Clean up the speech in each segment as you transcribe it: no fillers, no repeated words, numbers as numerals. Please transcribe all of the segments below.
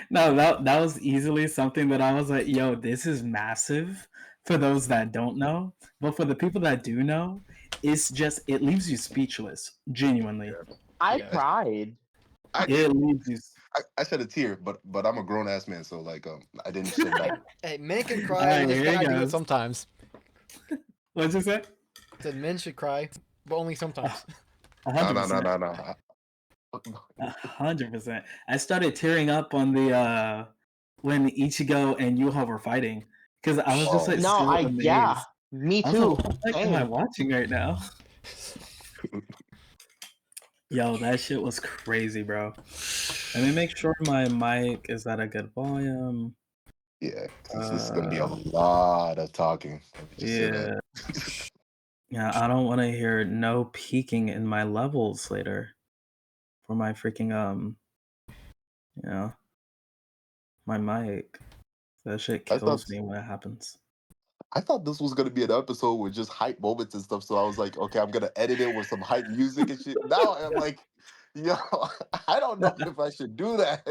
No, that was easily something that I was like, "Yo, this is massive," for those that don't know, but for the people that do know, it's just it leaves you speechless, genuinely. Yeah. I I, Yeah. cried. I It leaves you I shed a tear, but I'm a grown ass man, so like I didn't shed Hey, that. hey, men can cry. They Alright, just here he gotta do it goes. sometimes. What'd you say? Said men should cry, but only sometimes. No, no, no, 100%. no, no. 100%. I started tearing up on the when Ichigo and Yuha were fighting because I was just Oh, like No, so yeah, amazed. me I was like, too. "What the heck am I Same. watching right now?" Yo, that shit was crazy, bro. Let me make sure my mic is at a good volume. yeah, because this is gonna be a Uh, lot of talking. Let me just say that. yeah, yeah. I don't want to hear no peaking in my levels later for my freaking you know, my mic. That shit I thought kills me when it happens. I thought this was gonna be an episode with just hype moments and stuff. So I was like, okay, I'm gonna edit it with some hype music and shit. Now I'm like, yo, I don't know if I should do that.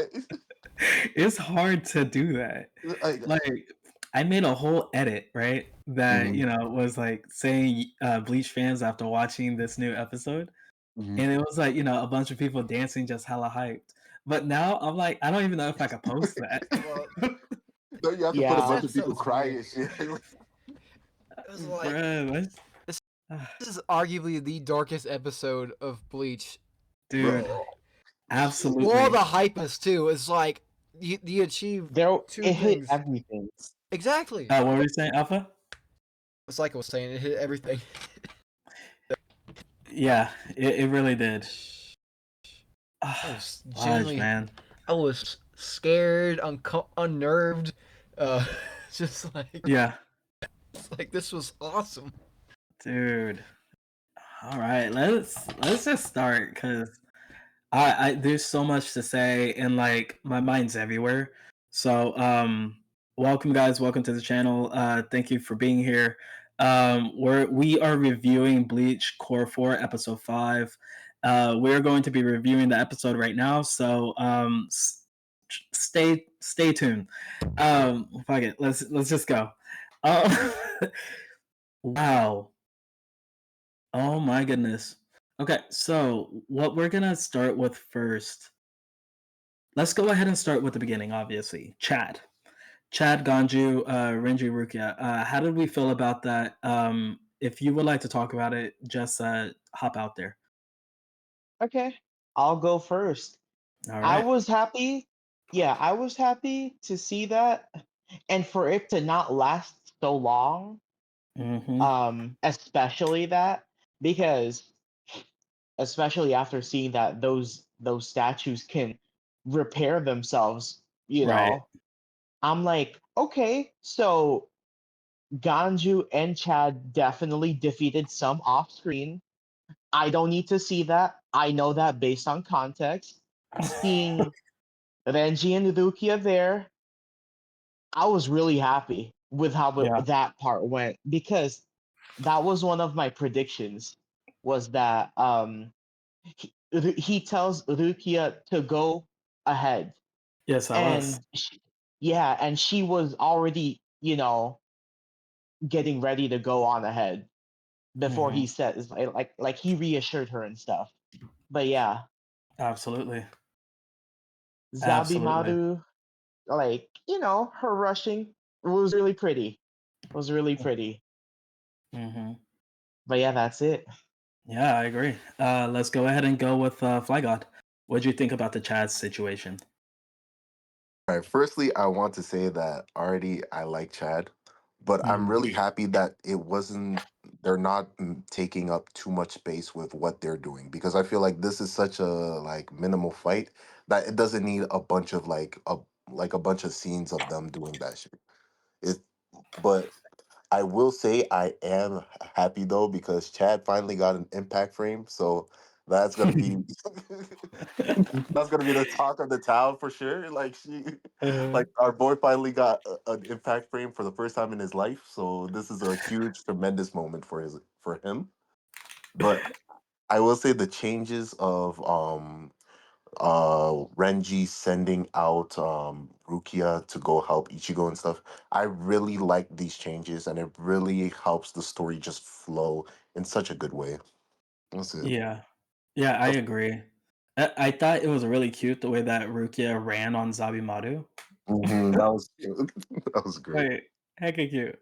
It's hard to do that. Like, Like, I made a whole edit, right? That, mhm, was like saying Bleach fans after watching this new episode. mhm. And it was like, a bunch of people dancing just hella hyped. But now I'm like, I don't even know if I could post that. Well, No, you have to put a this Yeah. bunch of people episode's crying weird. and shit. It was like Bruh, that's this. This is arguably the darkest episode of Bleach. dude, Bro, For all absolutely. the hypeness too, it's like you achieve There, two it hit things everything. exactly. What were you saying, Alpha? It's like I was saying, it hit everything. Yeah, it really did. I Ah, was Fudge, genuinely, man. I was scared, unnerved. Uh, just Yeah, like this was awesome. dude. All right, let's just start because I there's so much to say and like my mind's everywhere. So welcome guys, welcome to the channel. Thank you for being here. We are reviewing Bleach Core 4 episode 5. We're going to be reviewing the episode right now, so stay tuned. Fuck it. Let's just go. Uh, wow. Oh my goodness. Okay, so what we're gonna start with first. Let's go ahead and start with the beginning, obviously. Chad, Ganju, Renji Rukia. How did we feel about that? If you would like to talk about it, just hop out there. Okay, I'll go first. All I right. was happy. Yeah, I was happy to see that, and for it to not last so long. Mm-hmm. Especially that, because especially after seeing that those statues can repair themselves, Right. I'm like, okay, so Ganju and Chad definitely defeated some off screen. I don't need to see that. I know that based on context. Seeing Renji and Rukia there, I was really happy with how Yeah. that part went, because that was one of my predictions, was that he tells Rukia to go ahead, Yes, I was. and yeah, and she was already, getting ready to go on ahead before Mm-hmm. he says, like he reassured her and stuff. But yeah, Absolutely. Absolutely. Zabimaru, like, her rushing was really pretty. Was really pretty. Mm-hmm. But yeah, that's it. Yeah, I agree. Let's go ahead and go with Fly God. What do you think about the Chad situation? all right. Firstly, I want to say that already I like Chad, but I'm Mm, really happy that it wasn't. They're not taking up too much space with what they're doing, because I feel like this is such a like minimal fight that it doesn't need a bunch of like a bunch of scenes of them doing that shit. It, but I will say I am happy though, because Chad finally got an impact frame, so that's gonna be that's gonna be the talk of the town for sure. uh, Like our boy finally got an impact frame for the first time in his life, so this is a huge, tremendous moment for him. But I will say the changes of Renji sending out Rukia to go help Ichigo and stuff. I really like these changes, and it really helps the story just flow in such a good way. That's it. Yeah. Yeah, I agree. I thought it was really cute the way that Rukia ran on Zabimaru. That was cute. That was great. Like, hecka cute.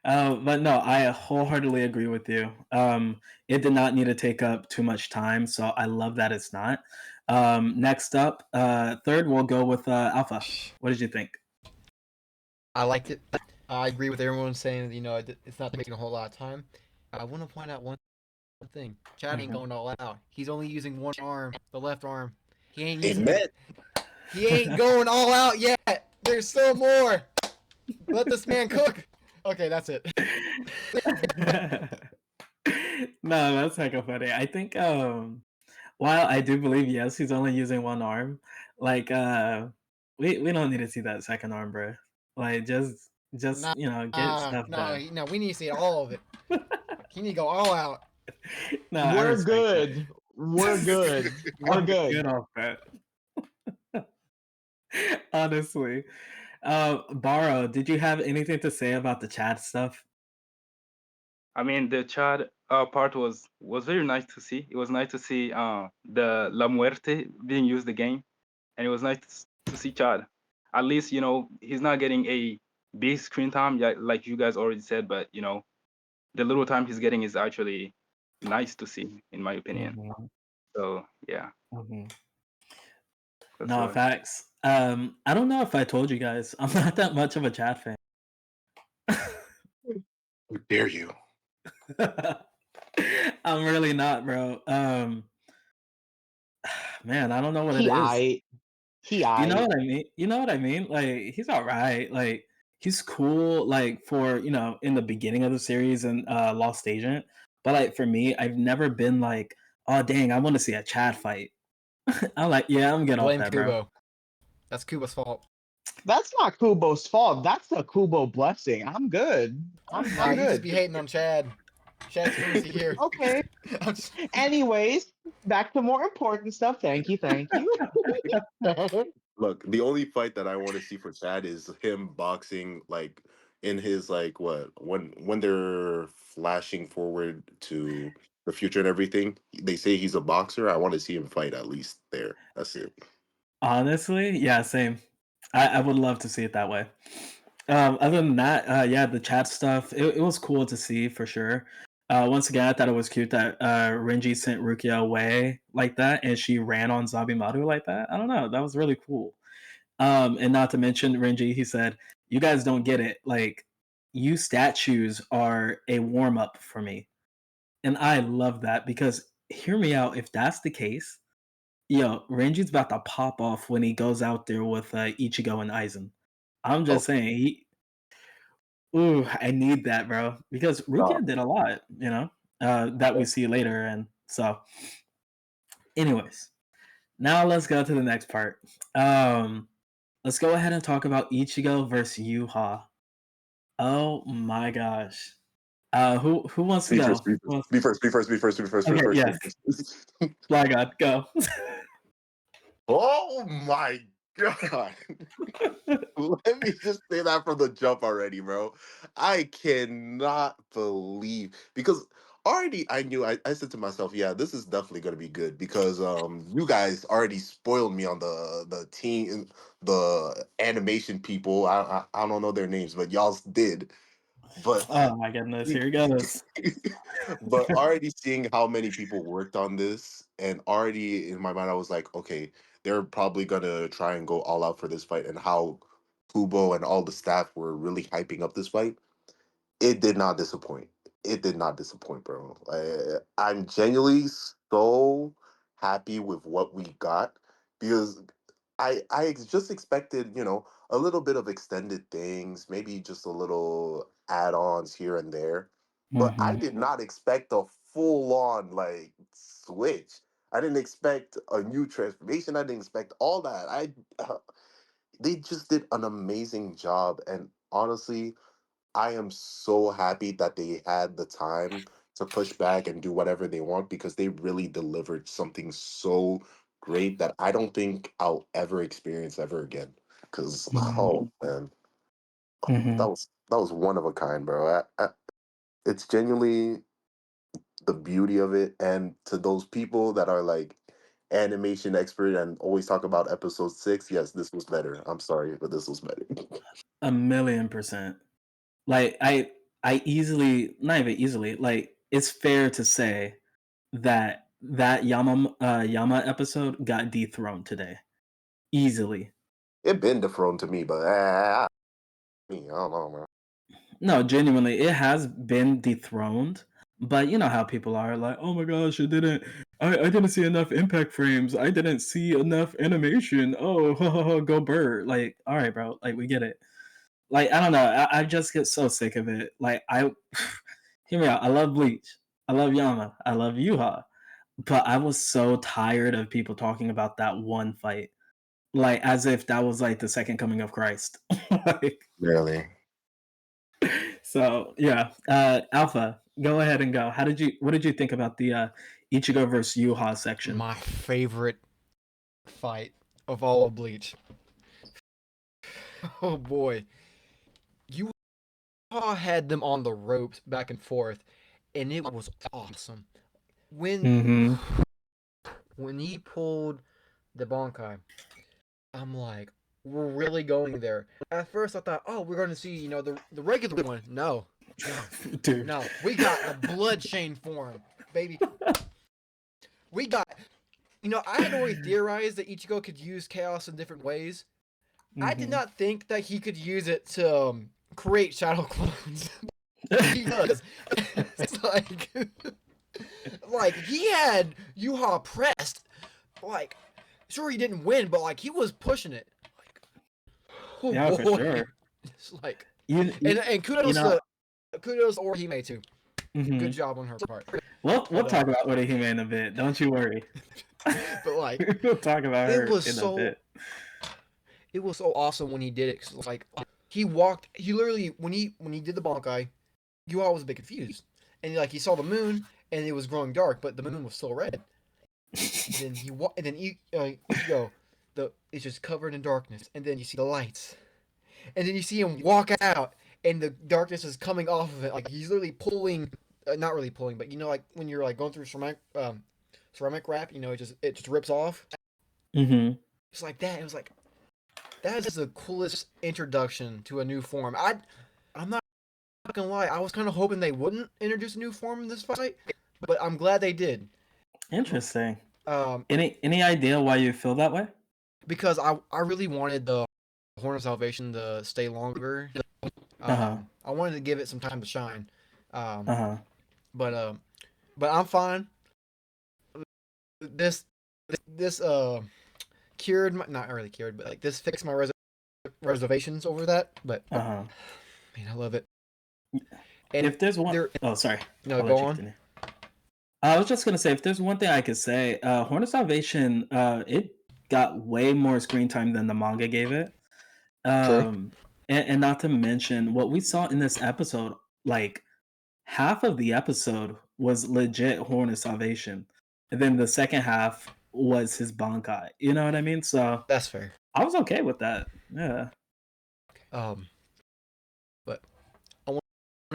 But no, I wholeheartedly agree with you. It did not need to take up too much time, so I love that it's not. Next up, third, we'll go with Alpha. What did you think? I liked it. I agree with everyone saying it's not taking a whole lot of time. I want to point out one thing. Chad ain't Mhm. going all out. He's only using one arm, the left arm. He ain't using Amen. it. He ain't going all out yet. There's still more. Let this man cook. Okay, that's it. No, that's hecka funny. I think while I do believe yes, he's only using one arm, like we don't need to see that second arm, bro. Like just Nah, get stuff done. no, we need to see all of it. He need to go all out. No, I We're respect that. good. We're good. We're I'm good. good off that. Honestly. Borrow, did you have anything to say about the chat stuff? I mean, the Chad part was very nice to see. It was nice to see the La Muerte being used again, and it was nice to see Chad. At least he's not getting a big screen time, yeah, like you guys already said. But the little time he's getting is actually nice to see, in my opinion. Mhm, So yeah, mhm. that's No, why. facts. I don't know if I told you guys, I'm not that much of a chat fan. How dare you? I'm really not, bro. Man, I don't know what it He is. I. He You know I. what I mean? You know what I mean? Like he's all right. Like he's cool. Like for in the beginning of the series and Lost Agent. But like for me, I've never been like, oh dang, I want to see a Chad fight. I'm like, yeah, I'm getting off Blame that, bro. Kubo. That's Kubo's fault. That's not Kubo's fault. That's a Kubo blessing. I'm good. Nah, I'm you just good. be hating on Chad. Chad Supremacy here. Okay. I'm just, Anyways, back to more important stuff. Thank you. Thank you. Look, the only fight that I want to see for Chad is him boxing like in his like what when they're flashing forward to the future and everything. They say he's a boxer. I want to see him fight at least there. That's it. Honestly, yeah, same. I would love to see it that way. Other than that, yeah, the chat stuff, it was cool to see for sure. Once again, I thought it was cute that Renji sent Rukia away like that and she ran on Zabimaru like that. I don't know. That was really cool. And not to mention Renji, he said, "You guys don't get it. Like, you statues are a warm up for me." And I love that because hear me out. If that's the case, Renji's about to pop off when he goes out there with Ichigo and Aizen. I'm Oh, just saying, ooh, I need that, bro, because no. Rukia did a lot, that we see later, and so, anyways, now let's go to the next part. Um, let's go ahead and talk about Ichigo versus Yuha. Oh my gosh, who wants to Be first. go? Be Who first. wants- Be first. Be first. Be first. Be first. Be Okay, first. Be yes, first. my God, go. Oh my god. Let me just say that from the jump already, bro. I cannot believe because already I knew I said to myself, yeah, this is definitely gonna be good because you guys already spoiled me on the team the animation people. I don't know their names, but y'all did. But Oh my goodness, here he goes. but already seeing how many people worked on this, and already in my mind, I was like, okay, they're probably gonna try and go all out for this fight, and how Kubo and all the staff were really hyping up this fight. It did not disappoint. It did not disappoint, bro. I'm genuinely so happy with what we got because I just expected, a little bit of extended things, maybe just a little add-ons here and there. But I Hmm. did not expect a full-on like switch. I didn't expect a new transformation. I didn't expect all that. They just did an amazing job, and honestly, I am so happy that they had the time to push back and do whatever they want because they really delivered something so great that I don't think I'll ever experience ever again. Cause Mhm. oh man, Mhm. that was one of a kind, bro. It's genuinely the beauty of it, and to those people that are like animation expert and always talk about episode 6, yes, this was better. I'm sorry, but this was better. 1,000,000%. Like I easily, not even easily, like it's fair to say that Yama episode got dethroned today. Easily. It been dethroned to me, but I don't know, man. No, genuinely, it has been dethroned, but you know how people are like, "Oh my gosh, I didn't see enough impact frames. I didn't see enough animation. Oh, go bird." Like, all right, bro. Like, we get it. Like, I don't know. I just get so sick of it. Like, hear me out. I love Bleach. I love Yama. I love Yuha. But I was so tired of people talking about that one fight. Like, as if that was like the second coming of Christ. Like, Really. so yeah, Alpha, go ahead and go. What did you think about the Ichigo versus Yuha section? My favorite fight of all of Bleach. Oh boy, you all had them on the ropes back and forth, and it was awesome. When Mm-hmm. when he pulled the Bankai, I'm like, we're really going there. At first, I thought, oh, we're going to see, the regular one. No, Dude. no, we got the bloodchain form, baby. We got, I had already theorized that Ichigo could use chaos in different ways. I did Mm-hmm. not think that he could use it to create shadow clones. He does. It's like he had Yuha pressed. Like, sure he didn't win, but like he was pushing it. Like, oh Yeah, for boy, sure. it's like, You, you, and you kudos know, to Orihime too. mm-hmm. Good job on her part. We'll But talk about Orihime in a bit. Don't you worry. but like We'll talk about it her was in a so bit. it was so awesome when he did it. 'Cause, like he literally when he did the Bankai, Yuha was a bit confused, and like he saw the moon and it was growing dark, but the moon was still red. Then and then Ichigo, it's just covered in darkness, and then you see the lights, and then you see him walk out, and the darkness is coming off of it. Like he's literally pulling, not really pulling, but like when you're like going through ceramic wrap, it just rips off. Mm-hmm. It's like that. It was like that is the coolest introduction to a new form. I'm not gonna lie. I was kind of hoping they wouldn't introduce a new form in this fight, but I'm glad they did. Interesting. Um, Any idea why you feel that way? because I really wanted the Horn of Salvation to stay longer. Uh-huh. I wanted to give it some time to shine. Um, Uh-huh. but um, but I'm fine. This cured my, not really cured, but like this fixed my reservations over that. But Uh-huh. man, I love it. And If there's one, there, oh, sorry. no, I'll go let you on. continue. I was just gonna say, if there's one thing I could say, Horn of Salvation, it got way more screen time than the manga gave it. True. And not to mention what we saw in this episode, like half of the episode was legit Horn of Salvation, and then the second half was his Bankai. You know what I mean? So That's fair. I was okay with that. Yeah. But I want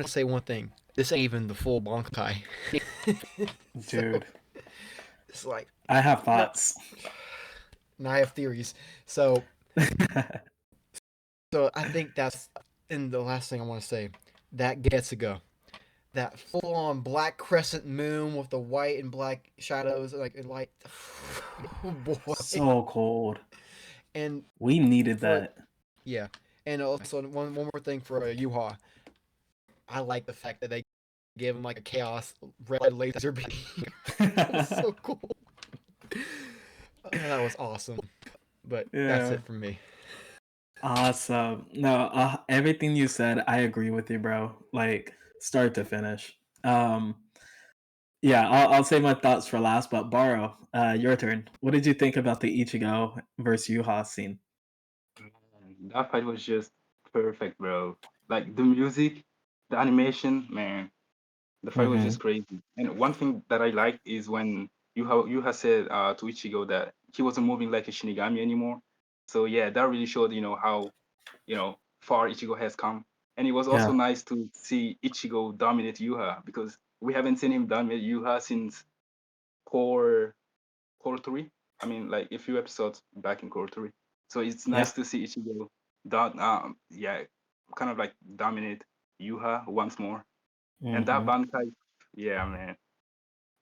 to say one thing. This ain't even the full Bankai. So, Dude, it's like I have thoughts. now I have theories. So I think that's and the last thing I want to say. That gets to go. That full on black crescent moon with the white and black shadows, like and light. Oh boy! So cold. And We needed for that. yeah, and also one more thing for Yuha. I like the fact that they gave him like a chaos red laser beam. That was so cool. That was awesome. But that's Yeah. it from me. Awesome. No, everything you said, I agree with you, bro. Like start to finish. Yeah, I'll save my thoughts for last, but Baro, your turn. What did you think about the Ichigo versus Yuha scene? Man, that fight was just perfect, bro. Like the music, the animation, man, the fight was Mm-hmm. just crazy. And one thing that I like is when you have said to Ichigo that he wasn't moving like a Shinigami anymore. So yeah, that really showed how far Ichigo has come. And it was Yeah. also nice to see Ichigo dominate Yuha because we haven't seen him dominate Yuha since core core three. I mean, like a few episodes back in core three. So it's Yeah. nice to see Ichigo, yeah, kind of like dominate Yuha once more. And that Hmm. Bankai, yeah, man.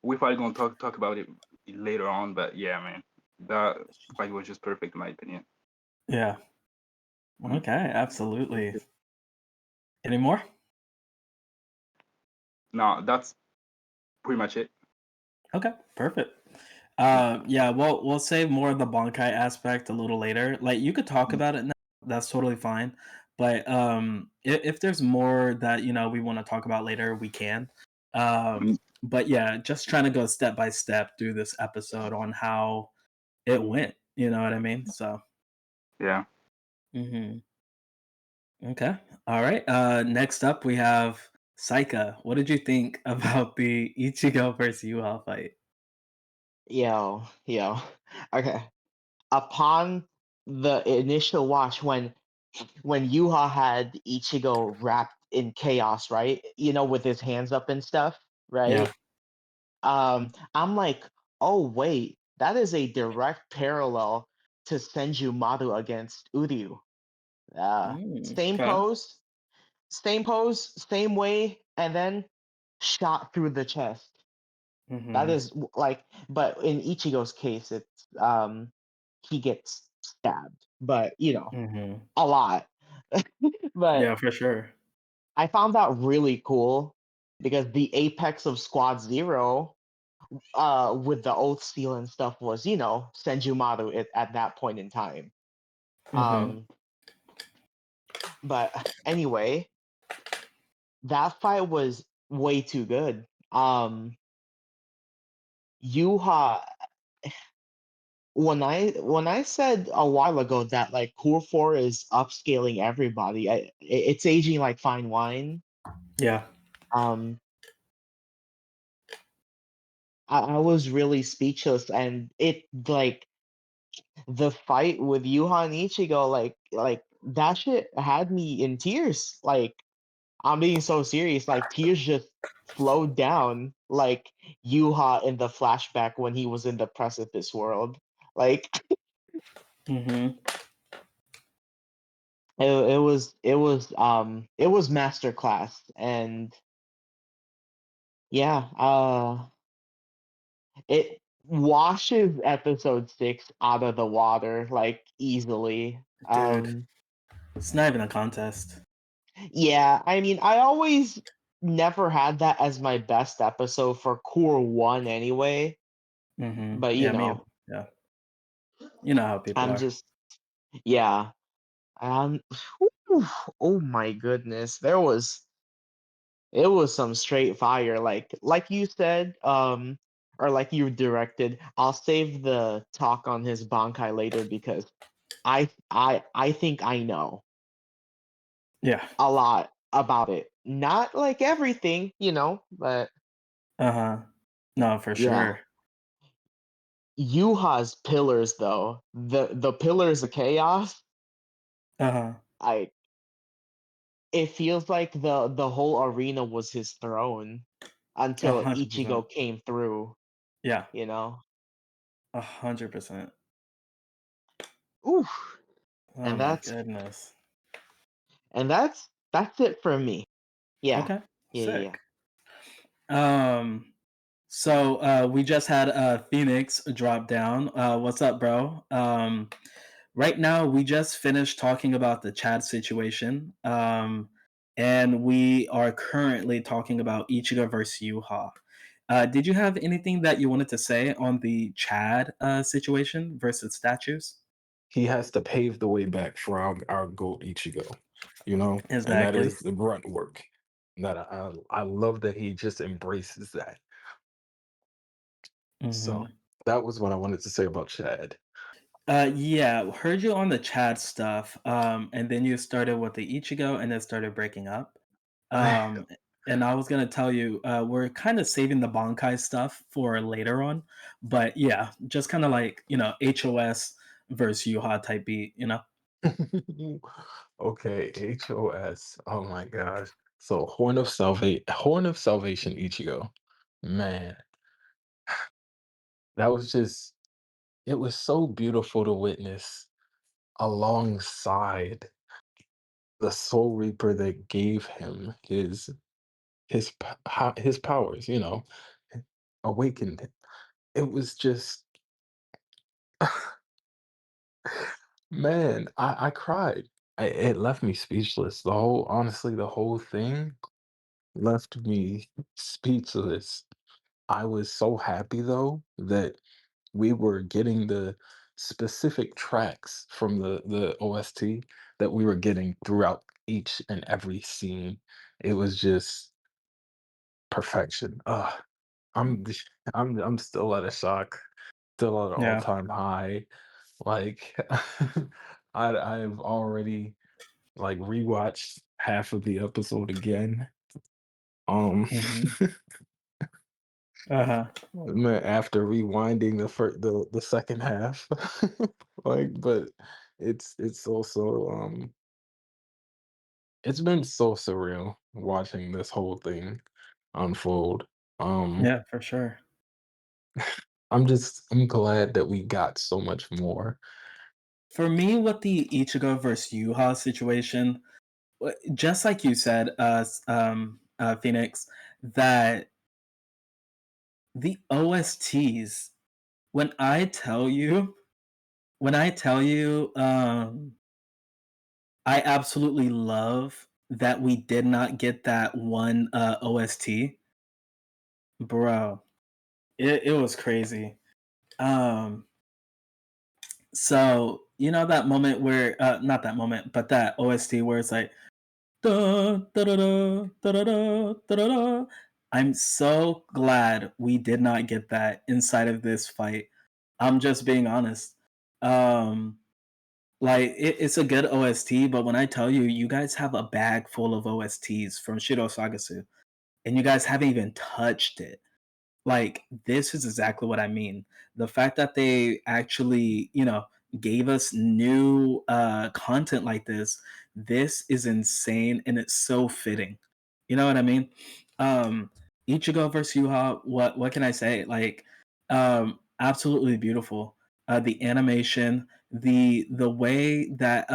We're probably gonna talk about it later on, but yeah, man, that fight was just perfect in my opinion. Yeah. Mhm. Okay. Absolutely. Any more? No, that's pretty much it. Okay. Perfect. Mhm. Yeah. We'll save more of the Bankai aspect a little later. Like you could talk Mhm. about it now. That's totally fine. But if there's more that we want to talk about later, we can. Mhm. But yeah, just trying to go step by step through this episode on how it went. You know what I mean? So. Yeah. Hmm. Okay. All right. Next up, we have Saika. What did you think about the Ichigo versus Yuha fight? Yo. Okay. Upon the initial watch, when Yuha had Ichigo wrapped in chaos, right? With his hands up and stuff, Yeah. right? I'm like, oh wait, that is a direct parallel to Senju Maru against Uryu. Same Okay. pose, same way, and then shot through the chest. That Hmm. is like, but in Ichigo's case, it's he gets stabbed, but Hmm. a lot. But Yeah, for sure. I found that really cool because the apex of Squad Zero, with the oath seal and stuff was, Senjumaru at that point in time. Hmm. Um, but anyway, that fight was way too good. Yuha, when I said a while ago that like Core 4 is upscaling everybody, it's aging like fine wine. Yeah. Um, I was really speechless, and it like the fight with Yuha and Ichigo, like that shit had me in tears. Like I'm being so serious. Like tears just flowed down like Yuha in the flashback when he was in the precipice world. Like Hmm. it was masterclass. And yeah, it washes episode 6 out of the water like easily. Dude, it's not even a contest. Yeah, I mean, I always never had that as my best episode for Core 1 anyway, but Yeah, yeah. You know how people I'm are. just yeah. Um whew, oh my goodness. It was some straight fire like you said, or like you directed. I'll save the talk on his Bankai later because I think I know Yeah. a lot about it. Not like everything, but Uh-huh. No, for yeah. sure. Yuha's pillars though, the pillars of chaos, Uh-huh. I it feels like the whole arena was his throne until 100%. Ichigo came through, Yeah. you know. 100%. Oof. Oh And my that's goodness. and that's it for me. Yeah. Okay. Yeah. Sick. Um, so we just had Phoenix drop down. What's up, bro? Right now we just finished talking about the Chad situation. And we are currently talking about Ichigo versus Yuha. Did you have anything that you wanted to say on the Chad situation versus statues? He has to pave the way back for our goat Ichigo, and that Exactly. is the grunt work. That I love that he just embraces that. So Hmm. that was what I wanted to say about Chad. Yeah, heard you on the Chad stuff. And then you started with the Ichigo and then started breaking up. Um, And I was gonna tell you, we're kind of saving the Bankai stuff for later on, but yeah, just kind of like HOS versus Yuha type beat, you know? Okay, HOS. Oh my gosh. So Horn of Salvation Ichigo. Man, that was just it was so beautiful to witness alongside the Soul Reaper that gave him his powers, awakened. It was just man, I cried. It left me speechless. The whole thing left me speechless. I was so happy though that we were getting the specific tracks from the OST that we were getting throughout each and every scene. It was just perfection. I'm I'm still at a shock, still at an Yeah. all-time high. Like I've already like rewatched half of the episode again. Um Hmm. Uh-huh. Man, after rewinding the second half. Like, but it's also it's been so surreal watching this whole thing unfold. Um, Yeah, for sure. I'm glad that we got so much more. For me, with the Ichigo versus Yuha situation, just like you said, Phoenix, that the OSTs, when I tell you, when I tell you, I absolutely love that we did not get that one OST, bro. It was crazy. Um, so that moment where, not that moment, but that OST where it's like, da, da, da, da, da, da, da, da, da, da. I'm so glad we did not get that inside of this fight. I'm just being honest. Um, like it's a good OST, but when I tell you, you guys have a bag full of OSTs from Shiro Sagasu, and you guys haven't even touched it. Like, this is exactly what I mean. The fact that they actually, gave us new content like this is insane and it's so fitting. You know what I mean? Um Ichigo versus Yuha, what can I say? Like, absolutely beautiful. The animation, the way that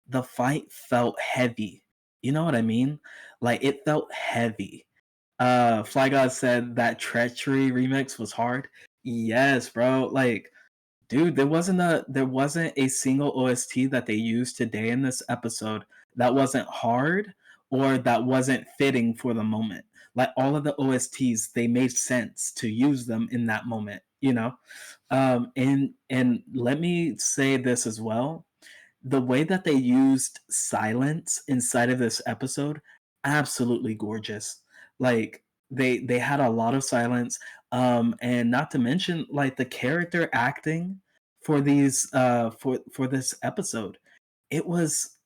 the fight felt heavy. You know what I mean? Like, it felt heavy. Fly God said that Treachery remix was hard. Yes, bro. Like, dude, there wasn't a single OST that they used today in this episode that wasn't hard or that wasn't fitting for the moment. Like, all of the OSTs, they made sense to use them in that moment, you know? And let me say this as well. The way that they used silence inside of this episode, absolutely gorgeous. Like, they had a lot of silence, and not to mention, like, the character acting for these for this episode, it was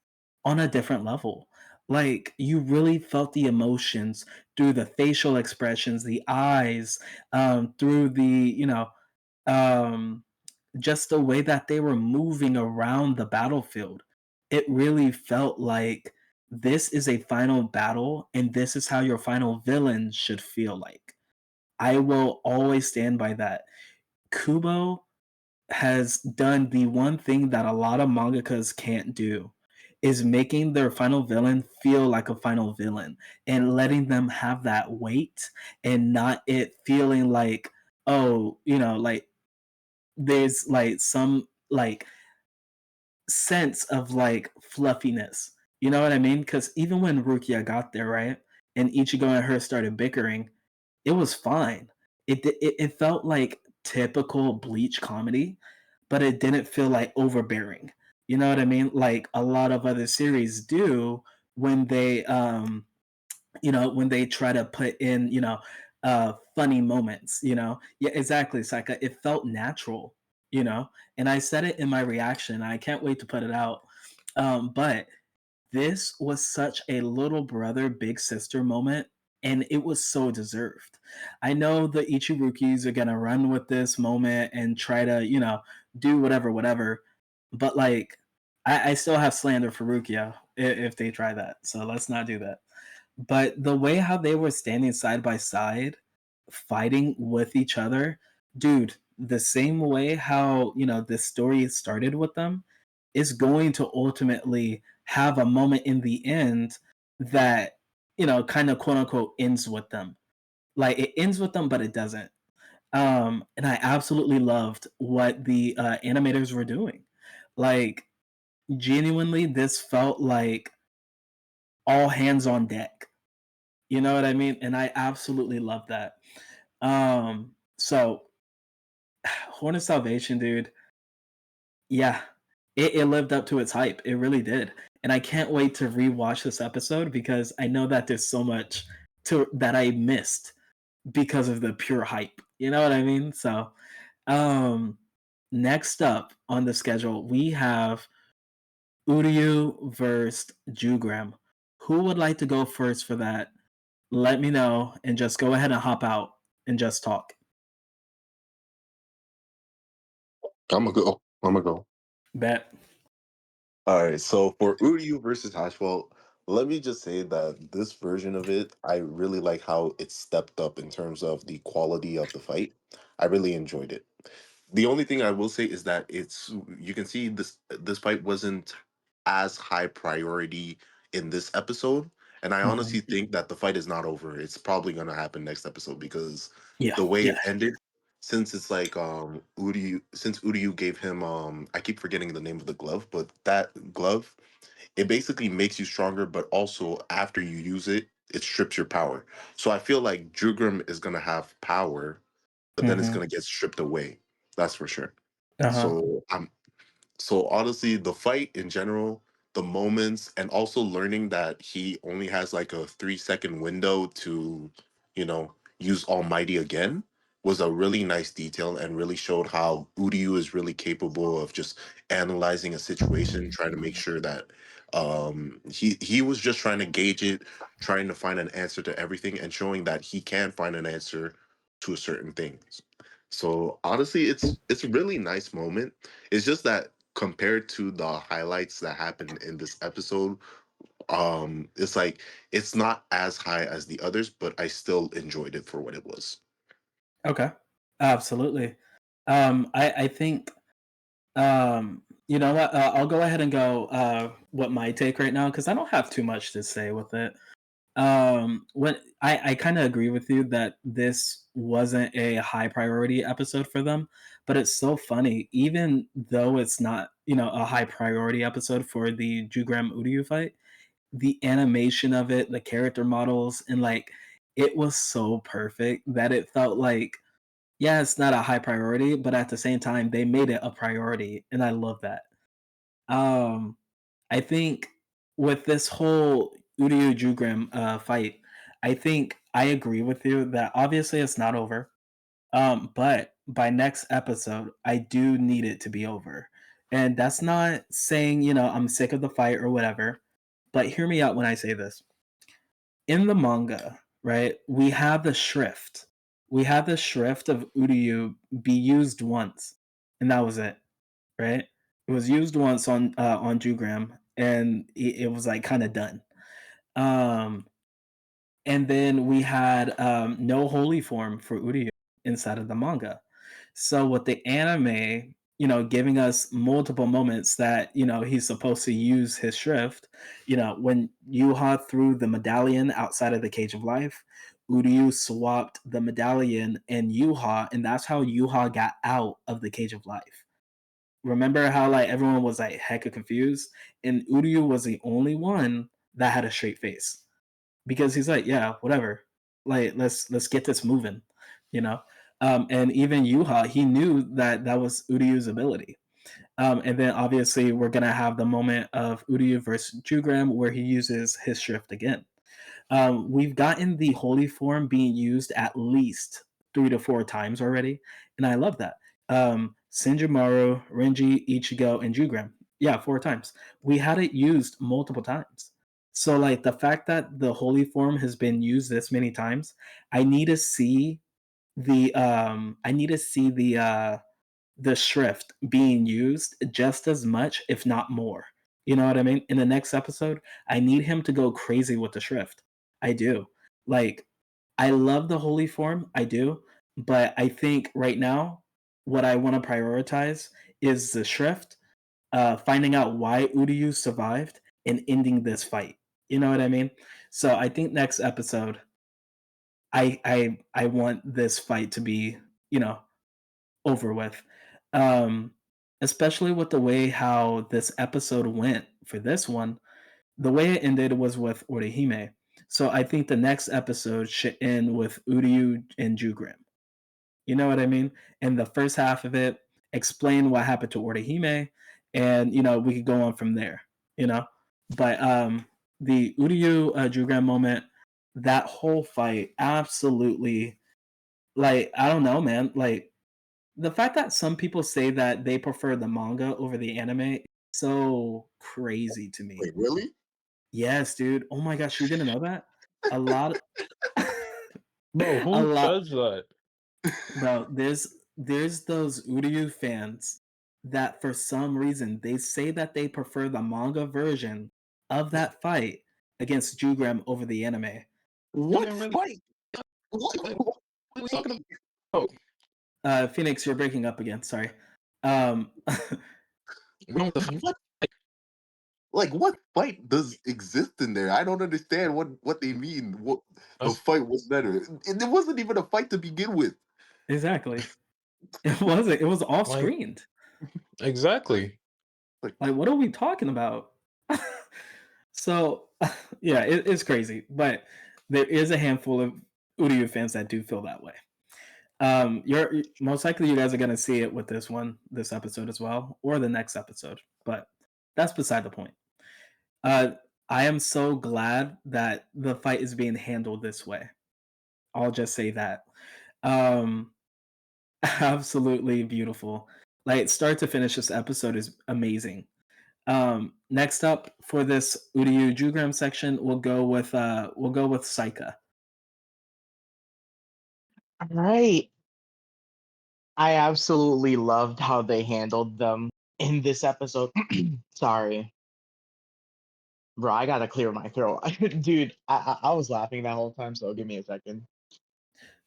on a different level. Like, you really felt the emotions through the facial expressions, the eyes, through the um just the way that they were moving around the battlefield. It really felt like this is a final battle and this is how your final villain should feel like. I will always stand by that. Kubo has done the one thing that a lot of mangakas can't do, is making their final villain feel like a final villain and letting them have that weight and not it feeling like, oh, like there's like some like sense of like fluffiness. You know what I mean? Because even when Rukia got there, right, and Ichigo and her started bickering, it was fine. It felt like typical Bleach comedy, but it didn't feel like overbearing. You know what I mean? Like a lot of other series do when they try to put in, funny moments, Yeah, exactly, Saika. It felt natural, and I said it in my reaction. I can't wait to put it out. But this was such a little brother, big sister moment and it was so deserved. I know the Ichirukis are gonna run with this moment and try to, do whatever, but like, I still have slander for Rukia if they try that. So let's not do that. But the way how they were standing side by side, fighting with each other, dude, the same way how, this story started with them is going to ultimately have a moment in the end that, kind of quote unquote ends with them. Like it ends with them, but it doesn't. And I absolutely loved what the animators were doing. Like, genuinely, this felt like all hands on deck. You know what I mean? And I absolutely love that. So Horn of Salvation, dude, yeah, it lived up to its hype. It really did. And I can't wait to rewatch this episode because I know that there's so much to that I missed because of the pure hype. You know what I mean? So, um, next up on the schedule, we have Uryu versus Jugram. Who would like to go first for that? Let me know and just go ahead and hop out and just talk. I'm gonna go. I'm gonna go. Bet. All right, so for Uryu versus Hashwell, let me just say that this version of it, I really like how it stepped up in terms of the quality of the fight. I really enjoyed it. The only thing I will say is that it's you can see this fight wasn't as high priority in this episode, and I Mhm. honestly think that the fight is not over. It's probably gonna happen next episode because Yeah, the way yeah. it ended, since it's like Uryu gave him I keep forgetting the name of the glove, but that glove it basically makes you stronger, but also after you use it, it strips your power. So I feel like Jugram is gonna have power, but then it's Mhm. gonna get stripped away. That's for sure. Uh-huh. So honestly, the fight in general, the moments, and also learning that he only has like a 3 second window to, use Almighty again was a really nice detail and really showed how Uryu is really capable of just analyzing a situation, trying to make sure that he was just trying to gauge it, trying to find an answer to everything, and showing that he can find an answer to a certain thing. So honestly, it's a really nice moment. It's just that compared to the highlights that happened in this episode, it's like it's not as high as the others, but I still enjoyed it for what it was. Okay. Absolutely. I think you know what? I'll go ahead and go what my take right now because I don't have too much to say with it. When I kind of agree with you that this wasn't a high priority episode for them, but it's so funny, even though it's not, a high priority episode for the Jugram Uryu fight, the animation of it, the character models, and like it was so perfect that it felt like, yeah, it's not a high priority, but at the same time, they made it a priority, and I love that. Um, I think with this whole Udio Jugram fight, I think I agree with you that obviously it's not over. But by next episode, I do need it to be over. And that's not saying, I'm sick of the fight or whatever. But hear me out when I say this. In the manga, right, we have the shrift. We have the shrift of Uryu be used once, and that was it, right? It was used once on Jugram, and it was like kind of done. Um, and then we had no holy form for Uryu inside of the manga. So with the anime, giving us multiple moments that he's supposed to use his shrift. When Yuha threw the medallion outside of the cage of life, Uryu swapped the medallion and Yuha, and that's how Yuha got out of the cage of life. Remember how like everyone was like hecka confused, and Uryu was the only one that had a straight face because he's like, yeah, whatever, like let's get this moving, you know. And even Yuha, he knew that that was Uryu's ability. And then obviously we're gonna have the moment of Uryu versus Jugram where he uses his shift again. We've gotten the holy form being used at least 3 to 4 times already, and I love that. Senjumaru, Renji, Ichigo, and Jugram. Yeah, 4 times. We had it used multiple times. So like the fact that the holy form has been used this many times, I need to see I need to see the shrift being used just as much, if not more. You know what I mean? In the next episode, I need him to go crazy with the shrift. I do. Like, I love the holy form, I do, but I think right now, what I want to prioritize is the shrift, finding out why Uryu survived, and ending this fight. You know what I mean? So I think next episode, I want this fight to be, you know, over with. Um, Especially with the way how this episode went for this one. The way it ended was with Orihime. So I think the next episode should end with Uryu and Jugrim. You know what I mean? And the first half of it, explain what happened to Orihime, and we could go on from there. You know, but the Uryu Jugrim moment, that whole fight, absolutely, like, I don't know, man, like the fact that some people say that they prefer the manga over the anime is so crazy to me. Wait, really? Yes, dude. Oh my gosh, you didn't know that? A lot Bro, a who lot says that? bro, there's those Uryu fans that for some reason they say that they prefer the manga version of that fight against Jugram over the anime. You What didn't really fight? What, like, what, what are we wait, talking about? Phoenix, you're breaking up again. Sorry. Um, No, the f- what? Like, what fight does exist in there? I don't understand what they mean. What the that's fight was better? It wasn't even a fight to begin with. exactly. It wasn't. It was off like screened. exactly. Like, Like, what are we talking about? So, yeah, it's crazy, but there is a handful of Uryu fans that do feel that way. You're most likely, you guys are gonna see it with this episode as well, or the next episode. But that's beside the point. Uh, I am so glad that the fight is being handled this way. I'll just say that. Um, Absolutely beautiful. Like start to finish, this episode is amazing. Next up for this Uryu Jugram section, we'll go with Saika. All right. I absolutely loved how they handled them in this episode. Sorry, bro. I gotta clear my throat, dude. I was laughing that whole time, so give me a second.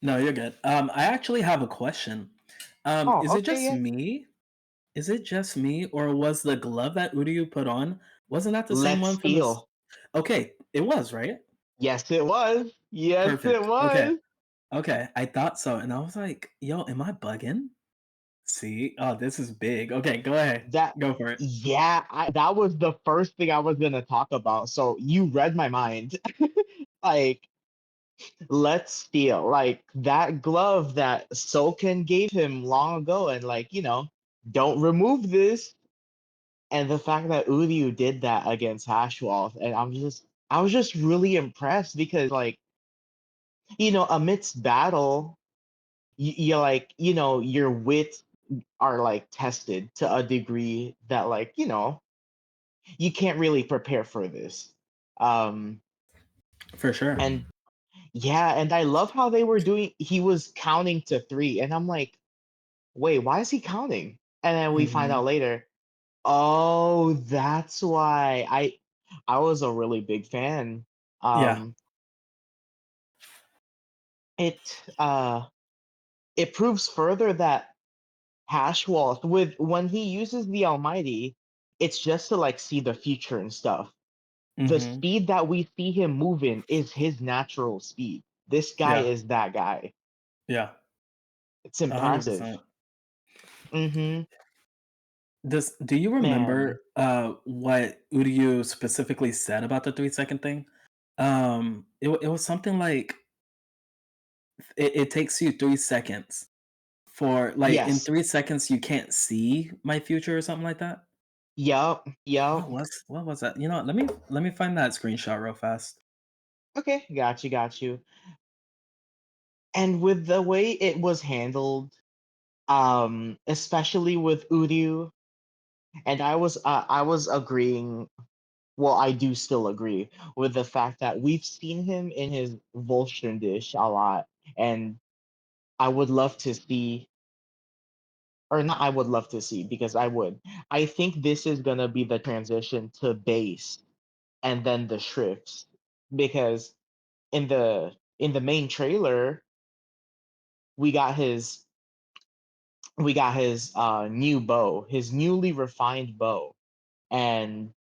No, you're good. I actually have a question. Oh, Is it okay, just yeah. me? Is it just me, or was the glove that Uryu put on, wasn't that the same Let's one from this? steal. Okay, it was, right? Yes, it was. Yes, it Perfect. Okay. was. Okay, I thought so, and I was like, "Yo, am I bugging?" See? Oh, this is big. Okay, go ahead. That Go for it. yeah, that was the first thing I was gonna talk about. So you read my mind. Like, let's steal. Like that glove that Soken gave him long ago, and like, don't remove this. And the fact that Uryu did that against Hashwolf, and I was just really impressed because like, amidst battle, you like, your wits are like tested to a degree that like, you can't really prepare for this. Um, For sure. and yeah, and I love how they were doing. He was counting to three, and I'm like, wait, why is he counting? And then we find Mhm. out later, oh, that's why. I was a really big fan. Yeah. Um, it uh, it proves further that Hashwolf, with when he uses the Almighty, it's just to like see the future and stuff. The Mhm. speed that we see him moving is his natural speed. This guy Yeah. is that guy. Yeah. It's impressive. 100%. Mm-hmm. Do you Man. remember what Uryu specifically said about the 3-second thing? It was something like it takes you 3 seconds for like in Yes. 3 seconds you can't see my future or something like that. Yup. Yup. What was that? You know what? Let me find that screenshot real fast. Okay. Got you. Got you. And with the way it was handled, especially with Uryu, and I was agreeing well, I do still agree with the fact that we've seen him in his Volstern dish a lot, and I would love to see, or not, I would love to see because I would. I think this is gonna be the transition to base and then the shrifts because in the main trailer we got his new bow, his newly refined bow, and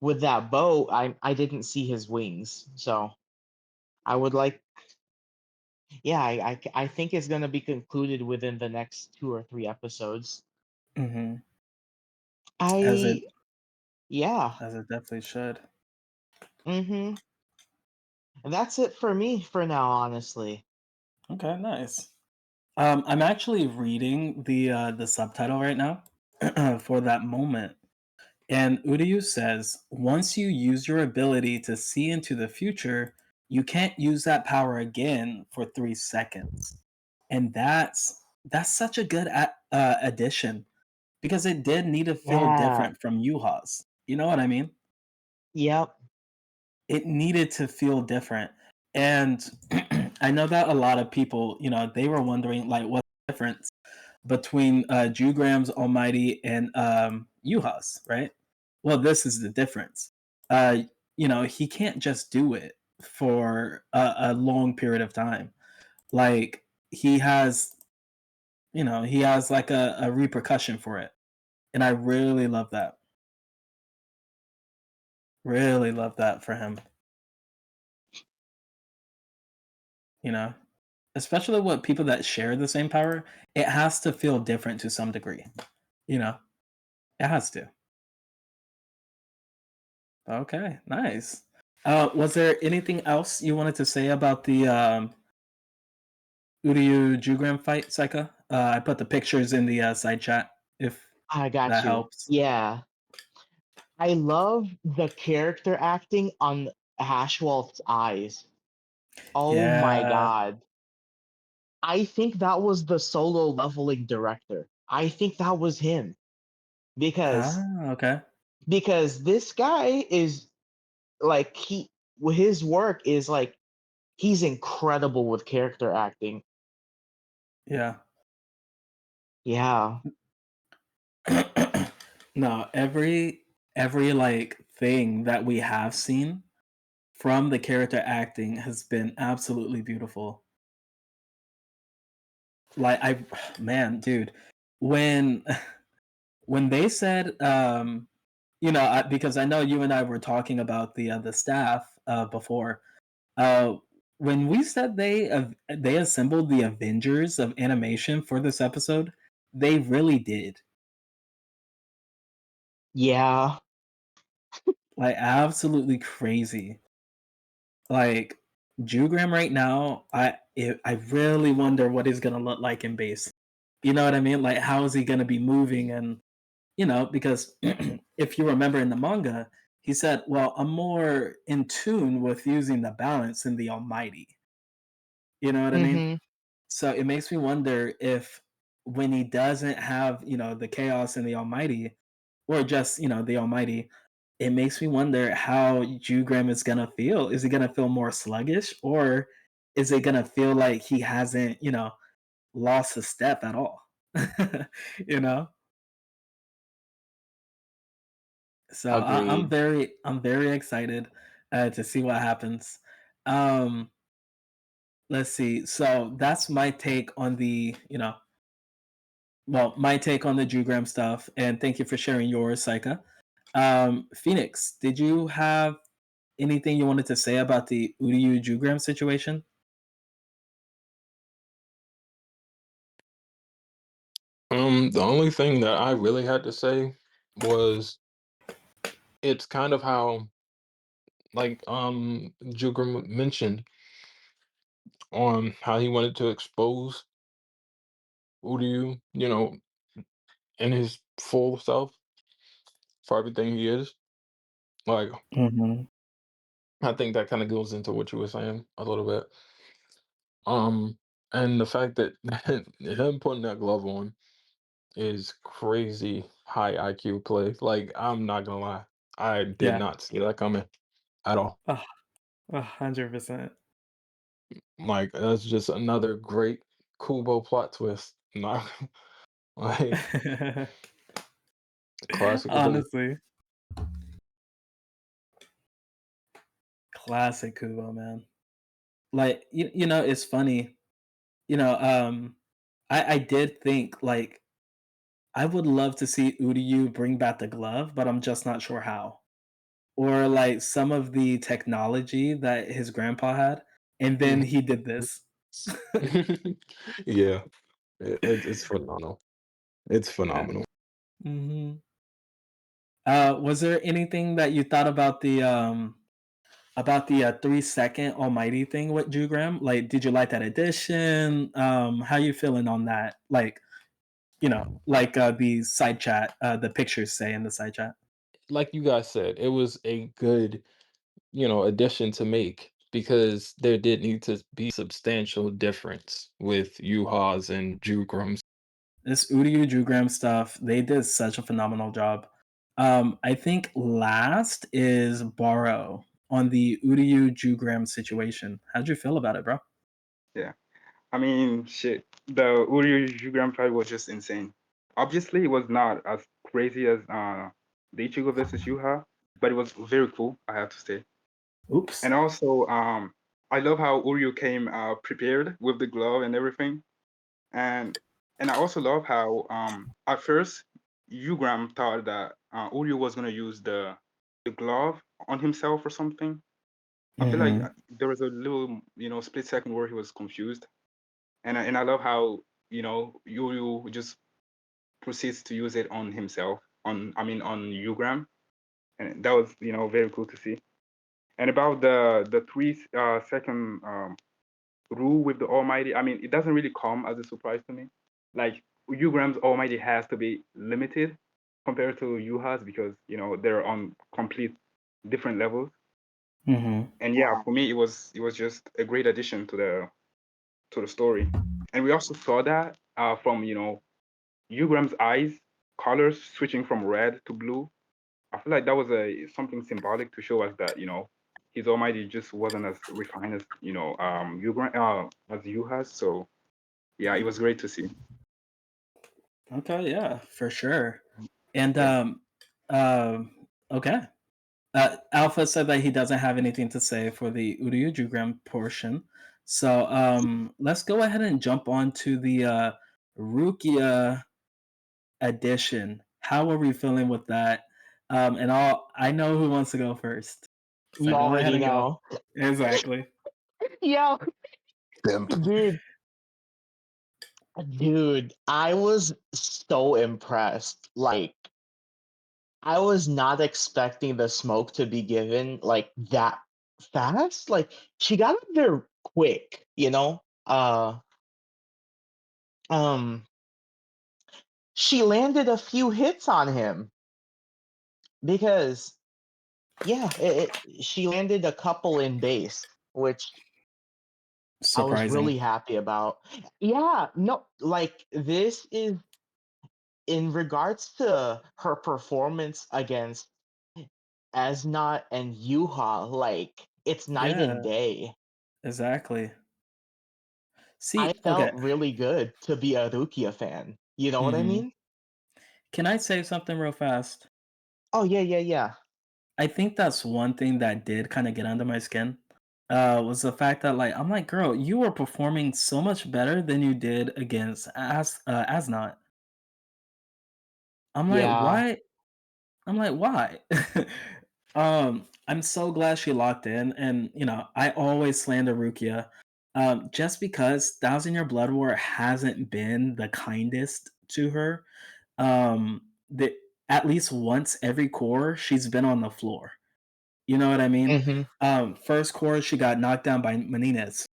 with that bow, I didn't see his wings, so I would like, yeah, I think it's gonna be concluded within the next 2 or 3 episodes. Hmm. As it I Yeah. as it definitely should. Mm-hmm. And that's it for me for now, honestly. Okay, nice. I'm actually reading the subtitle right now for that moment. And Uryu says, once you use your ability to see into the future, you can't use that power again for 3 seconds. And that's such a good addition because it did need to feel Yeah. different from Yuha's. You know what I mean? Yep. It needed to feel different. And I know that a lot of people, they were wondering like what's the difference between Jugram's Almighty and Yuha's, right? Well, this is the difference. Uh, he can't just do it for a long period of time. Like he has like a repercussion for it, and I really love that. Really love that for him. You know, especially with people that share the same power, it has to feel different to some degree. You know, it has to. Okay, nice. Was there anything else you wanted to say about the Uryu Jugram fight, Saika? I put the pictures in the side chat if I got that you. helps. Yeah. I love the character acting on Hashwalt's eyes. Oh my Yeah. god. I think that was the solo leveling director. I think that was him because Okay. this guy is like his work is like he's incredible with character acting. Yeah. Yeah. No, every like thing that we have seen from the character acting has been absolutely beautiful. Like man, dude, when when they said because I know you and I were talking about the staff before. Uh, when we said they assembled the Avengers of animation for this episode, they really did. Yeah. Like absolutely crazy. Like Jugram right now, I really wonder what he's gonna look like in base. You know what I mean? Like how is he gonna be moving and because if you remember in the manga, he said, "Well, I'm more in tune with using the balance in the Almighty." You know what I mean? Mm-hmm. So it makes me wonder if when he doesn't have, the chaos in the Almighty, or just, the Almighty, it makes me wonder how Jugram is gonna feel. Is he gonna feel more sluggish, or is it gonna feel like he hasn't, lost a step at all? you know? So Agreed. I'm very excited to see what happens. Um, let's see. So that's my take on my take on the Jugram stuff, and thank you for sharing yours, Saika. Phoenix, did you have anything you wanted to say about the Uryu Jugram situation? The only thing that I really had to say was it's kind of how, like, Jugram mentioned on how he wanted to expose Uryu, in his full self for everything he is. Like, Mm-hmm. I think that kind of goes into what you were saying a little bit. Um, and the fact that him putting that glove on is crazy high IQ play. Like, I'm not gonna lie. I did Yeah. not see that coming at all. Oh, 100%. Like, that's just another great Kubo plot twist. Not like classic ability. Honestly, classic Kubo, man. Like, it's funny. You know, I did think like I would love to see Uryu bring back the glove, but I'm just not sure how. Or like some of the technology that his grandpa had, and then Mhm. he did this. Yeah, it's phenomenal. It's Yeah. phenomenal. hmm Was there anything that you thought about the 3 second Almighty thing with Jugram? Like, did you like that addition? How you feeling on that? Like, like the side chat, the pictures say in the side chat. Like you guys said, it was a good, addition to make because there did need to be substantial difference with Yuha's and Jugrams. This Uryu Jugram stuff, they did such a phenomenal job. I think last is Borrow on the Uryu Jugram situation. How'd you feel about it, bro? Yeah. I mean, shit. The Uryu Grand fight was just insane. Obviously, it was not as crazy as the Ichigo versus Yuha, but it was very cool, I have to say. Oops. And also, I love how Uryu came prepared with the glove and everything. And I also love how at first Ugram thought that Uryu was gonna use the glove on himself or something. I feel like hmm there was a little, split second where he was confused, and I love how Yu just proceeds to use it on himself, on Ugram, and that was very cool to see. And about the 3 second rule with the Almighty, I mean, it doesn't really come as a surprise to me. Like Ugram's Almighty has to be limited compared to Yuha's because they're on complete different levels. hmm And yeah, for me it was just a great addition to the story. And we also saw that from Ugram's eyes colors switching from red to blue. I feel like that was a something symbolic to show us that his Almighty just wasn't as refined as Ugram as Yuha's. So yeah, it was great to see. Okay, yeah, for sure. And Yeah. um, okay. Alpha said that he doesn't have anything to say for the Uryu Jugram portion. So let's go ahead and jump on to the Rukia edition. How are we feeling with that? And I know who wants to go first. So You go ahead already and go. know. Exactly. Yo, Simp. dude, dude, I was so impressed. Like, I was not expecting the smoke to be given like that fast. Like, she got up there quick, you know? Um, she landed a few hits on him because, yeah, she landed a couple in base, which I was Surprising. really happy about. Yeah, no, like this is in regards to her performance against Asnot and Yuha, like it's night and Yeah, day. exactly. I See, okay. felt really good to be a Rukia fan. You know what I hmm mean? Can I say something real fast? Oh yeah, yeah, yeah. I think that's one thing that did kind of get under my skin. Was the fact that like I'm like, girl, you were performing so much better than you did against Asnot. I'm like, Yeah. why? I'm like, why? I'm so glad she locked in, and I always slander Rukia, just because Thousand Year Blood War hasn't been the kindest to her. That at least once every core she's been on the floor. You know what I mean? Mm-hmm. First core she got knocked down by Menines.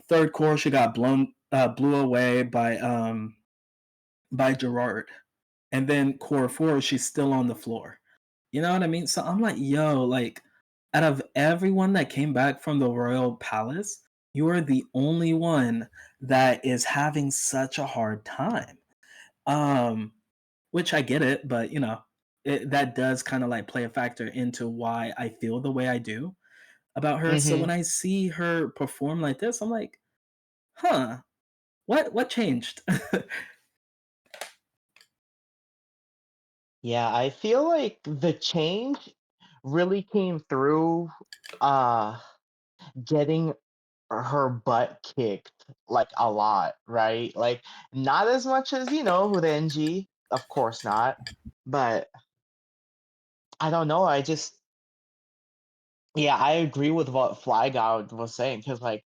Third core she got blew away by Gerard, and then core four she's still on the floor. You know what I mean? So I'm like, yo, like, out of everyone that came back from the royal palace, you are the only one that is having such a hard time. Um, which I get it, but that does kind of like play a factor into why I feel the way I do about her. So when Mm-hmm. I see her perform like this, I'm like, huh, what changed? Yeah, I feel like the change really came through uh getting her butt kicked like a lot, right? Like not as much as, Renji, of course not. But I don't know, I just yeah, I agree with what Flygoud was saying because like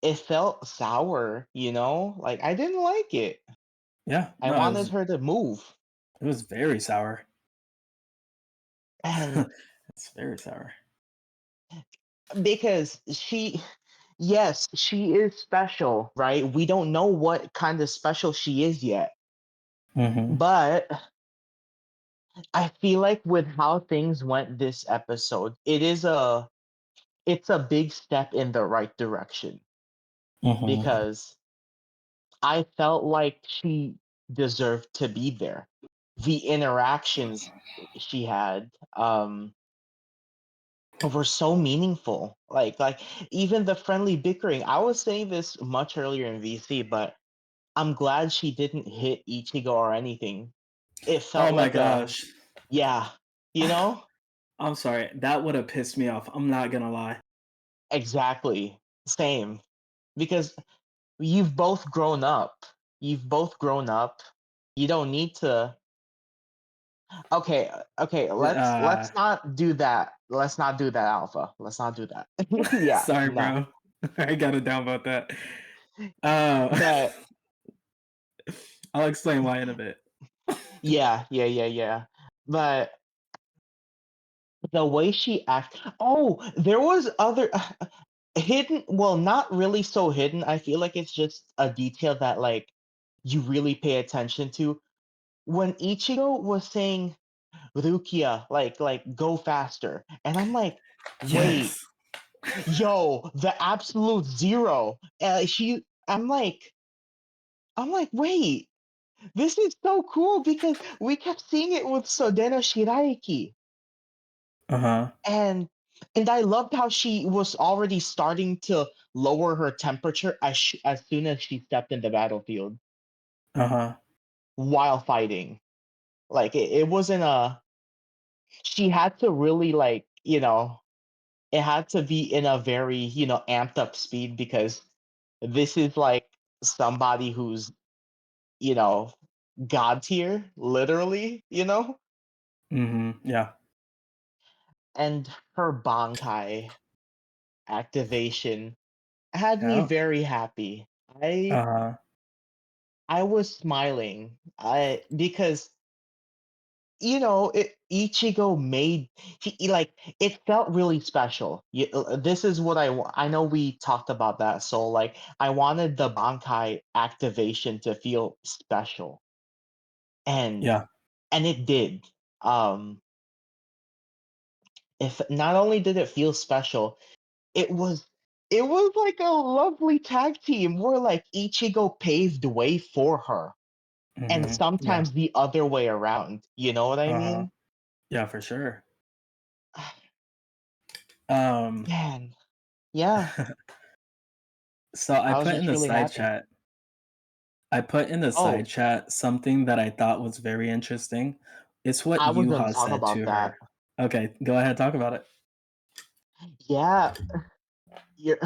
it felt sour, Like I didn't like it. Yeah, I no, wanted her to move. it was very sour. And It's very sour. because yes, she is special, right? We don't know what kind of special she is yet. Mm-hmm. But I feel like with how things went this episode, it's a big step in the right direction Mm-hmm. because I felt like she deserved to be there. The interactions she had were so meaningful. Like even the friendly bickering. I was saying this much earlier in VC, but I'm glad she didn't hit Ichigo or anything. It Oh felt my like a gosh. yeah, you know? I'm sorry. That would have pissed me off. I'm not gonna lie. Exactly. Same. Because you've both grown up. You've both grown up. You don't need to okay, okay, let's Uh, not do that. Let's not do that, Alpha. Let's not do that. Yeah, sorry, no. bro. I gotta downvote that. Uh, But I'll explain why in a bit. yeah. But the way she act oh, there was other hidden, well, not really so hidden. I feel like it's just a detail that like you really pay attention to. When Ichigo was saying Rukia, like go faster. And I'm like, wait, Yes. yo, the absolute zero. I'm like, wait, this is so cool because we kept seeing it with Sodeno Shiraiki. Uh-huh. And and I loved how she was already starting to lower her temperature as soon as she stepped in the battlefield Uh-huh. while fighting. Like it wasn't a she had to really like, it had to be in a very, amped up speed because this is like somebody who's, you know, god tier, literally. Mm-hmm. Yeah. And her Bankai activation had me Yeah. very happy. I Uh-huh. I was smiling. I because Ichigo made like it felt really special. This is what I know we talked about that. So like I wanted the Bankai activation to feel special, and Yeah. and it did. Um, if not only did it feel special, it was it was like a lovely tag team where like Ichigo paved the way for her, and Mm-hmm. Yeah. sometimes the other way around. You know what I Uh-huh. mean? Yeah, for sure. Um, Man, yeah. so I I was put in just the really side happy. chat. I put in the side Oh, chat something that I thought was very interesting. It's what I was gonna Yuha talk said about to that. her. Okay, go ahead, talk about it. Yeah, your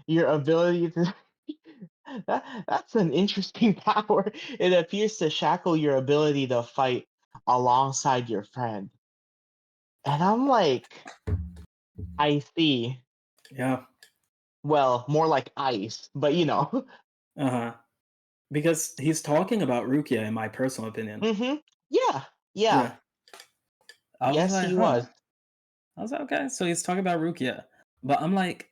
your ability to that's an interesting power. It appears to shackle your ability to fight alongside your friend. And I'm like, I see. Yeah. Well, more like ice, but Uh-huh. Because he's talking about Rukia, in my personal opinion. Mm-hmm. Yeah, yeah. Yeah. I was Yes, like, he huh. was. I was like, okay, so he's talking about Rukia. But I'm like,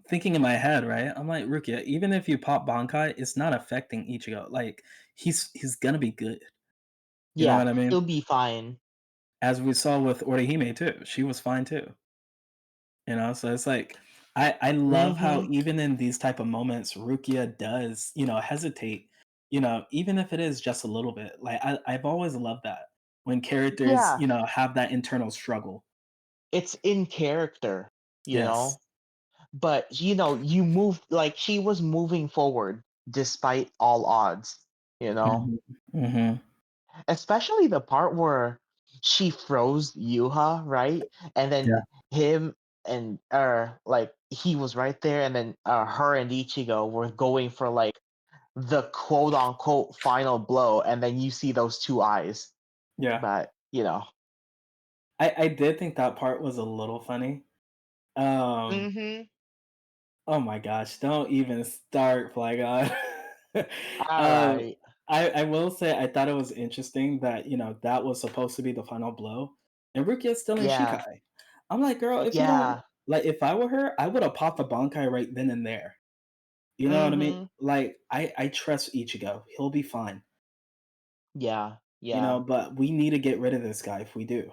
thinking in my head, right? I'm like, Rukia, even if you pop Bankai, it's not affecting Ichigo. Like, he's gonna be good. You know Yeah, what I mean? he'll be fine. As we saw with Orihime too. She was fine too. So it's like I love how Mm-hmm. even in these type of moments, Rukia does, hesitate, even if it is just a little bit. Like I've always loved that when characters, Yeah, have that internal struggle. it's in character, you Yes. know. But you move like she was moving forward despite all odds, you know. Mhm. Mhm. Especially the part where she froze Yuha, right? And then Yeah. him and like he was right there, and then her and Ichigo were going for like the quote unquote final blow, and then you see those two eyes. Yeah. But I did think that part was a little funny. Um, mm-hmm. oh my gosh, don't even start, Fly God. All um, right. I will say I thought it was interesting that, that was supposed to be the final blow, and Rukia's still in Yeah. Shikai. I'm like, girl, if you don't Yeah. like, if I were her, I would have popped the Bankai right then and there. You know what I mean? Mm-hmm. Like, I trust Ichigo. He'll be fine. Yeah. Yeah. But we need to get rid of this guy if we do.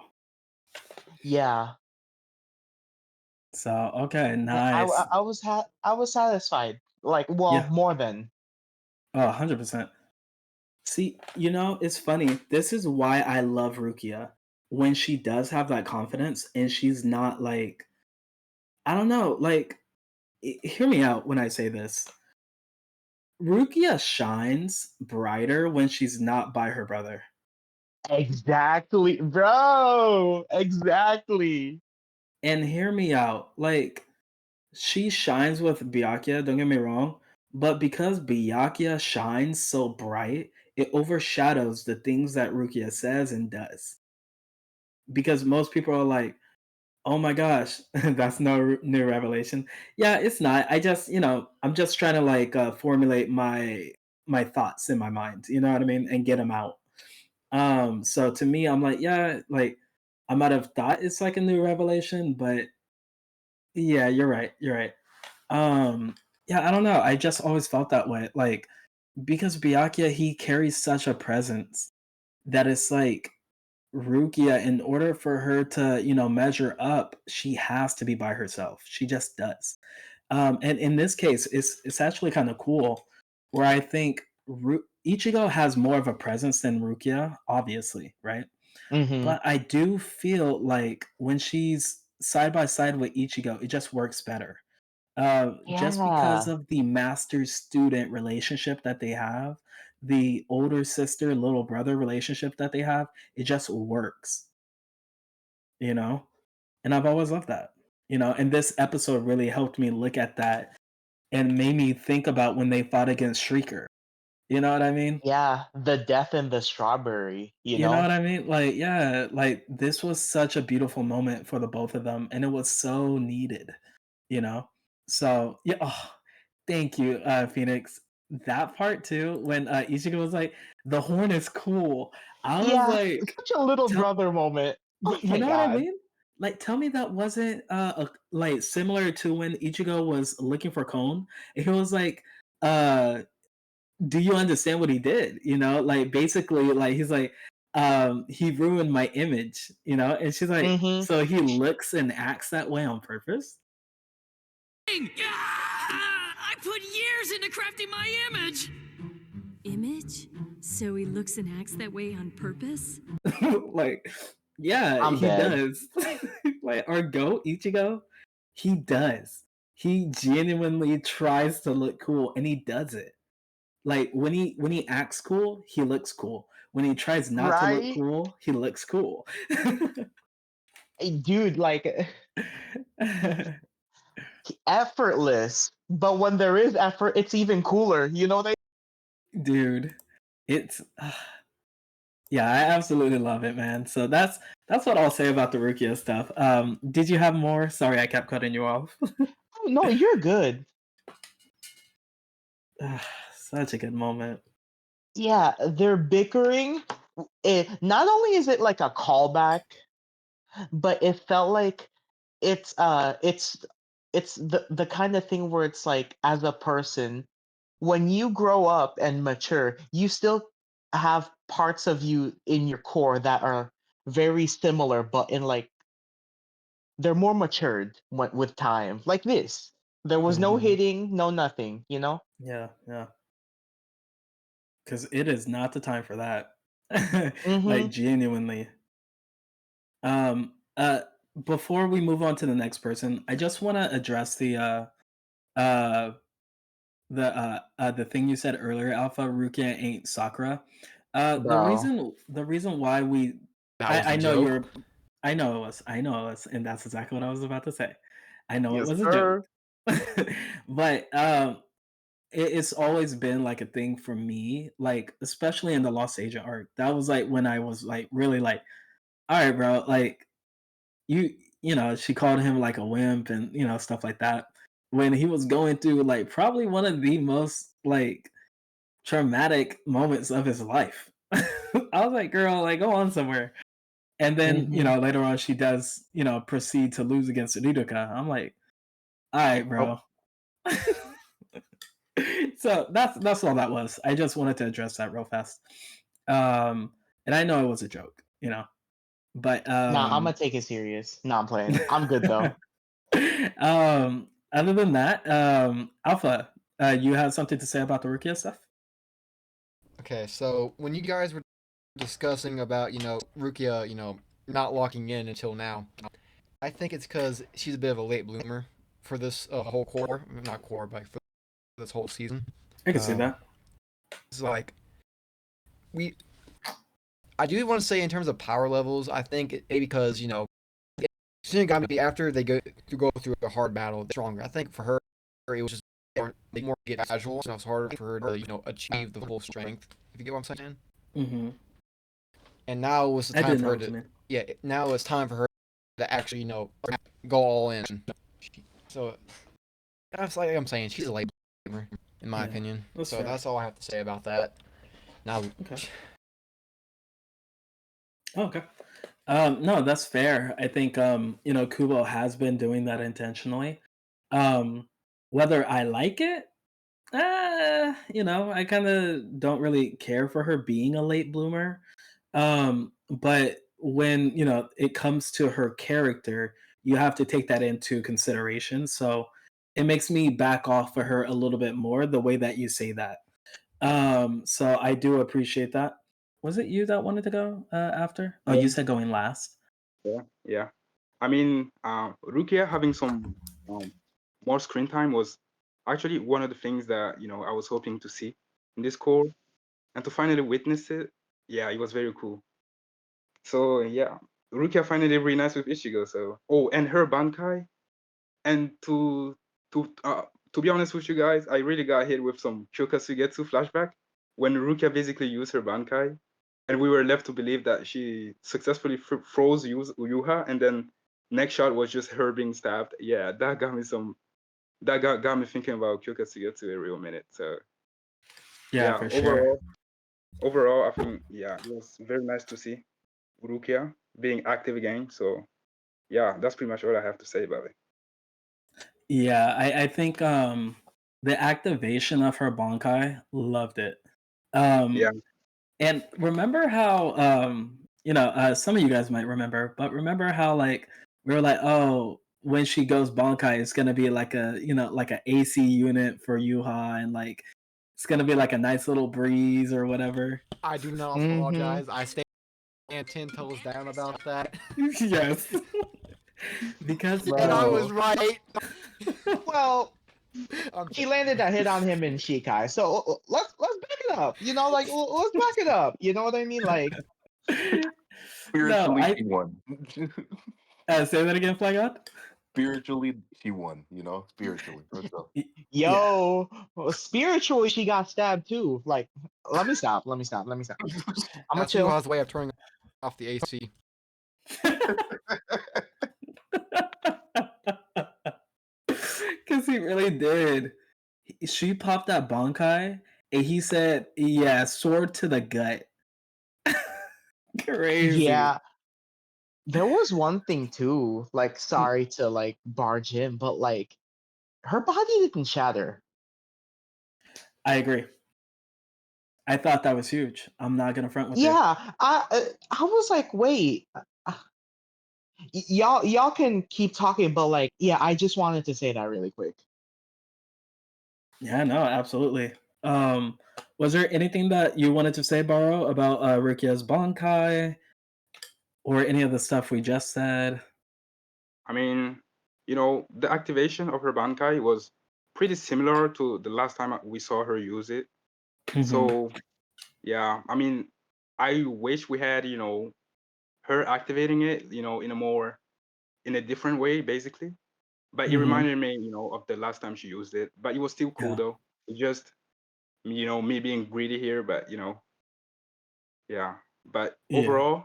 Yeah. So, okay, Yeah, nice. I was satisfied. Like, well, Yeah. more than. Oh, 100%. See, it's funny. This is why I love Rukia. When she does have that confidence and she's not like, I don't know, like, hear me out when I say this. Rukia shines brighter when she's not by her brother. Exactly, bro. Exactly. And hear me out. Like, she shines with Byakuya, don't get me wrong. But because Byakuya shines so bright, it overshadows the things that Rukia says and does. Because most people are like, oh my gosh, that's no new revelation. Yeah, it's not. I just, I'm just trying to like formulate my thoughts in my mind. You know what I mean, and get them out. So to me, I'm like, yeah, like I might have thought it's like a new revelation, but yeah, you're right. You're right. Um, yeah, I don't know. I just always felt that way. Like because Byakuya, he carries such a presence that it's like Rukia, in order for her to, measure up, she has to be by herself. She just does. And in this case, it's actually kind of cool, where I think Ichigo has more of a presence than Rukia, obviously, right? Mm-hmm. But I do feel like when she's side by side with Ichigo, it just works better. Just because Yeah. of the master student relationship that they have, the older sister little brother relationship that they have, it just works, you know? And I've always loved that, and this episode really helped me look at that and made me think about when they fought against Shrieker. You know what I mean? Yeah. The death in the strawberry, you You know what know? I mean? Like, yeah, like this was such a beautiful moment for the both of them, and it was so needed, you know? So, yeah, oh, thank you, Phoenix. That part too, when Ichigo was like, the horn is cool. I was Yeah. like, Such a little tell, brother moment. Oh but you my know what I god. mean? Like, tell me that wasn't like similar to when Ichigo was looking for Kon. He was like, do you understand what he did? Like basically, like he's like, he ruined my image, and she's like, Mm-hmm. so he looks and acts that way on purpose. I put years into crafting my image. Image? So he looks and acts that way on purpose? Like, yeah, I'm he dead. does. Like our goat Ichigo, he does. He genuinely tries to look cool, and he does it. Like when he acts cool, he looks cool. When he tries not to look Right? cool, he looks cool. Hey, dude, like effortless. But when there is effort, it's even cooler. You know they Dude, it's yeah, I absolutely love it, man. So that's what I'll say about the Rukia stuff. Did you have more? Sorry, I kept cutting you off. Oh, no, you're good. Such a good moment. Yeah, they're bickering. Not only is it like a callback, but it felt like it's uh it's it's the kind of thing where it's like as a person, when you grow up and mature, you still have parts of you in your core that are very similar, but in like they're more matured with time. Like this. There was no Hmm. hitting, no nothing, you know? Yeah, yeah. Because it is not the time for that. Mm-hmm. Like genuinely. Um, uh, before we move on to the next person, I just want to address uh, the thing you said earlier, Alpha. Rukia ain't Sakura. The Bro. reason why we, That was the I know joke. you're, I know it was, and that's exactly what I was about to say. I know it Yes, was a joke, sir. but it's always been like a thing for me, like especially in the Lost Agent arc. That was like when I was like really like, all right, bro, like you she called him like a wimp and stuff like that when he was going through like probably one of the most like traumatic moments of his life. I was like, girl, like go on somewhere. And then Mm-hmm. later on she does proceed to lose against Rudoka. I'm like, all right, Oh, bro. So that's all that was. I just wanted to address that real fast. And I know it was a joke, but nah, I'm gonna take it serious. Nah, I'm playing. I'm good though. other than that, Alpha, you have something to say about the Rukia stuff? Okay, so when you guys were discussing about Rukia, not locking in until now, I think it's because she's a bit of a late bloomer for this whole core, not core, but for this whole season. I can see Um, that. it's like we. I do want to say in terms of power levels, I think because Shinigami after they go through a hard battle, they're stronger. I think for her, it was just more get casual, so it's harder for her to achieve the full strength. If you get what I'm saying. Mm-hmm. And now was the I time do for know her what you to mean. now it's time for her to actually go all in. So that's like I'm saying, she's a late bloomer in my Yeah, opinion. that's So fair. that's all I have to say about that. Now, Okay. Okay. No, that's fair. I think Kubo has been doing that intentionally. Um, Whether I like it, I kind of don't really care for her being a late bloomer. But when it comes to her character, you have to take that into consideration. So it makes me back off for her a little bit more the way that you say that. So I do appreciate that. Was it you that wanted to go after? Oh, you Yeah, said going last. yeah, yeah. I mean, Rukia having some um, more screen time was actually one of the things that I was hoping to see in this core, and to finally witness it, yeah, it was very cool. So yeah, Rukia finally really nice with Ichigo. So and her Bankai, and to uh, to be honest with you guys, I really got hit with some Kyoka Suigetsu flashback when Rukia basically used her Bankai, and we were left to believe that she successfully froze Yuha, and then next shot was just her being stabbed. Yeah, that got me got me thinking about Kyoka Suigetsu a real minute. So Yeah, yeah, for sure. overall, I think yeah, it was very nice to see Rukia being active again. So yeah, that's pretty much all I have to say about it. Yeah, I think the activation of her Bankai, loved it. Yeah, And remember how some of you guys might remember, but remember how like we were like, oh, when she goes Bankai, it's gonna be like a like a AC unit for Yuha, and like it's gonna be like a nice little breeze or whatever. I do not Mm-hmm. apologize. I stand 10 toes down about that. Yes, because And I was Bro. right. Well, I'm he kidding. landed that hit on him in Shikai. So let's back it up. Like let's back it up. You know what I mean? Like, no, Spiritually, I she won. say that again, Flagot. Spiritually, she won. Spiritually. Let's go. Yeah, yo, well, spiritually she got stabbed too. Like, let me stop. Let me stop. Let me stop. I'm gonna That's chill. Yuha's way of turning off the AC. because he really did. She popped that Bankai, and he said, "Yeah, sword to the gut." Crazy. Yeah, there was one thing too. Like, sorry to like barge in, but like her body didn't shatter. I agree. I thought that was huge. I'm not gonna front with you. Yeah, I was like, wait, y'all can keep talking, but like, yeah, I just wanted to say that really quick. Yeah, no, absolutely. Um, was there anything that you wanted to say, Baro, about Rukia's Bankai or any of the stuff we just said? I mean, the activation of her Bankai was pretty similar to the last time we saw her use it. Hmm. So yeah, I mean, I wish we had, her activating it, in a different way, basically. But it Hmm. reminded me, of the last time she used it. But it was still cool Yeah. though. It's just, me being greedy here, but yeah. But Yeah. overall,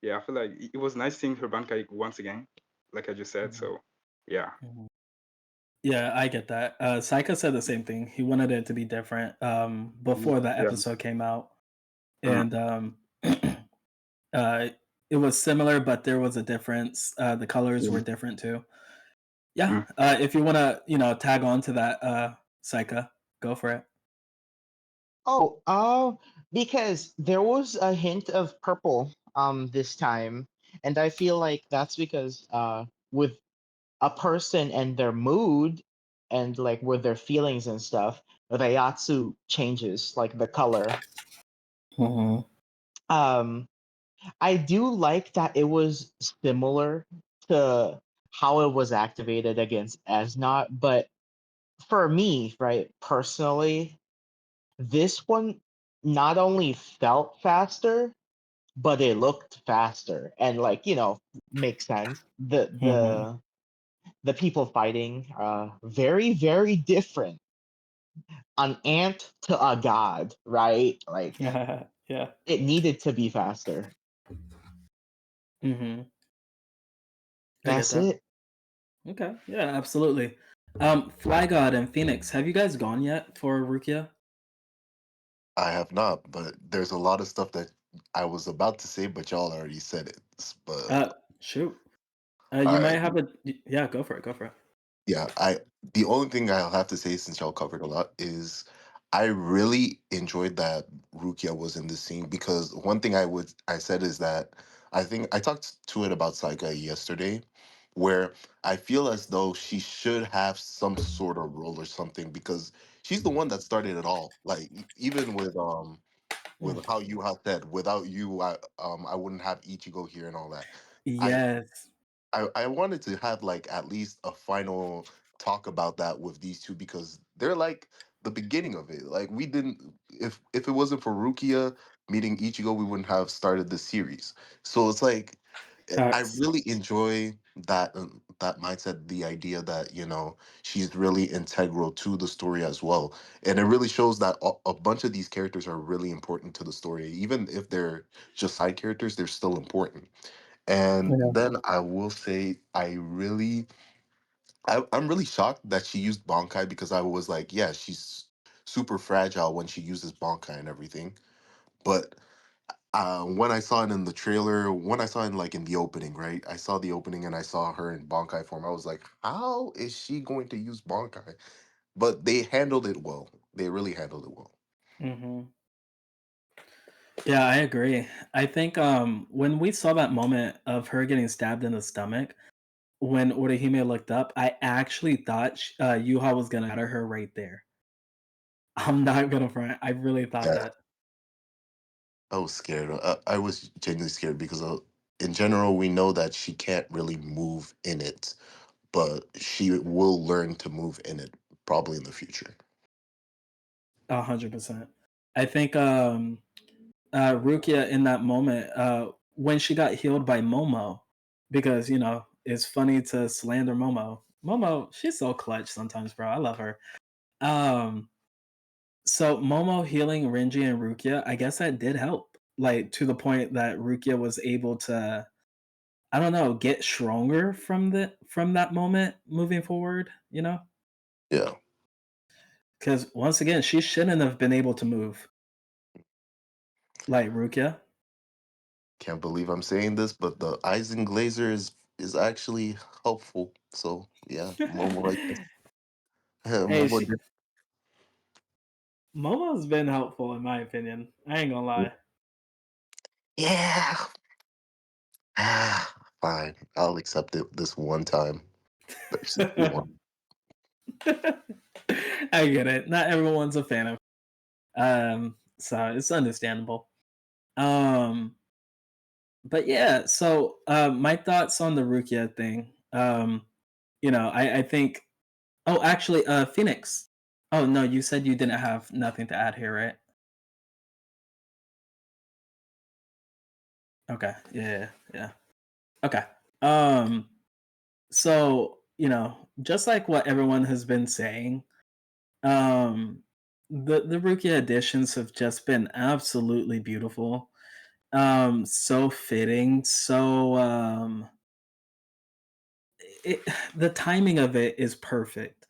yeah, I feel like it was nice seeing her Bankai once again, like I just said. Mhm. So yeah. Mhm. Yeah, I get that. Saika said the same thing. He wanted it to be different before that Yeah. episode came out, Mhm. and uh, it was similar, but there was a difference. The colors were Mhm. different too. Yeah. Mhm. If you want to, tag on to that, Saika, go for it. Because there was a hint of purple this time, and I feel like that's because with a person and their mood and like with their feelings and stuff, Rayatsu changes like the color. Hmm. Um, I do like that it was similar to how it was activated against Asnot, but for me, right, personally, this one not only felt faster, but it looked faster and like, makes sense. Hmm. The people fighting very, very different. An ant to a god, right? Like Yeah. it needed to be faster. Hmm. I get That's that. it. Okay. Yeah, absolutely. Fly God and Phoenix, have you guys gone yet for Rukia? I have not, but there's a lot of stuff that I was about to say, but y'all already said it. But Shoot. all You might right, have a yeah. Go for it. Go for it. yeah, the only thing I'll have to say since y'all covered a lot is I really enjoyed that Rukia was in the scene because one thing I said is that I think I talked to it about Saika yesterday, where I feel as though she should have some sort of role or something because she's the one that started it all. Like even with Mm. how you have said, without you, I wouldn't have Ichigo here and all that. I Yes. I wanted to have like at least a final talk about that with these two because they're like the beginning of it. Like we didn't if it wasn't for Rukia meeting Ichigo, we wouldn't have started the series. So it's like I Facts. really enjoy that mindset, the idea that she's really integral to the story as well, and it really shows that a bunch of these characters are really important to the story, even if they're just side characters. They're still important. And Yeah. then I will say I'm really shocked that she used Bankai because I was like, yeah, she's super fragile when she uses Bankai and everything. But when I saw it in the trailer, when I saw it like in the opening, right? I saw the opening and I saw her in Bankai form. I was like, how is she going to use Bankai? But they handled it well. They really handled it well. Hmm. Yeah, I agree. I think when we saw that moment of her getting stabbed in the stomach, when Orihime looked up, I actually thought Yuha was gonna shatter her right there. I'm not gonna front. I really thought Yeah, that. I was scared. I was genuinely scared because in general, we know that she can't really move in it, but she will learn to move in it probably in the future. 100%. I think Rukia in that moment, when she got healed by Momo, because it's funny to slander Momo. Momo, she's so clutch sometimes, bro. I love her. Um, so Momo healing Renji and Rukia, I guess that did help. Like to the point that Rukia was able to, I don't know, get stronger from that moment moving forward. Yeah, Because once again, she shouldn't have been able to move like Rukia. can't believe I'm saying this, but the Eisen Glazer is actually helpful. So yeah, Momo, I guess. Hey, Momo did. Momo's been helpful in my opinion. I ain't gonna lie. Yeah, fine. I'll accept it this one time. But just the one. I get it. Not everyone's a fan of So it's understandable. Um, but yeah, so my thoughts on the Rukia thing. I think. Oh, actually, Phoenix. Oh no, you said you didn't have nothing to add here, right? Okay. Yeah, yeah, yeah. Okay. Um, so just like what everyone has been saying, um, the Rukia editions have just been absolutely beautiful. So fitting, so it, the timing of it is perfect.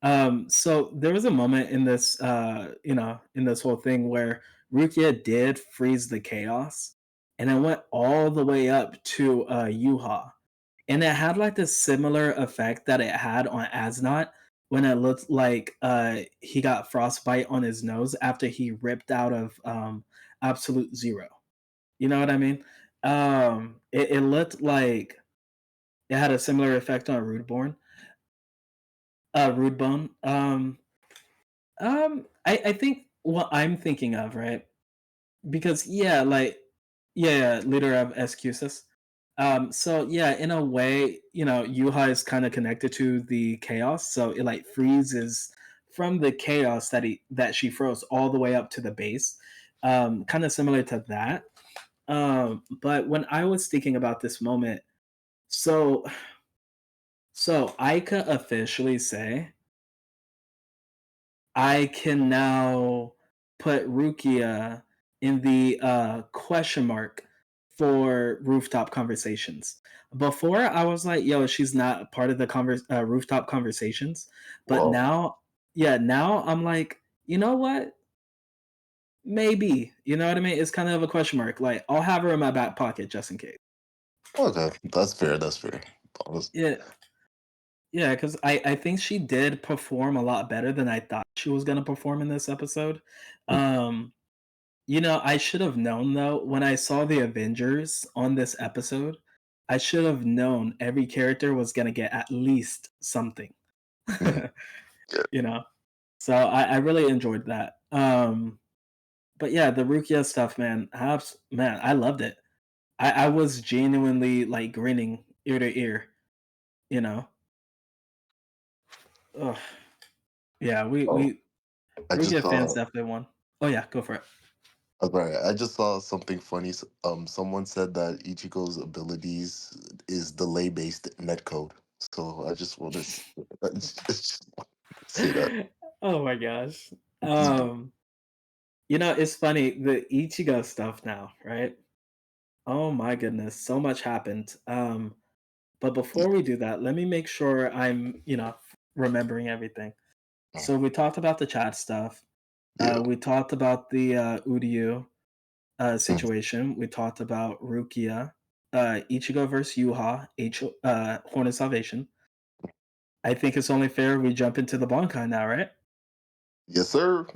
So there was a moment in this, in this whole thing where Rukia did freeze the chaos, and it went all the way up to Yuha, and it had like this similar effect that it had on Asnot when it looked like he got frostbite on his nose after he ripped out of Absolute Zero. You know what I mean? It looked like it had a similar effect on Rudebone. I think what I'm thinking of, right? Because yeah, like yeah, leader of excuses. So yeah, in a way, Yuha is kind of connected to the chaos, so it like freezes from the chaos that she froze all the way up to the base. Kind of similar to that. But when I was thinking about this moment, so I could officially say I can now put Rukia in the question mark for rooftop conversations. Before I was like, yo, she's not part of the rooftop conversations. But Well, now, yeah, now I'm like, you know what? Maybe. You know what I mean? It's kind of a question mark. Like, I'll have her in my back pocket just in case. okay, that's fair. That's fair. Yeah. Yeah, because I think she did perform a lot better than I thought she was gonna perform in this episode. Um, I should have known though when I saw the Avengers on this episode, I should have known every character was gonna get at least something. Mhm. Yeah. you know, so I really enjoyed that. But yeah, the Rukia stuff, man, man, I loved it. I was genuinely like grinning ear to ear. You know, Ugh. Yeah, Oh, we I just Rukia fans saw. definitely won. Oh yeah, go for it. Sorry, I just saw something funny. Someone said that Ichigo's abilities is delay-based netcode. So I just want to just say that. Oh my gosh. Just- Um, it's funny, the Ichigo stuff now, right? Oh my goodness, so much happened. But before we do that, let me make sure I'm, remembering everything. So we talked about the chat stuff. Yeah. We talked about the Uryu Mm. situation. We talked about Rukia, Ichigo versus Yuha, Horn of Salvation. I think it's only fair we jump into the Bankai now, right? Yes, sir.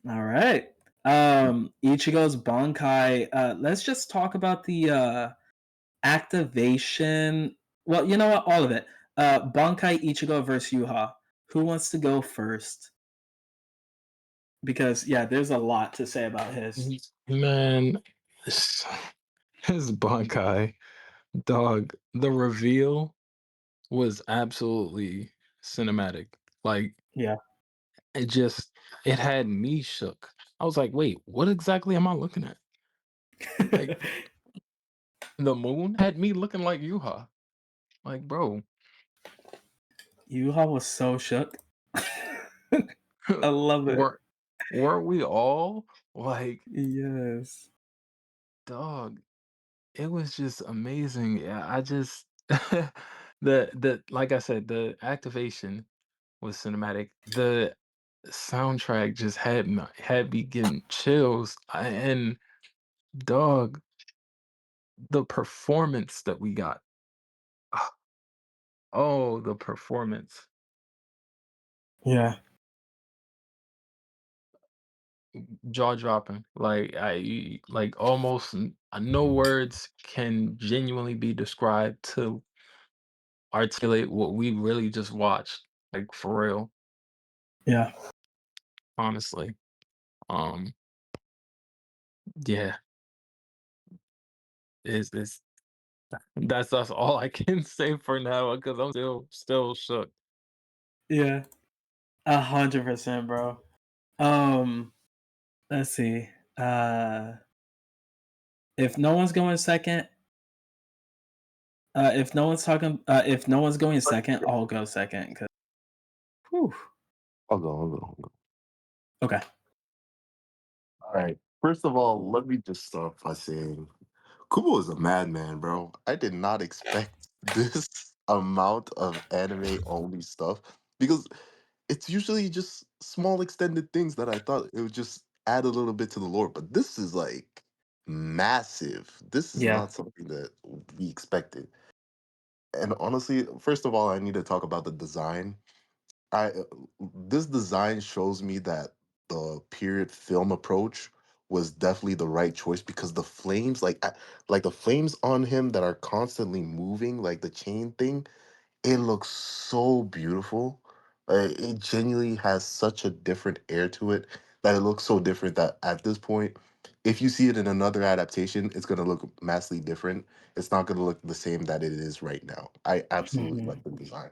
All right. Ichigo's Bankai. Let's just talk about the activation. Well, you know what? All of it. Bankai Ichigo versus Yuha. Who wants to go first? Because yeah, there's a lot to say about his. Man, this- his Bankai dog. The reveal was absolutely cinematic. Like Yeah. it just it had me shook. I was like, wait, what exactly am I looking at? Like the moon had me looking like Yuha. Like, bro, Yuha was so shook. I love it. were weren't we all like, Yes. dog? It was just amazing. Yeah, I just the like I said, the activation was cinematic. The soundtrack just had me getting chills. And dog, the performance that we got. ah, Oh, the performance. Yeah. Jaw dropping. Like almost no words can genuinely be described to articulate what we really just watched. Like for real, Yeah. honestly. Um, yeah, it's that's all I can say for now because I'm still shook. Yeah, 100%, bro. Um, let's see. Uh, if no one's going second, if no one's going second, I'll go second. Whew. I'll go. Okay. All right. First of all, let me just start by saying Kubo is a madman, bro. I did not expect this amount of anime only stuff because it's usually just small extended things that I thought it would just add a little bit to the lore. But this is like massive. This is Yeah. not something that we expected. And honestly, first of all, I need to talk about the design. I This design shows me that the period film approach was definitely the right choice because the flames, like the flames on him that are constantly moving, like the chain thing, it looks so beautiful. It genuinely has such a different air to it that it looks so different that at this point, if you see it in another adaptation, it's gonna look massively different. It's not gonna look the same that it is right now. I absolutely Hmm. like the design.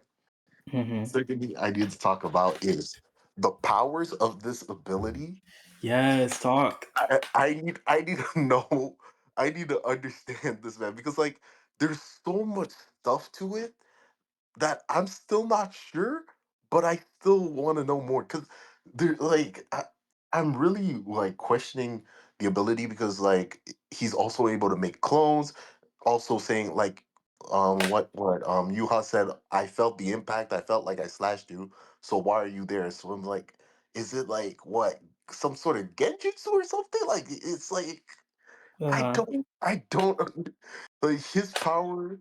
Hmm. Secondly, I need to talk about is the powers of this ability. Yes, talk. I need to know. I need to understand this, man, because like there's so much stuff to it that I'm still not sure, but I still want to know more because there like I'm really like questioning the ability because like he's also able to make clones, also saying like what Yuha said, I felt the impact, I felt like I slashed you, so why are you there? So I'm like, is it like what some sort of genjutsu or something? Like it's like Uh-huh. I don't like his power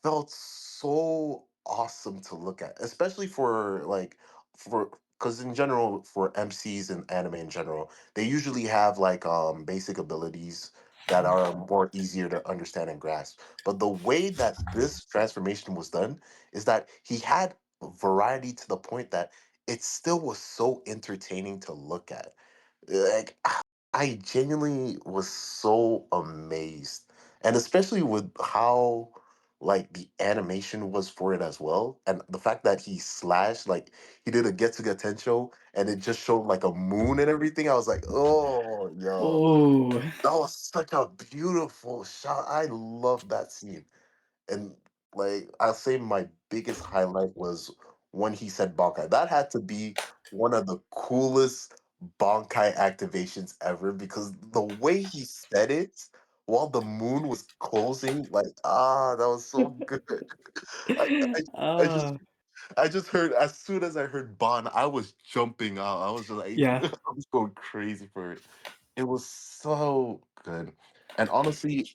felt so awesome to look at, especially for like for because in general for MCs and anime in general, they usually have like basic abilities that are more easier to understand and grasp. But the way that this transformation was done is that he had variety to the point that it still was so entertaining to look at. Like I genuinely was so amazed. And especially with how like the animation was for it as well. And the fact that he slashed, like he did a get to get show and it just showed like a moon and everything. I was like, oh yo, Oh, that was such a beautiful shot. I love that scene. And like I'll say my biggest highlight was when he said Bankai. That had to be one of the coolest Bankai activations ever because the way he said it while the moon was closing, like that was so good. I, I, I just uh, I just heard as soon as I heard Bon, I was jumping out. I was just like yeah, I was going crazy for it. It was so good. And honestly,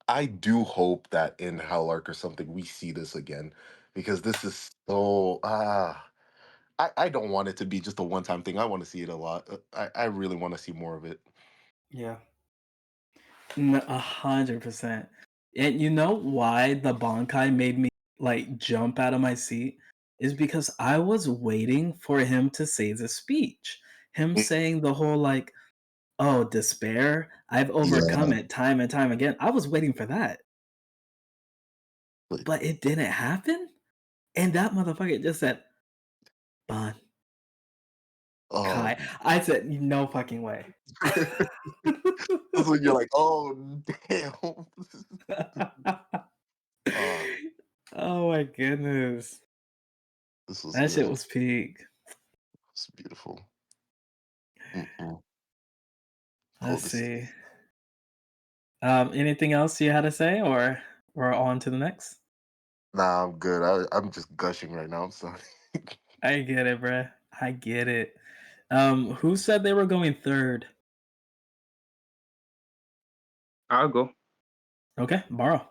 I do hope that in Hell Arc or something we see this again because this is so I don't want it to be just a one time thing. I want to see it a lot. I really want to see more of it. yeah, 100%. And you know why the Bankai made me like jump out of my seat is because I was waiting for him to say the speech. Him Mm, saying the whole like, "Oh, despair, I've overcome yeah. it time and time again." I was waiting for that, But, but it didn't happen. And that motherfucker just said, "Bon Kai." um I said, "No fucking way." that's when you're like, oh damn. uh Oh my goodness. this was That shit good. was peak. It's beautiful. Mm-mm. Oh, Let's this is see. Anything else you had to say, or we're on to the next? nah, I'm good. I'm just gushing right now. I'm sorry. I get it, bruh. I get it. Who said they were going third? I'll go. Okay, borrow.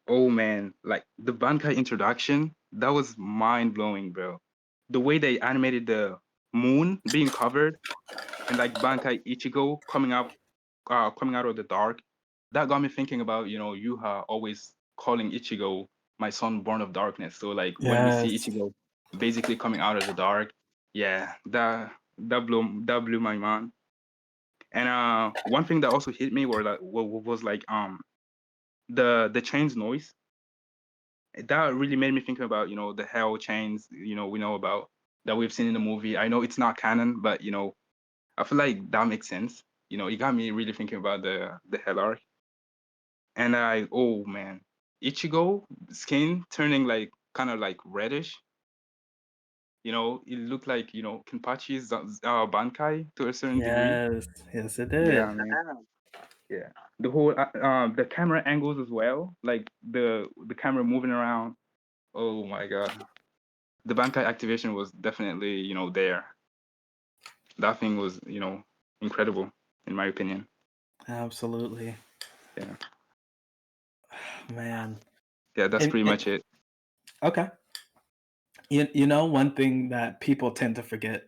Oh man, like the Bankai introduction, that was mind blowing, bro. The way they animated the moon being covered and like Bankai Ichigo coming out of the dark, that got me thinking about, Yuha always calling Ichigo my son born of darkness. So like when we see Yes. Ichigo basically coming out of the dark, yeah, that blew my mind. And one thing that also hit me was like the chains noise. That really made me think about the hell chains we know about, that we've seen in the movie. I know it's not canon, but I feel like that makes sense. It got me really thinking about the hell arc. And oh man, Ichigo skin turning like kind of like reddish. It looked like Kenpachi's Bankai to a certain degree. Yes, it Yeah, did. man. Yeah, the whole the camera angles as well, like the camera moving around. Oh my god, the Bankai activation was definitely there. That thing was incredible in my opinion. Absolutely. Yeah, Man. yeah, that's And, pretty much it. okay. You know one thing that people tend to forget.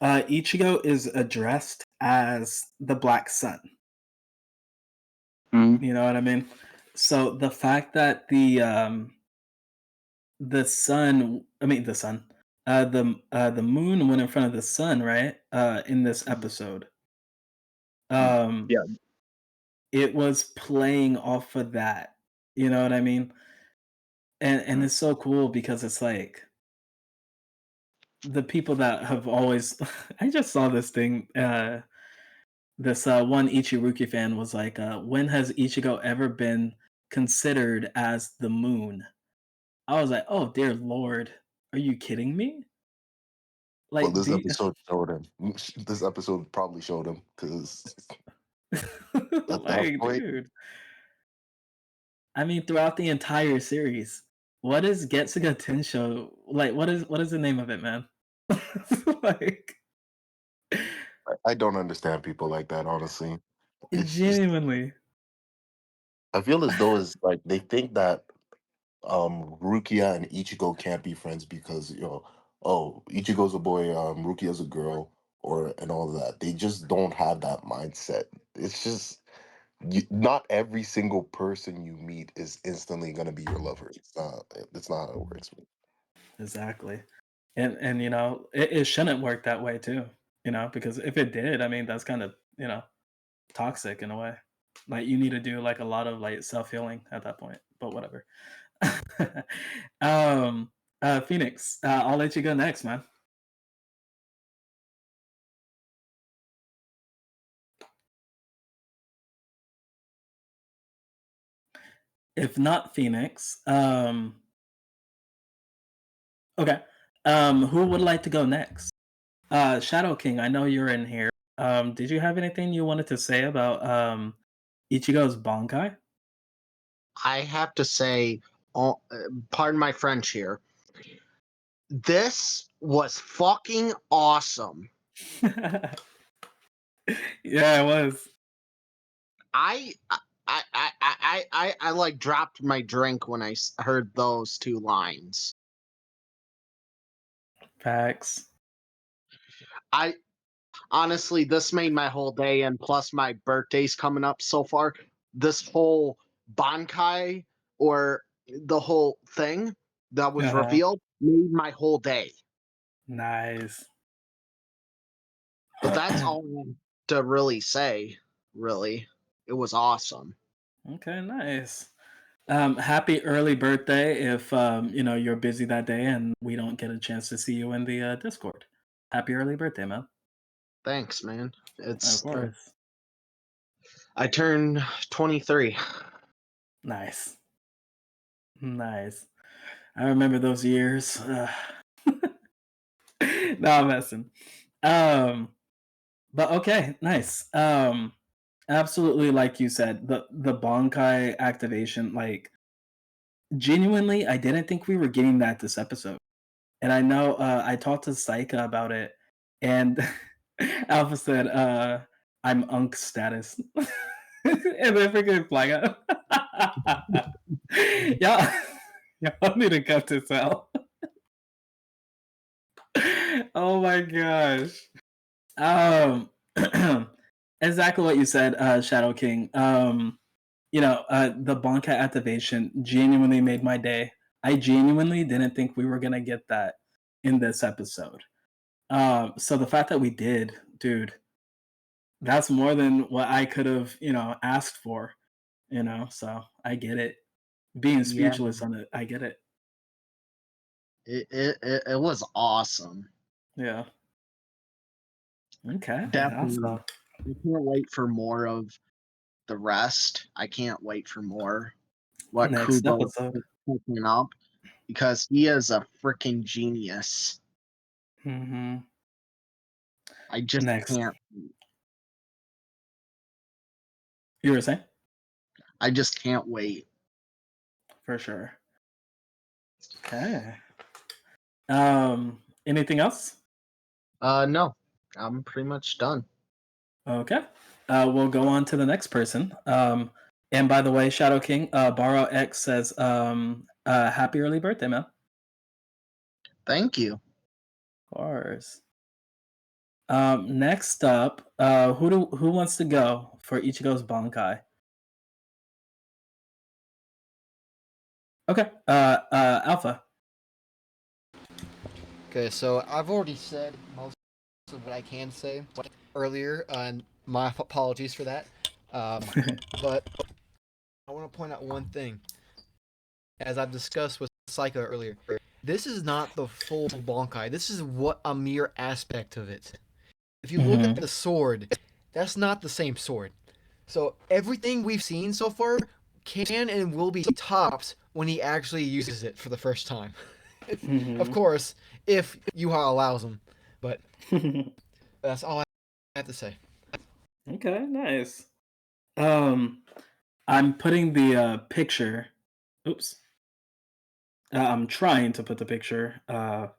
Ichigo is addressed as the Black Sun. Mhm. You know what I mean? So the fact that the sun, I mean the sun, the moon went in front of the sun, right? In this episode, um, Yeah, it was playing off of that. You know what I mean? And mm, it's so cool because it's like the people that have always. I just saw this thing. This one Ichiruki fan was like, "When has Ichigo ever been considered as the moon?" I was like, "Oh dear lord, are you kidding me?" Well, Like, this do you, episode showed him. This episode probably showed him because at that like, point, dude. I mean, throughout the entire series, what is Getsuga Tensho like? What is the name of it, man? Like, I don't understand people like that. Honestly, it's just genuinely. I feel as though it's like they think that Rukia and Ichigo can't be friends because oh, Ichigo's a boy, Rukia's a girl, or and all of that. They just don't have that mindset. It's just not every single person you meet is instantly gonna be your lover. It's not. It's not how it works. Exactly. And it shouldn't work that way too. Because if it did, I mean, that's kind of toxic in a way. Like you need to do like a lot of like self healing at that point. But whatever. um, Phoenix, I'll let you go next, man. If not Phoenix, okay. Who would like to go next? Shadow King, I know you're in here. Did you have anything you wanted to say about Ichigo's Bankai? I have to say, pardon my French here. This was fucking awesome. Yeah, it was. I like dropped my drink when I heard those two lines. Facts. I honestly, this made my whole day, and plus my birthday's coming up so far. This whole Bankai or the whole thing that was Uh-huh. revealed made my whole day. Nice. But that's all I have to really say. Really, it was awesome. Okay, nice. Happy early birthday if you're busy that day and we don't get a chance to see you in the Discord. Happy early birthday, man. Thanks, man. Of It's course. I turned 23. Nice. Nice. I remember those years. No, I'm messing. Um, but okay, nice. Absolutely, like you said, the Bankai activation, like genuinely, I didn't think we were getting that this episode. And I know I talked to Saika about it, and Alpha said, "I'm Unk status," and then freaking flag up. Y'all, y'all need to cut this out. Oh my gosh. Um, exactly what you said, Shadow King. The Bonka activation genuinely made my day. I genuinely didn't think we were gonna get that in this episode. So the fact that we did, dude, that's more than what I could have, asked for, so I get it. Being Yeah, speechless on it, I get it. it was awesome. Yeah. Okay. Definitely. Awesome. I can't wait for more of the rest. I can't wait for more what Next Kubo episode. is cooking up because he is a freaking genius. Hmm. I just Next. can't. You were saying? I just can't wait. For sure. Okay. Anything else? No, I'm pretty much done. Okay. We'll go on to the next person. And by the way, Shadow King, Borrow X says, happy early birthday, man. Thank you. Of course. Next up, who wants to go for Ichigo's Bankai? Okay. Alpha. Okay, so I've already said most of what I can say earlier, and my apologies for that. But I want to point out one thing. As I've discussed with Psycho earlier, this is not the full Bankai. This is a mere aspect of it. If you look at the sword, that's not the same sword. So everything we've seen so far can and will be topped when he actually uses it for the first time. Of course, if Yuha allows him. But that's all I have to say. Okay, nice. I'm putting the picture. Oops. I'm trying to put the picture of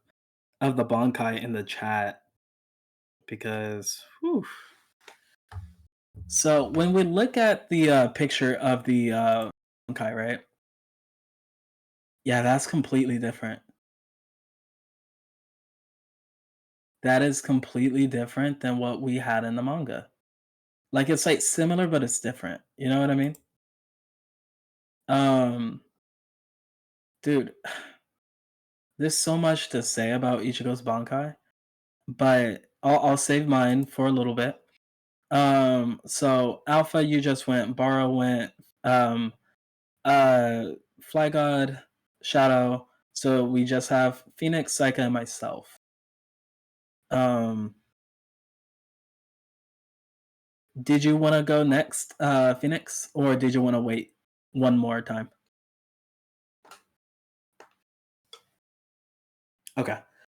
the Bankai in the chat because, whew. So when we look at the picture of the Bankai, right? Yeah, that's completely different. That is completely different than what we had in the manga. Like it's like similar, but it's different. You know what I mean? Um, dude, there's so much to say about Ichigo's Bankai, but I'll save mine for a little bit. So Alpha, you just went. Borrow went. Um, Fly God, Shadow. So we just have Phoenix, Psyche, and myself. Um, did you want to go next, Phoenix, or did you want to wait one more time? Okay,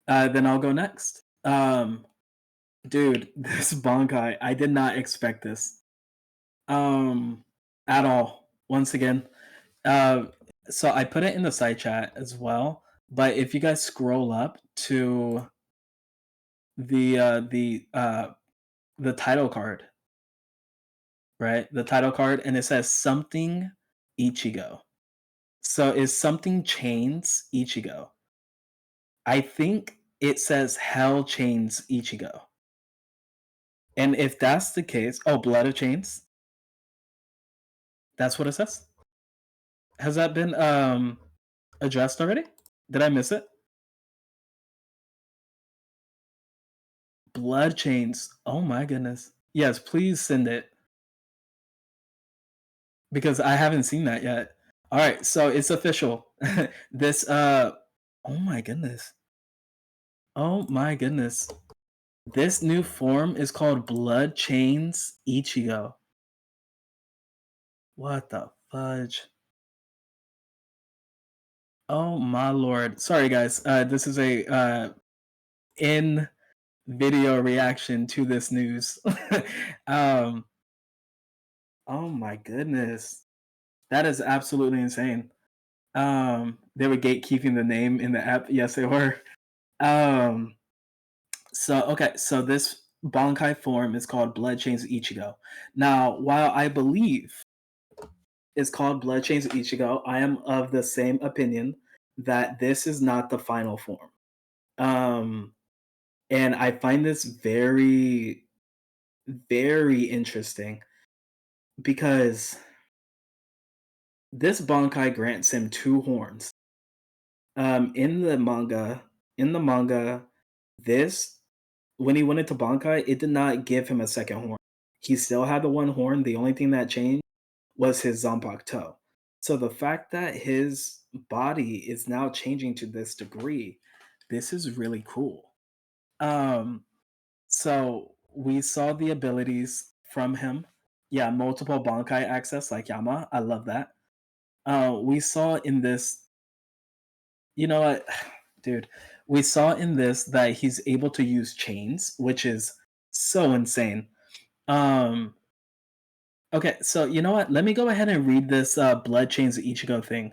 then I'll go next. Dude, this Bankai, I did not expect this. At all. Once again, uh, so I put it in the side chat as well. But if you guys scroll up to the title card, right? The title card, and it says something Ichigo. So is something chains Ichigo? I think it says Hell chains Ichigo. And if that's the case, oh, Blood of Chains. That's what it says. Has that been addressed already? Did I miss it? Blood Chains. Oh my goodness. Yes, please send it because I haven't seen that yet. All right, so it's official. This oh my goodness. Oh my goodness. This new form is called Blood Chains Ichigo. What the fudge? Oh my lord. Sorry guys. This is a in video reaction to this news. um oh my goodness. That is absolutely insane. They were gatekeeping the name in the app. Yes, they were. Um so this Bankai form is called Blood Chains Ichigo. Now, while I believe it's called Blood Chains Ichigo, I am of the same opinion that this is not the final form. Um and I find this very, very interesting because this Bankai grants him two horns. In the manga, this when he went into Bankai, it did not give him a second horn. He still had the one horn. The only thing that changed was his Zanpakuto. So the fact that his body is now changing to this degree, this is really cool. Um, so we saw the abilities from him. Yeah, multiple Bankai access like Yama. I love that. We saw in this, you know what, dude, we saw in this that he's able to use chains, which is so insane. Um, okay, so you know what? Let me go ahead and read this Blood Chains Ichigo thing.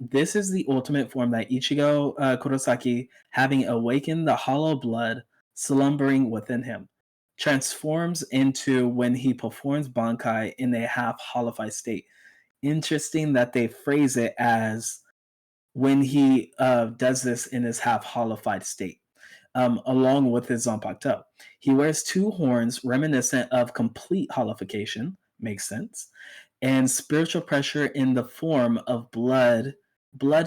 This is the ultimate form that Ichigo Kurosaki, having awakened the hollow blood slumbering within him, transforms into when he performs Bankai in a half hollowified state. Interesting that they phrase it as when he does this in his half hollowified state, along with his Zanpakuto. He wears two horns reminiscent of complete hollification, makes sense, and spiritual pressure in the form of blood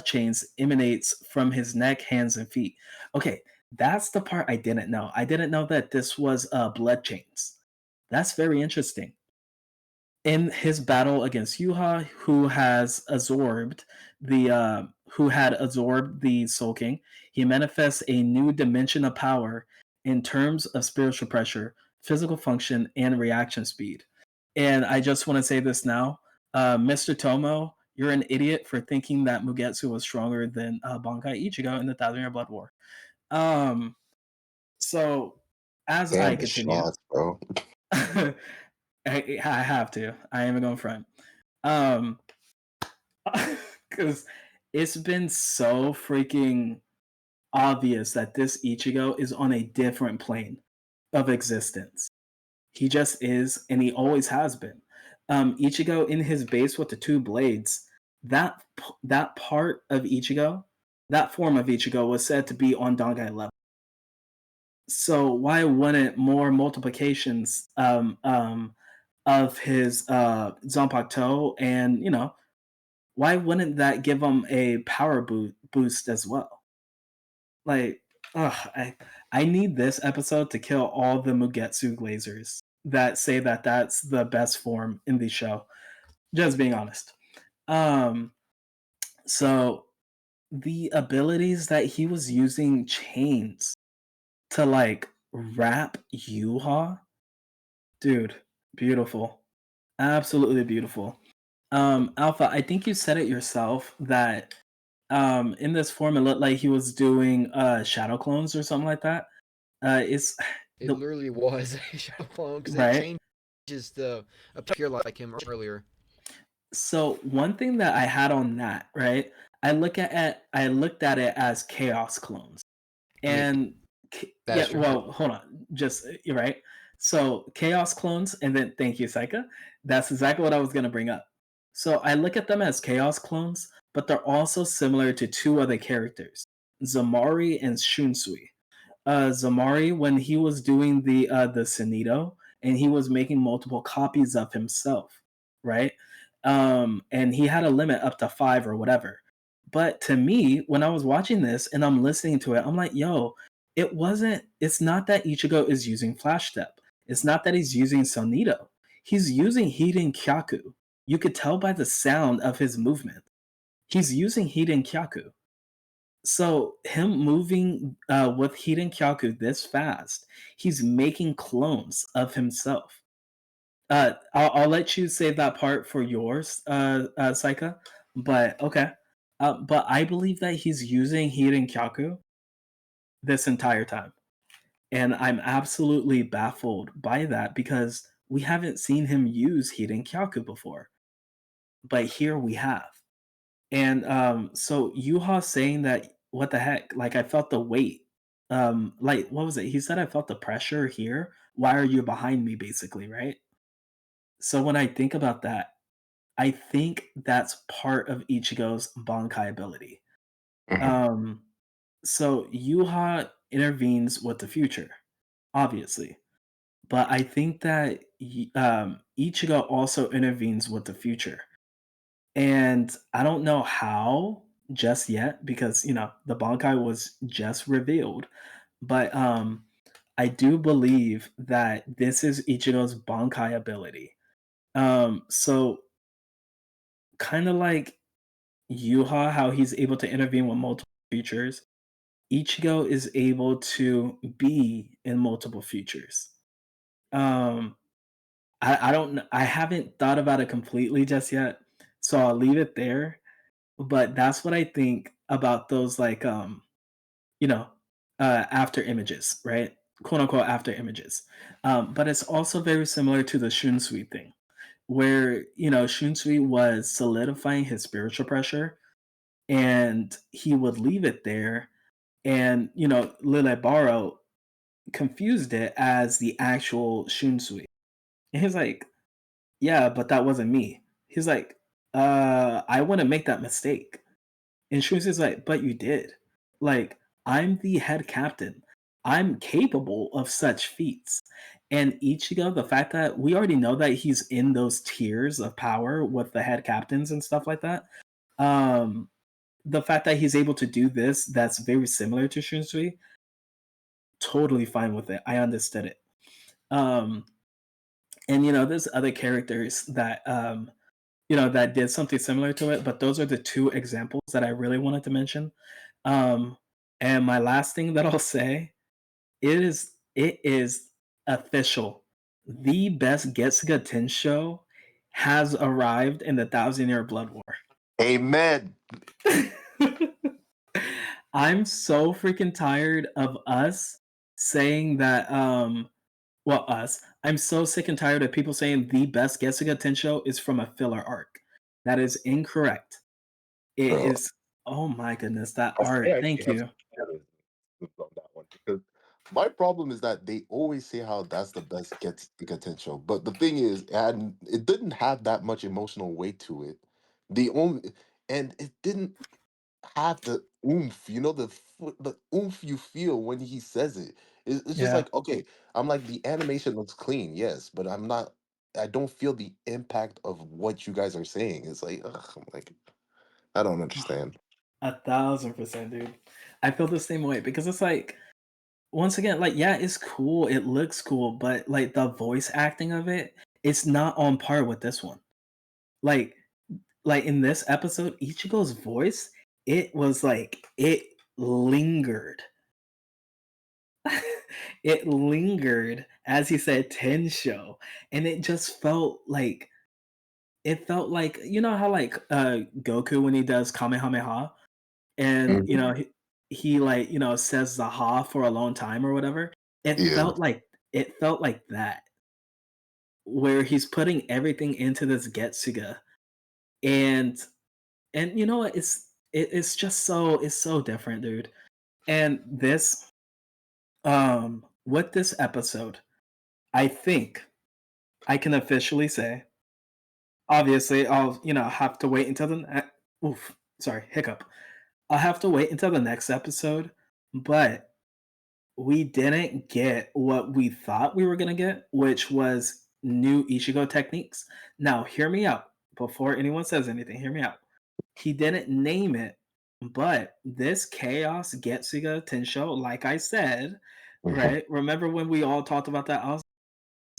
chains emanates from his neck, hands, and feet. Okay, that's the part I didn't know. I didn't know that this was blood chains. That's very interesting. In his battle against Yuha, who had absorbed the Soul King, he manifests a new dimension of power in terms of spiritual pressure, physical function, and reaction speed. And I just want to say this now, Mr. Tomo, you're an idiot for thinking that Mugetsu was stronger than Bankai Ichigo in the Thousand Year Blood War. Um, so as I Damn the continue, shots, bro. I have to. I am going front. Um, because it's been so freaking obvious that this Ichigo is on a different plane of existence. He just is, and he always has been. Ichigo in his base with the two blades, that part of Ichigo, that form of Ichigo was said to be on Dangai level. So why wouldn't more multiplications of his Zanpakuto, and why wouldn't that give him a power boost as well? Like, I need this episode to kill all the Mugetsu Glazers that say that that's the best form in the show. Just being honest. Um, so the abilities that he was using chains to like wrap Yuha, dude, beautiful, absolutely beautiful. Alpha, I think you said it yourself that in this form it looked like he was doing shadow clones or something like that. It's It the literally was a shadow clone because it right. changes the appear like him earlier. So one thing that I had on that, right? I looked at it as chaos clones. I mean, And that's yeah, true. well, hold on. Just you're right. So chaos clones, and then thank you, Saika. That's exactly what I was gonna bring up. So I look at them as chaos clones, but they're also similar to two other characters, Zamari and Shunsui. Zamari, when he was doing the Sonido, and he was making multiple copies of himself, right? And he had a limit up to 5 or whatever. But to me, when I was watching this and I'm listening to it, I'm like, yo, it's not that Ichigo is using Flash Step. It's not that he's using Sonido. He's using Hiden Kyaku. You could tell by the sound of his movement. He's using Hiden Kyaku. So him moving with Hiden Kyaku this fast, he's making clones of himself. I'll let you save that part for yours, Saika. But okay. But I believe that he's using Hiden Kyaku this entire time. And I'm absolutely baffled by that because we haven't seen him use Hiden Kyaku before. But here we have. And so Yuha saying that, what the heck? Like I felt the weight. Like what was it? He said I felt the pressure here. Why are you behind me, basically, right? So when I think about that, I think that's part of Ichigo's Bankai ability. Mhm. Um, so Yuha intervenes with the future, obviously, but I think that Ichigo also intervenes with the future, and I don't know how just yet because the Bankai was just revealed, but I do believe that this is Ichigo's Bankai ability. So kind of like Yuha, how he's able to intervene with multiple features, Ichigo is able to be in multiple futures. Um, I don't I haven't thought about it completely just yet, so I'll leave it there. But that's what I think about those like you know after images, right? Quote unquote after images. But it's also very similar to the Shunsui thing, where Shunsui was solidifying his spiritual pressure, and he would leave it there, and Lilebaro confused it as the actual Shunsui. And he's like, yeah, but that wasn't me. He's like, I wouldn't make that mistake. And Shunsui's like, but you did. Like, I'm the head captain. I'm capable of such feats. And Ichigo, the fact that we already know that he's in those tiers of power with the head captains and stuff like that, um, the fact that he's able to do this that's very similar to Shunsui, totally fine with it. I understood it. Um, and there's other characters that that did something similar to it, but those are the two examples that I really wanted to mention. Um, and my last thing that I'll say it is official. The best Getsuga Tensho has arrived in the Thousand Year Blood War. Amen. I'm so freaking tired of us saying that well us. I'm so sick and tired of people saying the best Getsuga Tensho is from a filler arc. That is incorrect. It Bro, is, oh my goodness, that I art. actually Thank have some you. criticisms on that one because my problem is that they always say how that's the best get show, but the thing is, it didn't have that much emotional weight to it. The only and it didn't have the oomph, the oomph you feel when he says it. It's just Yeah. like okay, I'm like the animation looks clean, yes, but I'm not. I don't feel the impact of what you guys are saying. It's like ugh, I'm like I don't understand. 1,000%, dude. I feel the same way because it's like, once again, like, yeah, it's cool. It looks cool, but like the voice acting of it, it's not on par with this one. Like, like in this episode, Ichigo's voice, it was like it lingered. It lingered as he said Tensho, and it just felt like how like Goku when he does Kamehameha and Mhm. he like says Zaha for a long time or whatever. It Yeah. felt like that, where he's putting everything into this Getsuga, and you know what, it's just it's so different, dude. And this with this episode, I think I can officially say, obviously I'll have to wait until oof, sorry, hiccup. I'll have to wait until the next episode, but we didn't get what we thought we were going to get, which was new Ichigo techniques. Now, hear me out. Before anyone says anything, hear me out. He didn't name it, but this Chaos Getsuga Tensho, like I said, right? Remember when we all talked about that? I was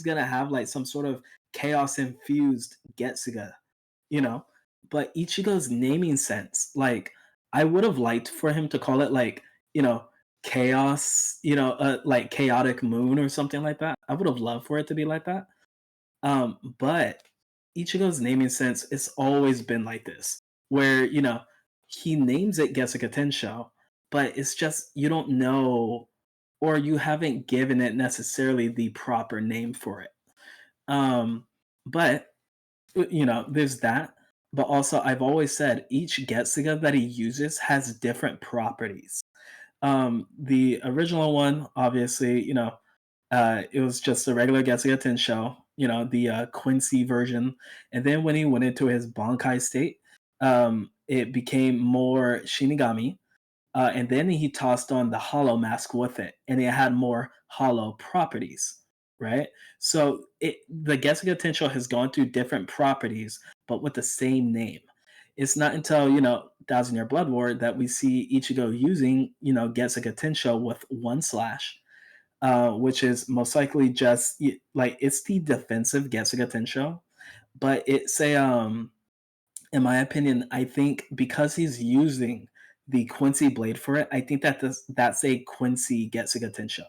going to have like some sort of chaos infused Getsuga, you know? But Ichigo's naming sense, like, I would have liked for him to call it like, chaos, like chaotic moon or something like that. I would have loved for it to be like that. But Ichigo's naming sense, it's always been like this, where he names it Gesuga Tensho, but it's just you don't know, or you haven't given it necessarily the proper name for it. Um, but there's that. But also, I've always said each Getsuga that he uses has different properties. The original one, obviously, it was just a regular Getsuga Tensho, the Quincy version. And then when he went into his Bankai state, it became more Shinigami. And then he tossed on the Hollow Mask with it, and it had more Hollow properties, right? So the Getsuga Tensho has gone through different properties, but with the same name. It's not until Thousand Year Blood War that we see Ichigo using Getsuga Tensho with one slash. which is most likely just like it's the defensive Getsuga Tensho, but it's a in my opinion, I think because he's using the Quincy blade for it, I think that's a Quincy Getsuga Tensho.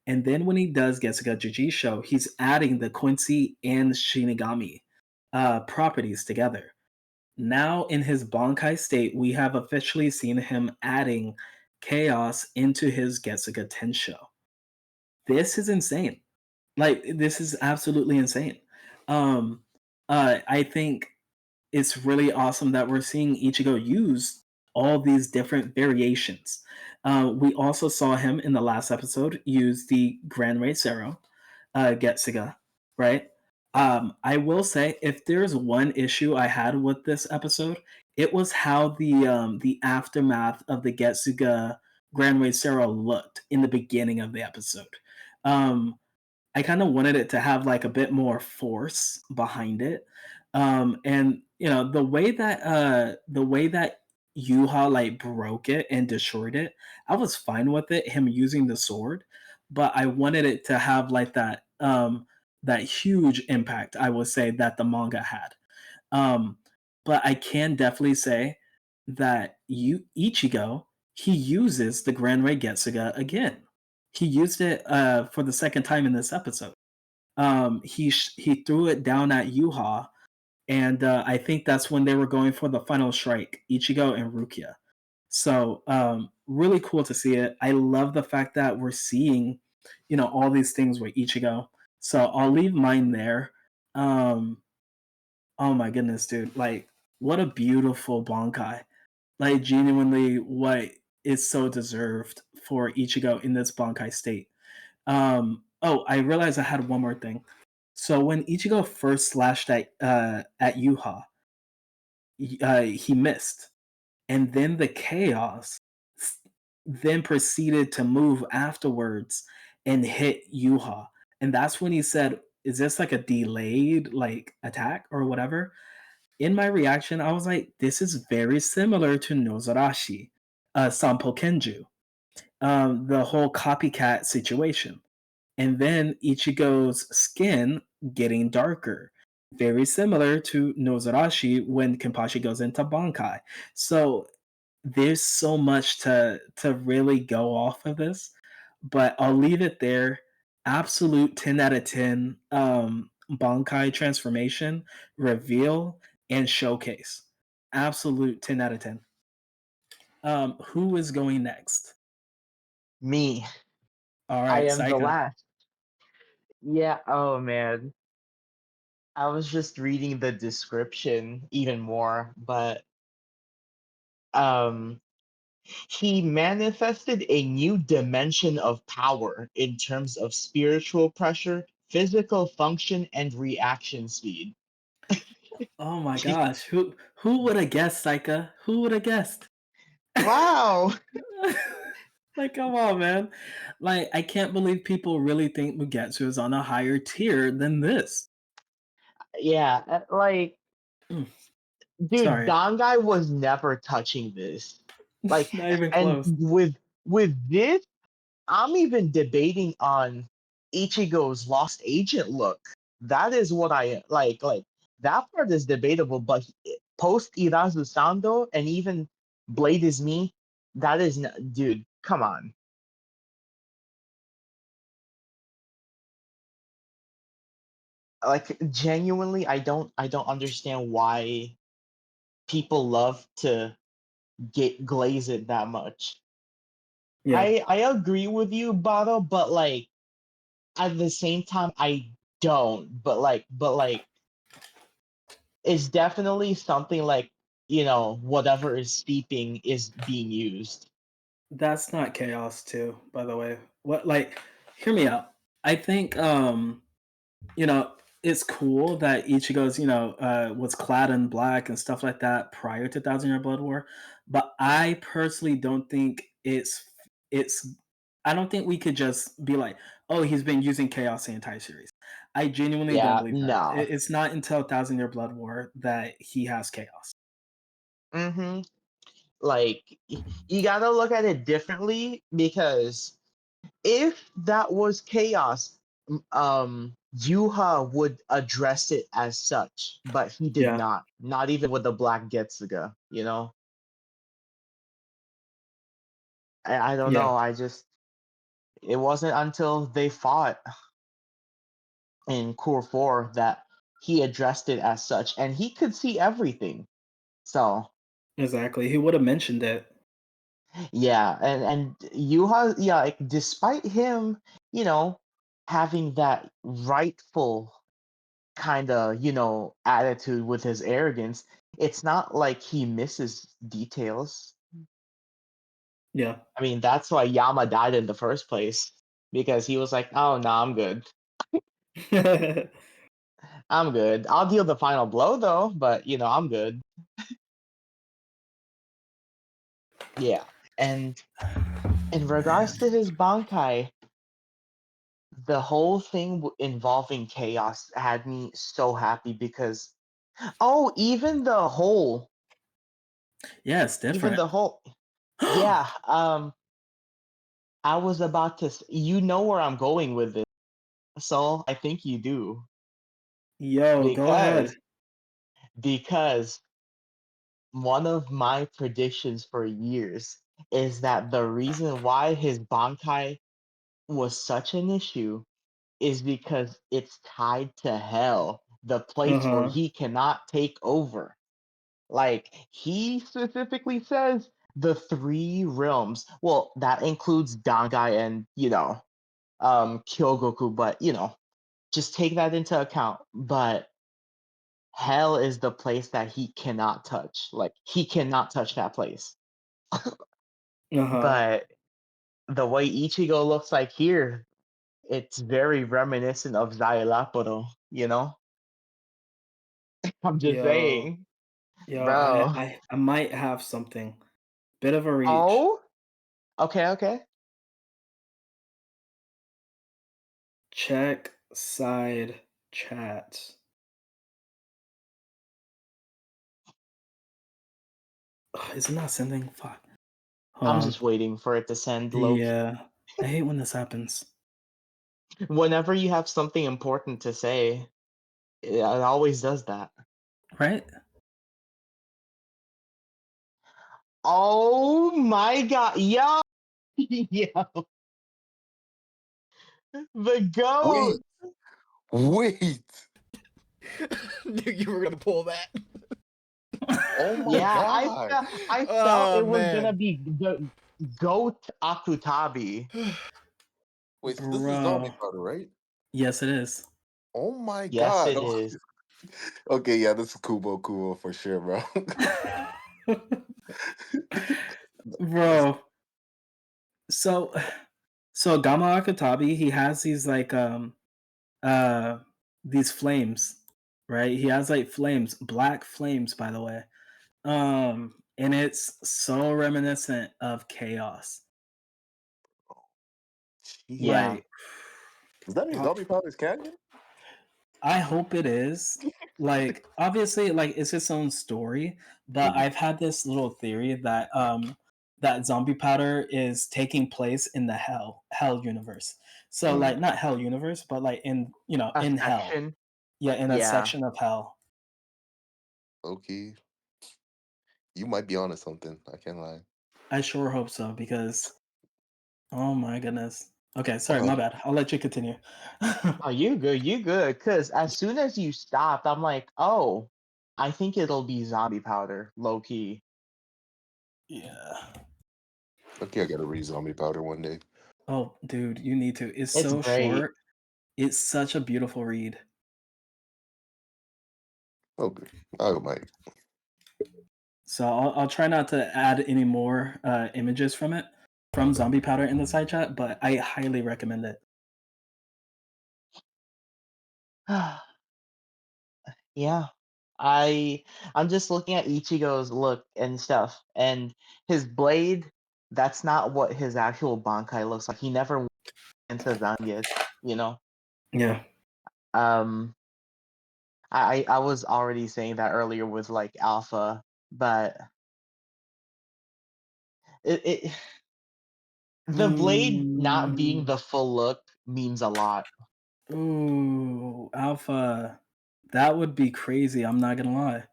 And then when he does Getsuga Jujisho, he's adding the Quincy and Shinigami properties together. Now in his Bankai state, we have officially seen him adding chaos into his Getsuga Tensho. This is insane. Like this is absolutely insane. Um, I think it's really awesome that we're seeing Ichigo use all these different variations. We also saw him in the last episode use the Grand Raid Zero, Getsuga, right? I will say, if there's one issue I had with this episode, it was how the aftermath of the Getsuga Grand Raid Zero looked in the beginning of the episode. Um, I kind of wanted it to have like a bit more force behind it. And you know, the way that Yuha like broke it and destroyed it, I was fine with it, him using the sword, but I wanted it to have like that huge impact, I would say, that the manga had. Um, but I can definitely say that Ichigo, he uses the Grand Ray Getsuga again. He used it for the second time in this episode. He threw it down at Yuha, and I think that's when they were going for the final strike, Ichigo and Rukia. So really cool to see it. I love the fact that we're seeing, you know, all these things with Ichigo. So I'll leave mine there. Um, oh my goodness, dude! Like, what a beautiful Bankai! Like, genuinely, what is so deserved for Ichigo in this Bankai state. Oh, I realized I had one more thing. So when Ichigo first slashed at Yuha, he missed, and then the chaos then proceeded to move afterwards and hit Yuha, and that's when he said, "Is this like a delayed like attack or whatever?" In my reaction, I was like, "This is very similar to Nozarashi, Sampo Kenju, the whole copycat situation." And then Ichigo's skin getting darker, very similar to Nozarashi when Kenpachi goes into Bankai. So there's so much to really go off of this, but I'll leave it there. Absolute 10 out of 10 Bankai transformation, reveal, and showcase. Absolute 10 out of 10. Who is going next? Me. All I right, am the Saika. last. Yeah, oh man. I was just reading the description even more, but um he manifested a new dimension of power in terms of spiritual pressure, physical function, and reaction speed. Oh my gosh, who would have guessed, Saika? Who would have guessed? Wow. Like, come on, man. Like, I can't believe people really think Mugetsu is on a higher tier than this. Yeah, like, Mm, dude, sorry, Dangai was never touching this. Like, not even and close. with this, I'm even debating on Ichigo's lost agent look. That is what I like. Like that part is debatable, but post Irazu Sando and even Blade is Me, that is dude. Come on. Like genuinely, I don't understand why people love to get glaze it that much. Yeah, I agree with you, Bottle, but like at the same time I don't. But like it's definitely something like, whatever is steeping is being used. that's not chaos too, by the way. What, like, hear me out. I think you know, it's cool that Ichigo's, was clad in black and stuff like that prior to Thousand Year Blood War, but I personally don't think it's I don't think we could just be like, oh, he's been using chaos the entire series. I genuinely don't Yeah, believe that. no. It's not until Thousand Year Blood War that he has chaos. Mm-hmm. Like you gotta look at it differently because If that was chaos, Yuha would address it as such, but he did Yeah, not. Not even with the Black Getsuga, you know? I don't yeah, know. It wasn't until they fought in Core 4 that he addressed it as such, and he could see everything. So, exactly. He would have mentioned it. yeah, and Yuha, yeah, like despite him, you know, having that rightful kind of, attitude with his arrogance, it's not like he misses details. Yeah. I mean, that's why Yama died in the first place because he was like, "Oh, no, I'm good. I'm good. I'll deal the final blow though, but I'm good." Yeah. And in regards to his Bankai, the whole thing involving chaos had me so happy because even the whole Yeah, it's even different. the whole yeah, I was about to you know where I'm going with this. So I think you do Yo, go ahead. because because one of my predictions for years is that the reason why his Bankai was such an issue is because it's tied to hell, the place where Uh-huh. he cannot take over. Like he specifically says the three realms. Well, that includes Dangai and Kyogoku, but just take that into account. But hell is the place that he cannot touch. Like he cannot touch that place. Uh-huh. But the way Ichigo looks like here, it's very reminiscent of Xylopodo, you know? I'm just Yo. saying. Yo, I, Bro. I I might have something. Bit of a reach. Oh? Okay, okay. Check side chat. Ugh, is it not sending? Fuck. Hold I'm on. just waiting for it to send low key. Yeah. I hate when this happens. Whenever you have something important to say, it always does that. Right? Oh my god. Yo! Yo. The goat. Wait, wait. Knew you were gonna pull that. Oh my Yeah, god. I felt Oh it was gonna man. be the goat Akutabi. Wait, so this is zombie Bro. powder, right? Yes, it is. Oh my Yes, god. it is. Okay, yeah, this is Kubo for sure, bro. That's Bro. So so Gama Akatabi, he has these like uh these flames, right? He has like flames, black flames by the way. And it's so reminiscent of chaos. jeez. Yeah. Like Does that mean uh, zombie powder is canon? I hope it is. Like obviously like it's its own story, but Mhm. I've had this little theory that that zombie powder is taking place in the hell universe. So Mm, like not hell universe, but like in A in hell. section. Yeah, in a Yeah. section of hell. okay. You might be onto something. I can't lie. I sure hope so because oh my goodness. Okay, sorry, Uh, my bad. I'll let you continue. Oh, you good, you good. Cause as soon as you stopped, I'm like, oh, I think it'll be zombie powder, low key. Yeah. okay, I gotta read zombie powder one day. Oh, dude, you need to. It's It's so great. short. It's such a beautiful read. Okay, I might. So I'll try not to add any more images from it from Zombie Powder in the side chat, but I highly recommend it. Yeah. I I'm just looking at Ichigo's look and stuff, and his blade, that's not what his actual Bankai looks like. He never went into Zangetsu, you know? Yeah. Um I was already saying that earlier with like Alpha, but it The blade not being Mm. the full look means a lot. Ooh, Alpha. That would be crazy, I'm not gonna lie.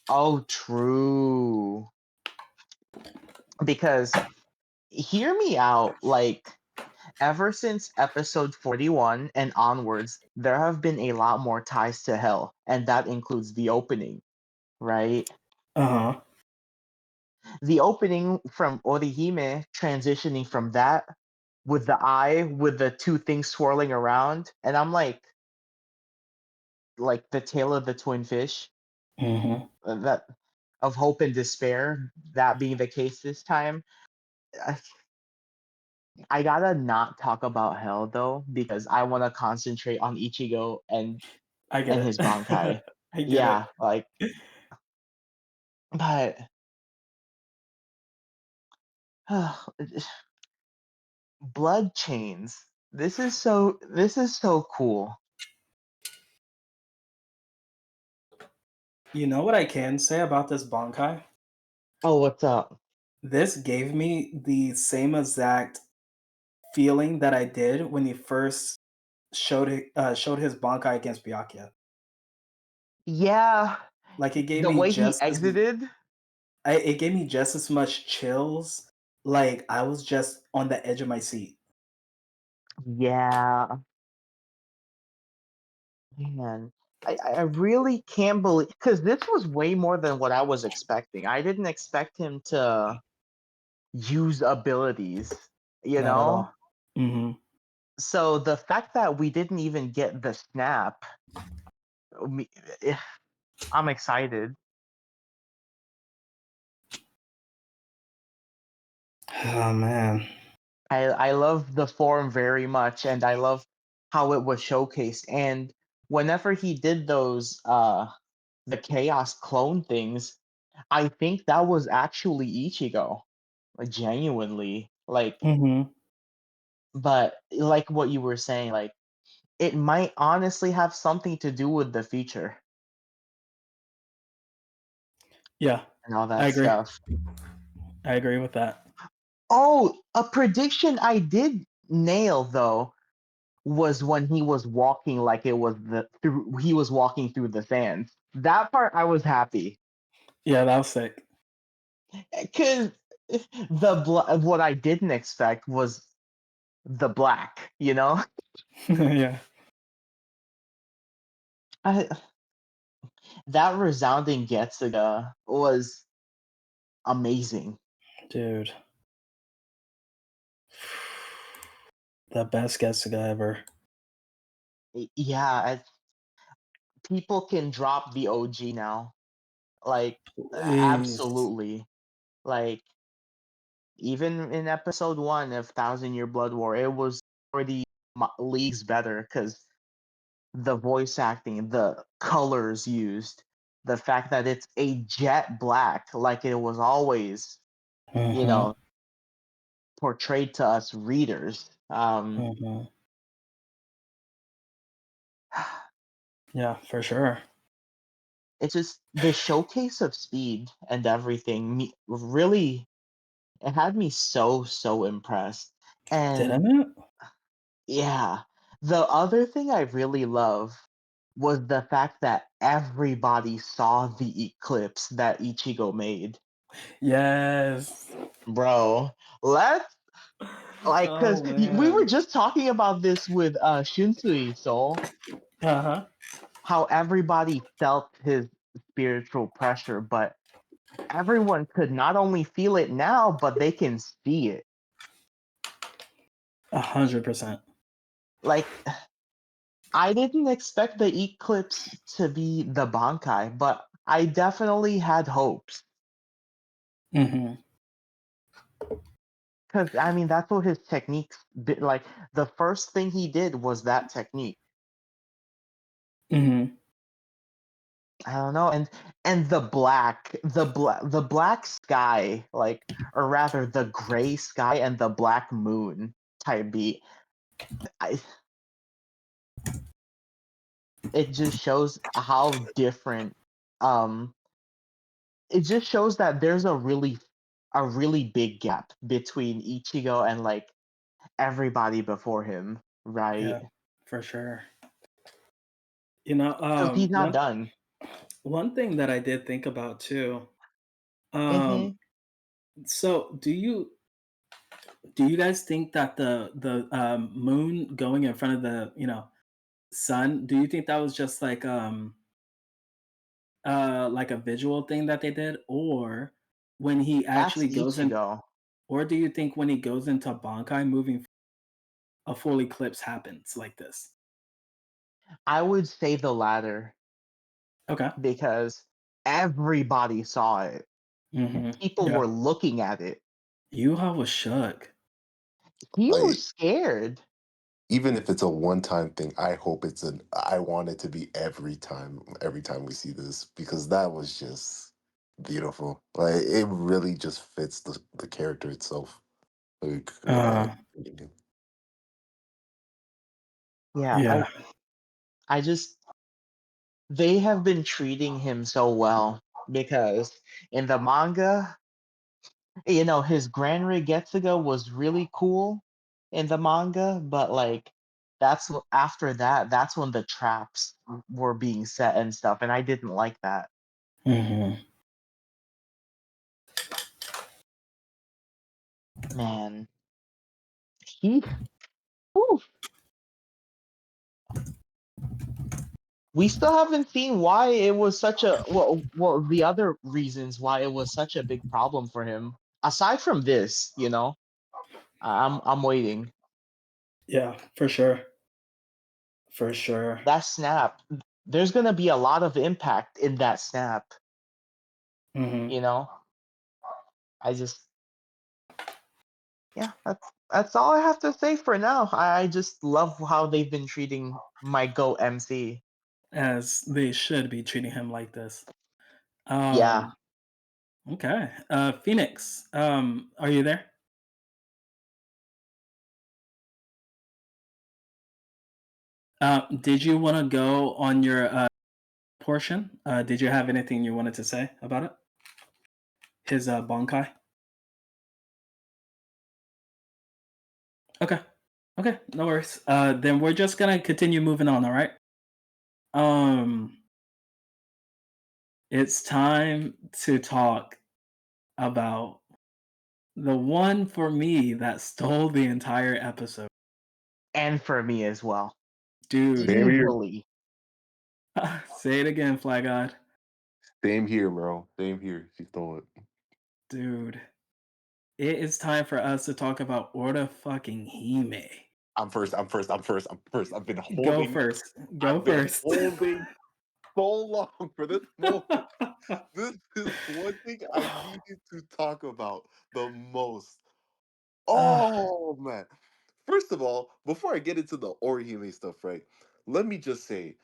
Oh, true. Because hear me out, like ever since episode 41 and onwards, there have been a lot more ties to hell, and that includes the opening, right? Uh-huh. The opening from Orihime transitioning from that with the eye with the two things swirling around, and I'm like the tail of the twin fish, Mhm. that of hope and despair, that being the case this time. I, I gotta not talk about hell though, because I want to concentrate on Ichigo I get and it. his Bankai. I get it. Yeah, like, but blood chains. This is so cool. You know what I can say about this Bankai? Oh, what's up? This gave me the same exact feeling that I did when he first showed his Bankai against Byakuya. Yeah, Like it gave the me way he just as exited. it gave me just as much chills. Like I was just on the edge of my seat. Yeah, man. I really can't believe, because this was way more than what I was expecting. I didn't expect him to use abilities, you Not at know? all. Hmm. So the fact that we didn't even get the snap, me- eh, I'm excited. Oh man. I love the form very much, and I love how it was showcased. And whenever he did those the chaos clone things, I think that was actually Ichigo, like genuinely. Like, Hmm. but like what you were saying, like it might honestly have something to do with the future Yeah, and all I that agree. stuff. I agree with that. Oh, a prediction I did nail though was when he was walking like it was the through he was walking through the sands. That part I was happy Yeah, that was sick. because what I didn't expect was the black. You know, Yeah, I, that resounding Getsuga was amazing. dude. The best Getsuga ever. Yeah, people can drop the OG now. Like, Please. absolutely. Like, even in episode 1 of Thousand Year Blood War, it was already leagues better because the voice acting, the colors used, the fact that it's a jet black, like it was always, you Hmm. know, portrayed to us readers. Hmm. Yeah, for sure. It's just the showcase of speed and everything really, it had me so impressed. And Didn't it? yeah, the other thing I really love was the fact that everybody saw the eclipse that Ichigo made. Yes. Bro, let's like, cuz Oh we were man. just talking about this with Shunsui Soul, Uh-huh. how everybody felt his spiritual pressure, but everyone could not only feel it now, but they can see it. 100%. Like, I didn't expect the eclipse to be the Bankai, but I definitely had hopes. Hmm. Because I mean, that's what his techniques like. The first thing he did was that technique. Hmm. I don't know, and the black sky, like, or rather the gray sky and the black moon type beat. I, it just shows how different. Um, it just shows that there's a really a really big gap between Ichigo and like everybody before him, right? Yeah, for sure. Because he's not One done. one thing that I did think about too. Hmm. Um, so do you guys think that the moon going in front of the sun? Do you think that was just like a visual thing that they did, or when he That's actually goes in, Ichigo. or do you think when he goes into Bankai moving, a full eclipse happens like this? I would say the latter Okay. because everybody saw it. People Yeah. were looking at it. Yuha was shook. He was Like scared. even if it's a one-time thing, I hope it's an. I want it to be every time we see this because that was just beautiful. Like it really just fits the character itself. Like, Uh, Yeah, yeah. I just they have been treating him so well because in the manga, his Grand Getsuga was really cool in the manga, but like after that, that's when the traps were being set and stuff, and I didn't like that. Mhm. Man, he, whew, we still haven't seen why it was such a the other reasons why it was such a big problem for him. Aside from this, I'm waiting. Yeah, for sure. For sure. That snap, there's gonna be a lot of impact in that snap. Mhm. You know, I just yeah, that's all I have to say for now. I just love how they've been treating my Go MC. As they should be treating him like this. Yeah, Um, okay. Phoenix, are you there? Did you wanna go on your, portion? Did you have anything you wanted to say about it? His, Bankai? Okay. Okay, no worries. Then we're just gonna continue moving on, alright? Um, it's time to talk about the one for me that stole the entire episode. and for me as well, Dude, same here, easily. say it again, Fly God. same here, bro. Same here. She stole it. Dude, it is time for us to talk about Order fucking Hime. I'm first. I'm first. I'm first. I'm first. I've been Go holding. first. Go I've been first. holding so long for this moment. This is one thing I needed to talk about the most. Ah, Oh man. First of all, before I get into the Orihime stuff, right? Let me just say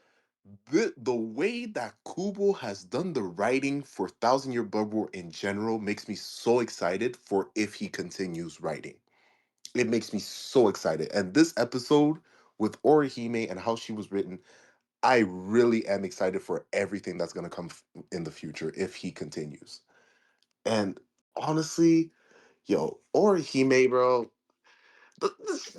the way that Kubo has done the writing for Thousand Year Blood War in general makes me so excited for if he continues writing. It makes me so excited. And this episode with Orihime and how she was written, I really am excited for everything that's going to come in the future if he continues. And honestly, yo, Orihime, bro, this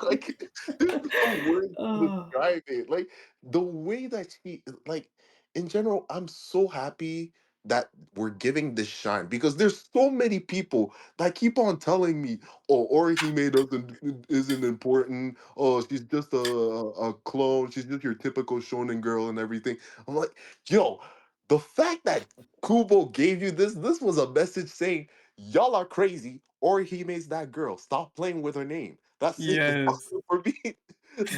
like there's no words to ah, describe it. Like the way that she like in general, I'm so happy that we're giving this shine because there's so many people that keep on telling me, "Oh, Orihime doesn't isn't important. Oh, she's just a clone. She's just your typical shonen girl and everything." I'm like, yo, the fact that Kubo gave you this was a message saying y'all are crazy, or he makes that girl. Stop playing with her name. That's it. yes. For me,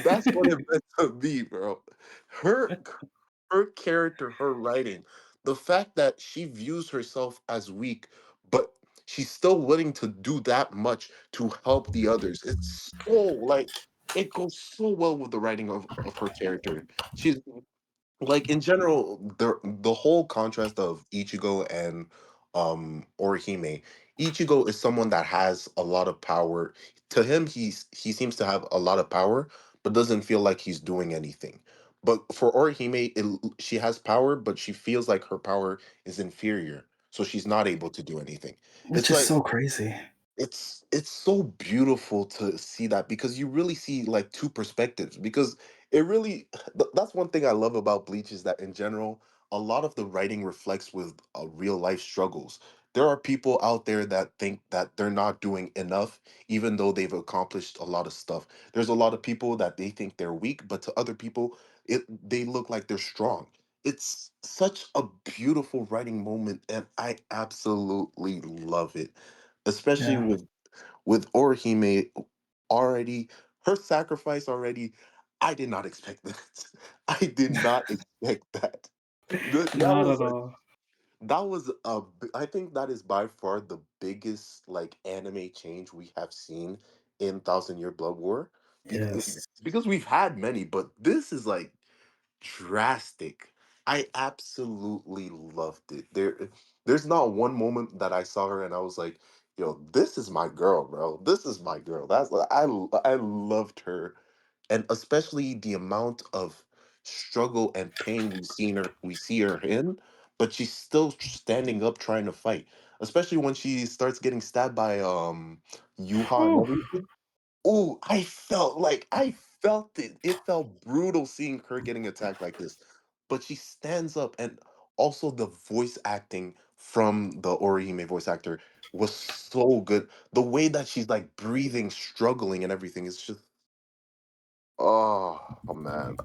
that's what it meant to be, bro. Her her character, her writing, the fact that she views herself as weak, but she's still willing to do that much to help the others. It's so like it goes so well with the writing of her character. She's like in general the whole contrast of Ichigo and Orihime. Ichigo is someone that has a lot of power. To him, he seems to have a lot of power but doesn't feel like he's doing anything. But for Orihime, she has power but she feels like her power is inferior, so she's not able to do anything. Which It's is like so crazy. it's so beautiful to see that because you really see like two perspectives because it really that's one thing I love about Bleach is that in general a lot of the writing reflects with real life struggles. There are people out there that think that they're not doing enough even though they've accomplished a lot of stuff. There's a lot of people that they think they're weak, but to other people they look like they're strong. It's such a beautiful writing moment and I absolutely love it, especially Yeah. with Orihime already, her sacrifice already. I did not expect that. I did not expect that. That Not was at like all. that was I think that is by far the biggest like anime change we have seen in Thousand Year Blood War Yes. because we've had many, but this is like drastic. I absolutely loved it. There's not one moment that I saw her and I was like, "Yo, this is my girl, bro. This is my girl." I loved her, and especially the amount of struggle and pain we see her in, but she's still standing up, trying to fight. Especially when she starts getting stabbed by Yuha and Whew. everything. Oh, I felt it. It felt brutal seeing her getting attacked like this. But she stands up and also the voice acting from the Orihime voice actor was so good. The way that she's like breathing, struggling and everything is just oh man.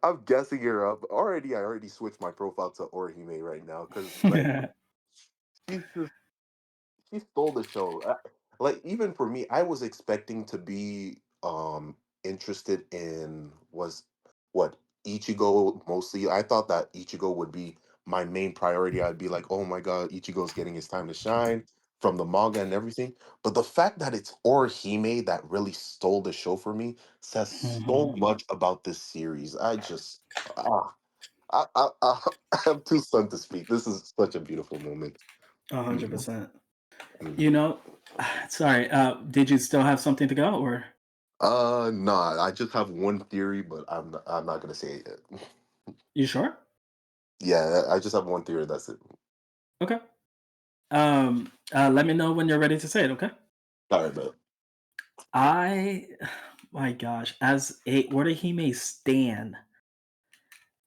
I'm guessing her up. Already I already switched my profile to Orihime right now cuz like she's just he stole the show. Like even for me, I was expecting to be interested in was what Ichigo mostly. I thought that Ichigo would be my main priority. I'd be like, oh my god, Ichigo's getting his time to shine from the manga and everything. But the fact that it's Orihime that really stole the show for me says Mhm. so much about this series. I just ah, I'm too stunned to speak. This is such a beautiful moment. Mhm. 100%. You Mhm. know, sorry, did you still have something to go or Nah, I just have one theory, but I'm not gonna say it yet. you sure? Yeah, I just have one theory. That's it. Okay. Let me know when you're ready to say it, okay? All right, but I my gosh, as a Orihime stan,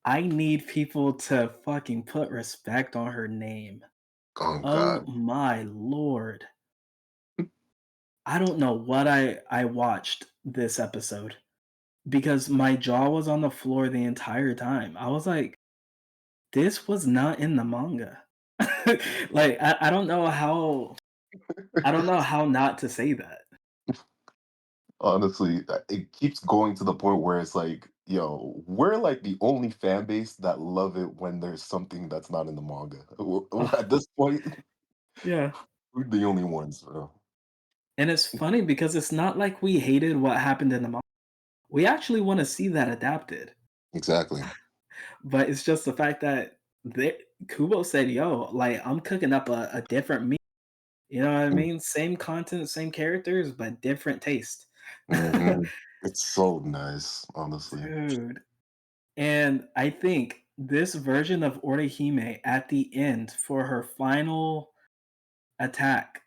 I need people to fucking put respect on her name. oh Oh god, my lord. I don't know what I watched this episode because my jaw was on the floor the entire time. I was like, this was not in the manga. Like I don't know how not to say that. honestly, it keeps going to the point where it's like, yo, we're like the only fan base that love it when there's something that's not in the manga. At Ugh, this point, yeah. we're the only ones, bro. And it's funny because it's not like we hated what happened in the manga. We actually want to see that adapted. Exactly. But it's just the fact that Kubo said, "Yo, like I'm cooking up a different meal." You know what I mean? Same content, same characters, but different taste. Mm-hmm. It's so nice, honestly. Dude. And I think this version of Orihime at the end for her final attack,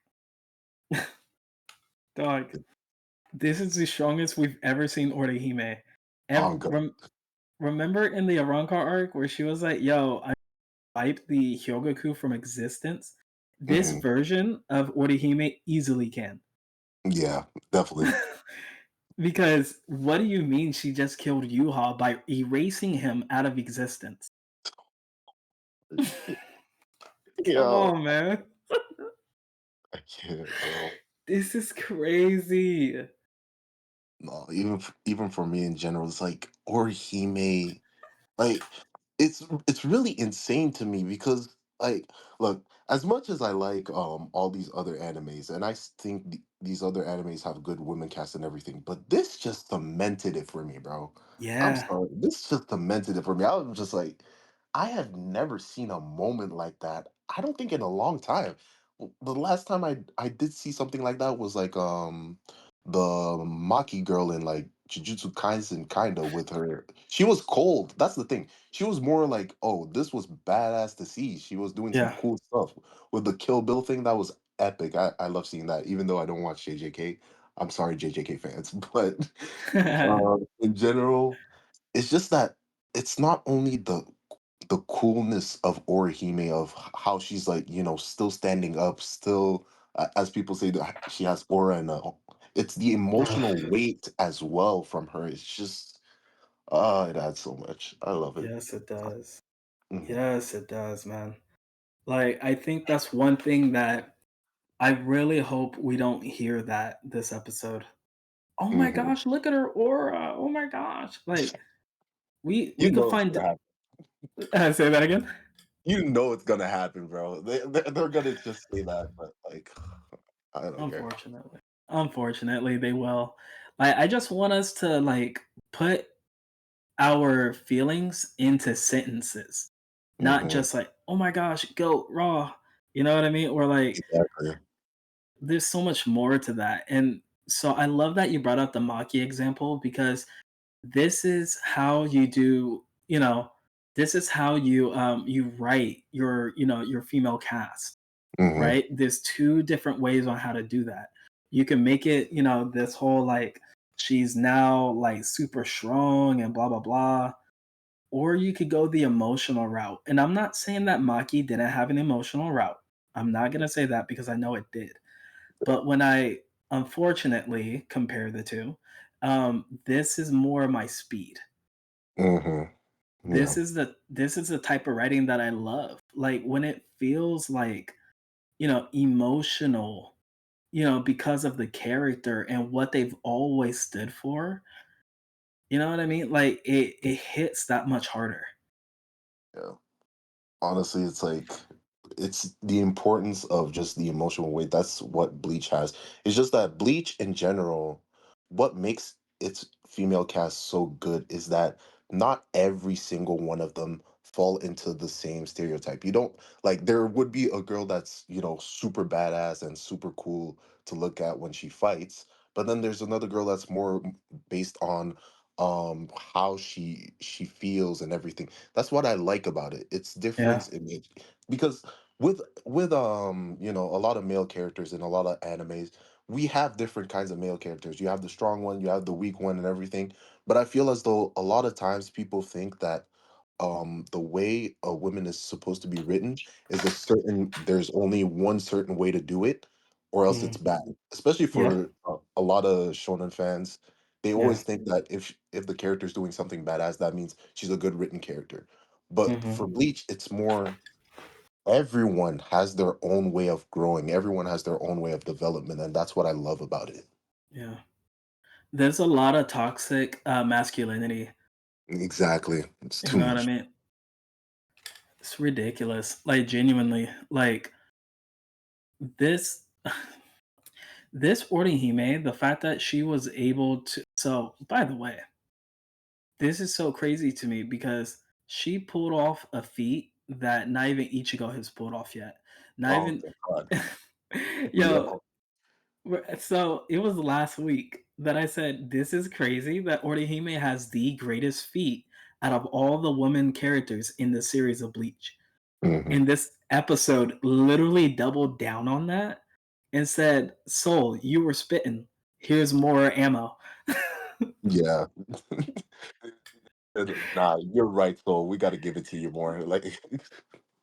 dog, this is the strongest we've ever seen Orihime. Oh And god. remember in the Aranka arc where she was like, "Yo, I wiped the Hyogoku from existence." This Hmm. version of Orihime easily can. Yeah, definitely. Because what do you mean she just killed Yuha by erasing him out of existence? Come Yo, on, man. I can't, bro. This is crazy. No, even for me in general, it's like Orihime. Like it's really insane to me because like look, as much as I like all these other animes, and think these other animes have good women cast and everything, but this just cemented it for me, bro. I'm Yeah. sorry, this just cemented it for me. I was just like, I have never seen a moment like that. I don't think in a long time. The last time I did see something like that was like the Maki girl in like Jujutsu Kaisen kinda with her. She was cold. That's the thing. She was more like, oh, this was badass to see. She was doing some Yeah. cool stuff with the Kill Bill thing. That was epic. I love seeing that. Even though I don't watch JJK, I'm sorry, JJK fans, but in general, it's just that it's not only the coolness of Orihime of how she's like, still standing up, still as people say that she has aura and it's the emotional Ugh. weight as well from her. It's just it adds so much. I love it. Yes, it does. Mhm, Yes, it does, man. Like, I think that's one thing that I really hope we don't hear that this episode. Oh my mhm. gosh, look at her aura. Oh my gosh. Like, we You could know it's find gonna happen. say that again? You know it's gonna happen, bro. They're gonna just say that, but like I don't care. Unfortunately. Unfortunately, they will. I just want us to like put our feelings into sentences, not Hmm. just like, "Oh my gosh, go raw." You know what I mean? Or like Exactly. there's so much more to that. And so I love that you brought up the Maki example because this is how you do, this is how you write your, your female cast, Hmm. right? There's two different ways on how to do that. You can make it, this whole like she's now like super strong and blah blah blah, or you could go the emotional route. And I'm not saying that Maki didn't have an emotional route. I'm not gonna say that because I know it did. But when I unfortunately compare the two, this is more my speed. Hmm. Yeah. This is the type of writing that I love. Like when it feels like, emotional, because of the character and what they've always stood for. You know what I mean? Like it hits that much harder. Yeah. Honestly, it's like it's the importance of just the emotional weight. That's what Bleach has. It's just that Bleach in general, what makes its female cast so good is that not every single one of them fall into the same stereotype. You don't like there would be a girl that's, super badass and super cool to look at when she fights, but then there's another girl that's more based on how she feels and everything. That's what I like about it. It's Yeah. difference in it because with a lot of male characters in a lot of animes, we have different kinds of male characters. You have the strong one, you have the weak one and everything. But I feel as though a lot of times people think that the way a woman is supposed to be written is there's only one certain way to do it or else it's Mhm. bad. Especially Yeah. for a lot of shonen fans, they Yeah. always think that if the character's doing something badass, that means she's a good written character. But Hmm. for Bleach, it's more everyone has their own way of growing. Everyone has their own way of development, and that's what I love about it. Yeah. There's a lot of toxic masculinity. Exactly. It's You too know what I much. mean? It's ridiculous. Like genuinely, like this this Orihime, the fact that she was able to. So, by the way, this is so crazy to me because she pulled off a feat that not even Ichigo has pulled off yet. Not Oh, even thank God. Yep. yo, so it was last week that I said this is crazy that Orihime has the greatest feat out of all the women characters in the series of Bleach. Hmm. And this episode literally doubled down on that and said, "Soul, you were spitting. Here's more ammo." Yeah. Nah, you're right, though. We got to give it to you more. Like,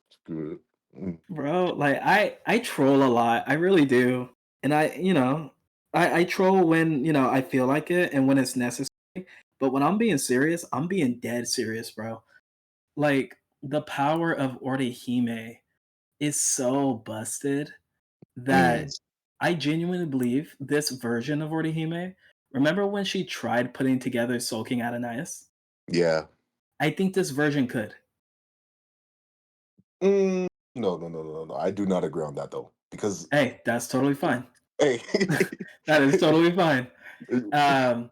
screw it. Mm. Bro, like I troll a lot. I really do. And I troll when, I feel like it and when it's necessary. But when I'm being serious, I'm being dead serious, bro. Like the power of Orihime is so busted Mm. that I genuinely believe this version of Orihime. Remember when she tried putting together Sulking Adonias? Yeah. I think this version could. No, no, no, no, no, no. I do not agree on that though, because Hey, that's totally fine. hey, That is totally fine. Um,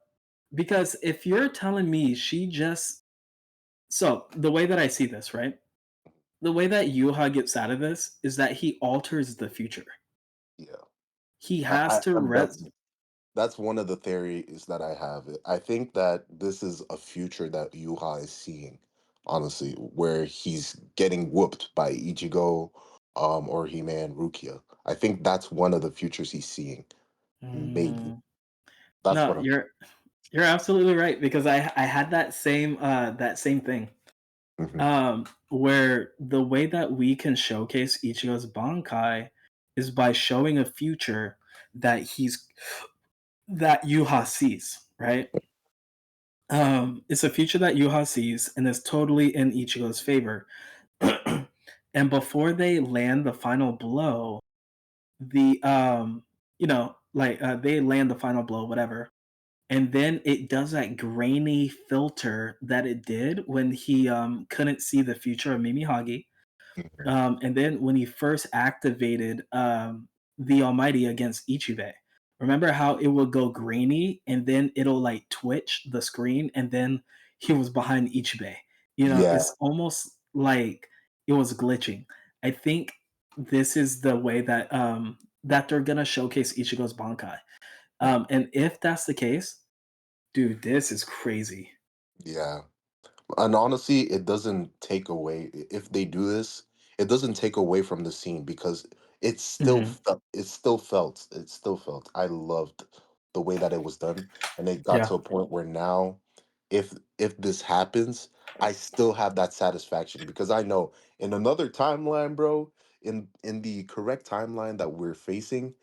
because if you're telling me she just so the way that I see this, right? The way that Yuha gets out of this is that he alters the future. yeah, He has to I'm res done. That's one of the theories that I have. I think that this is a future that Yuha is seeing, honestly, where he's getting whooped by Ichigo, Orihime and Rukia. I think that's one of the futures he's seeing. Maybe. Mm. That's No, what I'm you're absolutely right because I had that same thing. hmm Where the way that we can showcase Ichigo's Bankai is by showing a future that that Yuha sees, right? It's a future that Yuha sees and is totally in Ichigo's favor. And before they land the final blow, the they land the final blow, whatever. And then it does that grainy filter that it did when he couldn't see the future of Mimihagi. And then when he first activated the Almighty against Ichibei, remember how it would go grainy and then it'll like twitch the screen and then he was behind Ichibei. Yeah. It's almost like it was glitching. I think this is the way that they're gonna showcase Ichigo's Bankai. And if that's the case, dude, this is crazy. Yeah. And honestly, it doesn't take away if they do this, it doesn't take away from the scene because Mhm. it still felt. I loved the way that it was done. And it got Yeah, to a point where now if this happens, I still have that satisfaction because I know in another timeline, bro, in the correct timeline that we're facing,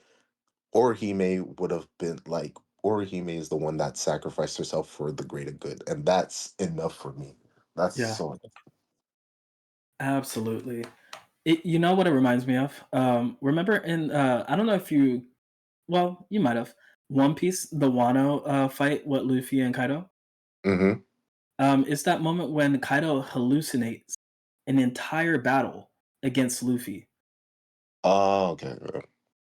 Orihime would have been like Orihime is the one that sacrificed herself for the greater good, and that's enough for me. That's yeah, so. absolutely. You know what it reminds me of? Remember in I don't know if you, well, you might have One Piece, the Wano fight with Luffy and Kaido. Hmm. It's that moment when Kaido hallucinates an entire battle against Luffy. Oh, okay.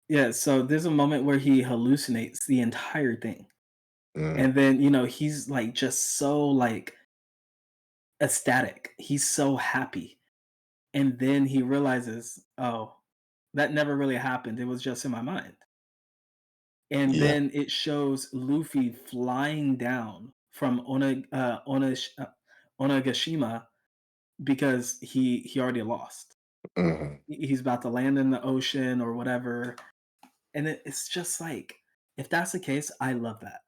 Yeah, so there's a moment where he hallucinates the entire thing. Mm, And then, he's like just so like ecstatic. He's so happy. And then he realizes, oh, that never really happened. It was just in my mind. And yeah. then it shows Luffy flying down from Onagashima because he already lost. Hmm. He's about to land in the ocean or whatever, and it's just like if that's the case, I love that.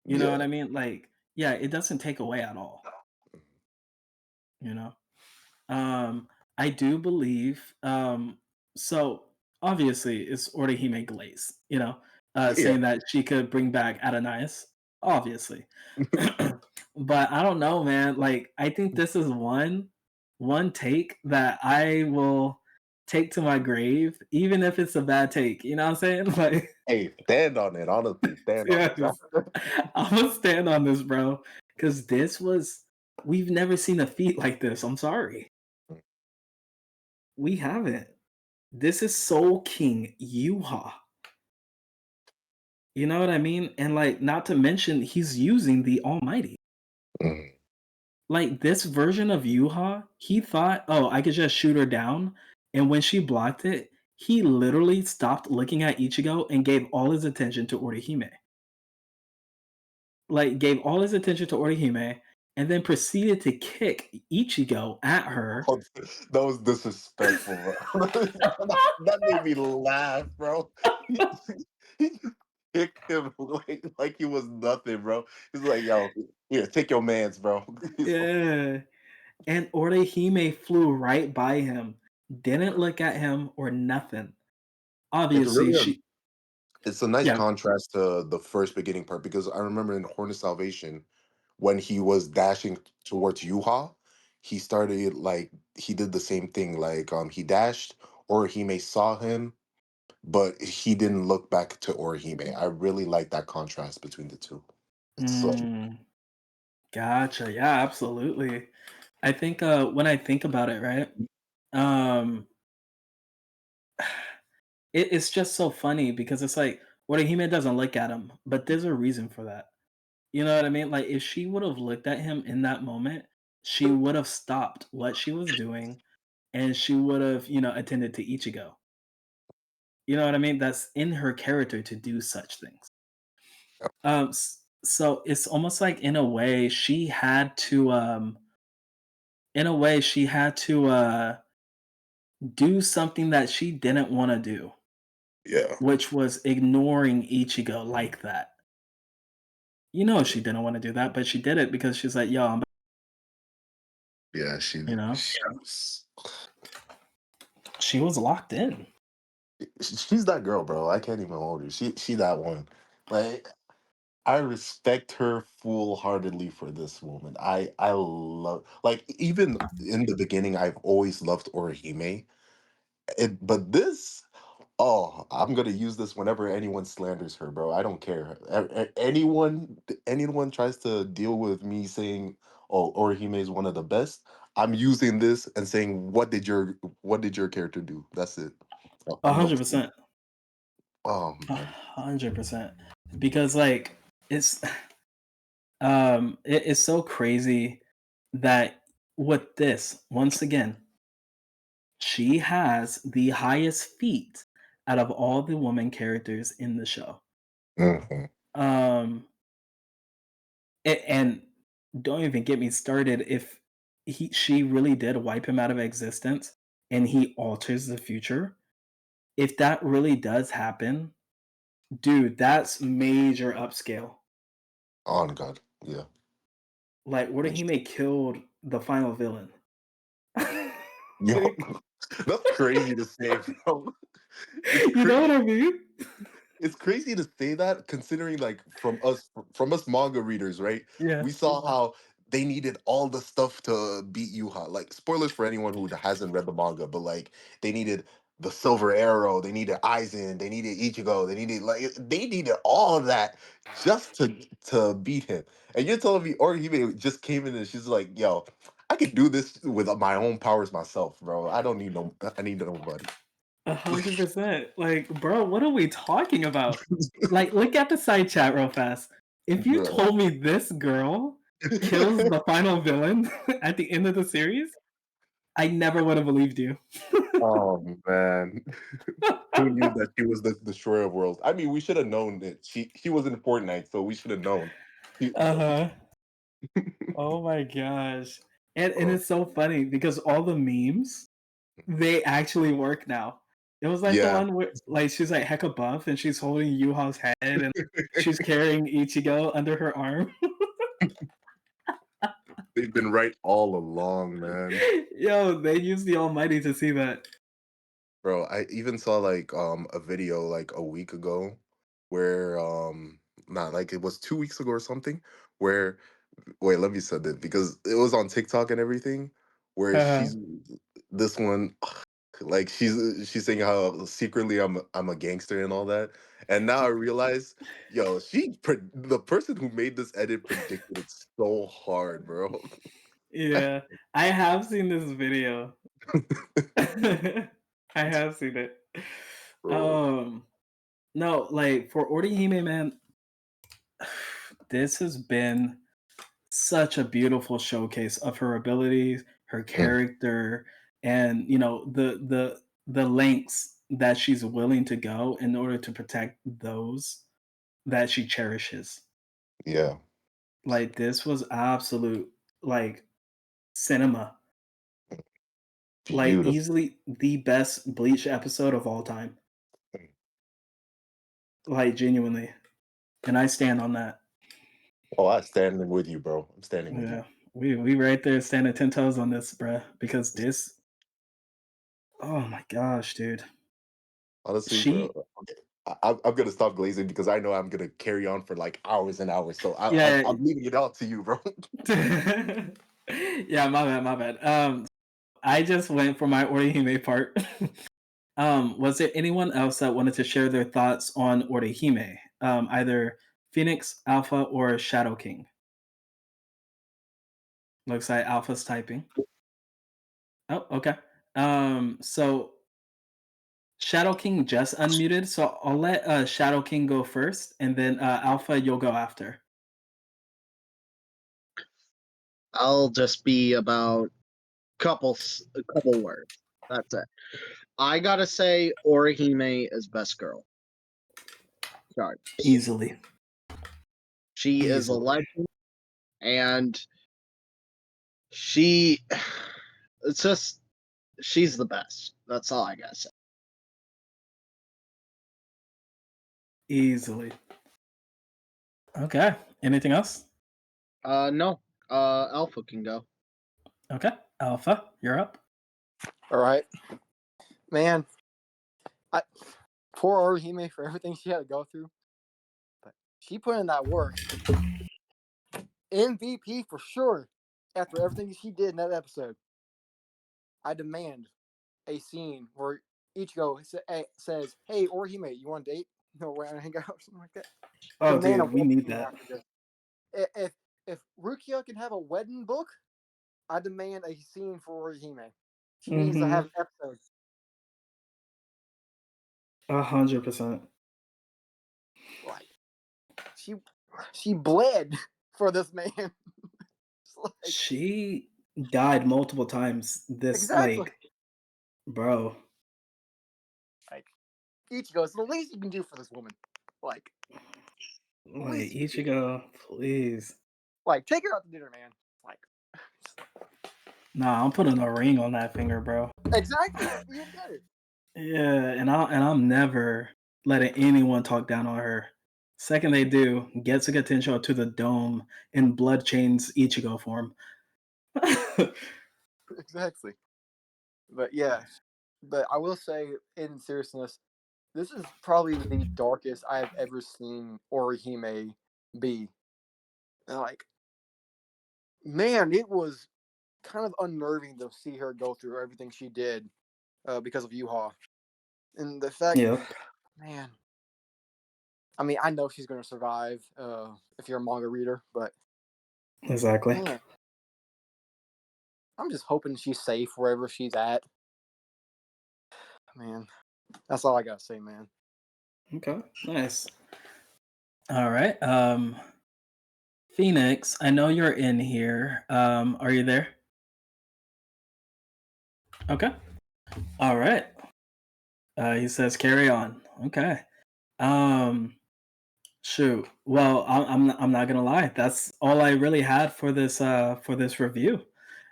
You know what Yeah. I mean? Like, yeah, it doesn't take away at all. You know. Um, I do believe. So obviously, it's Orihime Glaze. Yeah. Saying that she could bring back Adonias. Obviously, but I don't know, man. Like, I think this is one take that I will take to my grave, even if it's a bad take. You know what I'm saying? Like, Hey, stand on it. Honestly, stand on yeah, it. I'm gonna stand on this, bro, because we've never seen a feat like this. I'm sorry. We haven't. This is Soul King Yuha. You know what I mean? And like, not to mention, he's using the Almighty. Mhm. Like this version of Yuha, he thought, oh, I could just shoot her down. And when she blocked it, he literally stopped looking at Ichigo and gave all his attention to Orihime. Like, gave all his attention to Orihime and then proceeded to kick Ichigo at her. Oh, that was disrespectful, bro. That made me laugh, bro. He kicked him like he was nothing, bro. He's like, yo, here, take your man's, bro. He's like, Yeah. And Orihime flew right by him, didn't look at him or nothing. it's Obviously, really she it's a nice yeah. contrast to the first beginning part because I remember in Horn of Salvation when he was dashing towards Yuha, he started like he did the same thing. Like he dashed, Orihime saw him, but he didn't look back to Orihime. I really like that contrast between the two. It's so Mm, gotcha. Yeah, absolutely. I think when I think about it, right? Um it's just so funny because it's like Orihime doesn't look at him, but there's a reason for that. You know what I mean? Like if she would have looked at him in that moment, she would have stopped what she was doing and she would have, attended to Ichigo. You know what I mean? That's in her character to do such things. So it's almost like in a way she had to do something that she didn't want to do, Yeah, which was ignoring Ichigo like that. You know she didn't want to do that, but she did it because she's like, "Yo, yeah. you know, She was, she was locked in." she's that girl, bro. I can't even hold her. She that one. Like I respect her full heartedly for this woman. I love like even in the beginning, I've always loved Orihime. But this, oh, I'm gonna use this whenever anyone slanders her, bro. I don't care. Anyone tries to deal with me saying, "Oh, Orihime is one of the best." I'm using this and saying, what did your character do?" That's it. A No, hundred percent, oh a man, 100%, because like it's it's so crazy that with this once again she has the highest feet out of all the woman characters in the show. Mhm. Um, and don't even get me started if she really did wipe him out of existence and he alters the future. If that really does happen, dude, that's major upscale. On God, yeah. Like, what if he may killed the final villain? Yo, Like, that's crazy to say, bro. It's you know crazy. what I mean? It's crazy to say that considering like from us manga readers, right? Yeah. We saw how they needed all the stuff to beat Yuha. Like spoilers for anyone who hasn't read the manga, but like they needed the silver arrow, they needed Aizen, they needed Ichigo, they needed all of that just to beat him. And you're telling me Orihime just came in and she's like, yo, I can do this with my own powers myself, bro. I need nobody. 100%. Like, bro, what are we talking about? Like, look at the side chat real fast. If you Bro. told me this girl kills the final villain at the end of the series, I never would have believed you. Oh man. Who knew that she was the destroyer of worlds? I mean, we should have known that she was in Fortnite, so we should have known. But Uh-huh. Oh my gosh. And oh, it's so funny because all the memes, they actually work now. It was like the yeah, one where like she's like hecka buff and she's holding Yuha's head and she's carrying Ichigo under her arm. they've been right all along, man. Yo, they used the Almighty to see that. Bro, I even saw like a video like a week ago where not like it was 2 weeks ago or something where wait, let me send it because it was on TikTok and everything where Uh, she's this one like she's saying how secretly I'm a gangster and all that. And now I realize, yo, the person who made this edit predicted it so hard, bro. yeah, I have seen this video. I have seen it. Bro. Um, no, like for Orihime, man, this has been such a beautiful showcase of her abilities, her Mm, character, and you know the lengths that she's willing to go in order to protect those that she cherishes. yeah, Like this was absolute like cinema. Like beautiful. easily the best Bleach episode of all time. Like genuinely. And I stand on that. Oh, I'm standing with you, bro. I'm standing with you. Yeah. We right there standing 10 toes on this, bruh. Because this, oh my gosh, dude. Honestly, bro. She Okay. I'm gonna stop glazing because I know I'm gonna carry on for like hours and hours. So yeah. I'm leaving it out to you, bro. Yeah, my bad, my bad. I just went for my Orihime part. Was there anyone else that wanted to share their thoughts on Orihime? Either Phoenix, Alpha, or Shadow King? Looks like Alpha's typing. Oh, okay. So Shadow King just unmuted, so I'll let Shadow King go first, and then Alpha, you'll go after. I'll just be about a couple words. That's it. I gotta say, Orihime is best girl. Sorry. Easily. She is a Easily. legend, and she it's just she's the best. That's all I gotta say. Easily. Okay. Anything else? No. Alpha can go. Okay. Alpha, you're up. All right, man. Poor Orihime for everything she had to go through, but she put in that work. MVP for sure. After everything she did in that episode, I demand a scene where Ichigo says, "Hey, Orihime, you want to date? No, we're gonna hang out or something like that." Oh, Demand a dude, we wedding need scene that. after this. If Rukia can have a wedding book, I demand a scene for Orihime. She needs to have an episode. 100%. Like she bled for this man. Like, She died multiple times. This, exactly. bro. Like Ichigo, it's the least you can do for this woman. Like, Like, least you can do. Ichigo, please. Like, take her out to dinner, man. Like, Nah, I'm putting a ring on that finger, bro. exactly. Even better. Yeah, and I'm never letting anyone talk down on her. Second they do, gets a Tensho to the dome in Blood Chains Ichigo form. Exactly. But yeah, but I will say, in seriousness, this is probably the darkest I have ever seen Orihime be. And like, man, it was kind of unnerving to see her go through everything she did because of Yuha. And the fact, Yep, man, I mean, I know she's going to survive if you're a manga reader, but exactly. man, I'm just hoping she's safe wherever she's at. Man, that's all I got to say, man. Okay, nice. All right. Phoenix, I know you're in here. Are you there? Okay. All right. He says carry on. Okay. Um shoot. Well, I'm not gonna lie. That's all I really had for this review.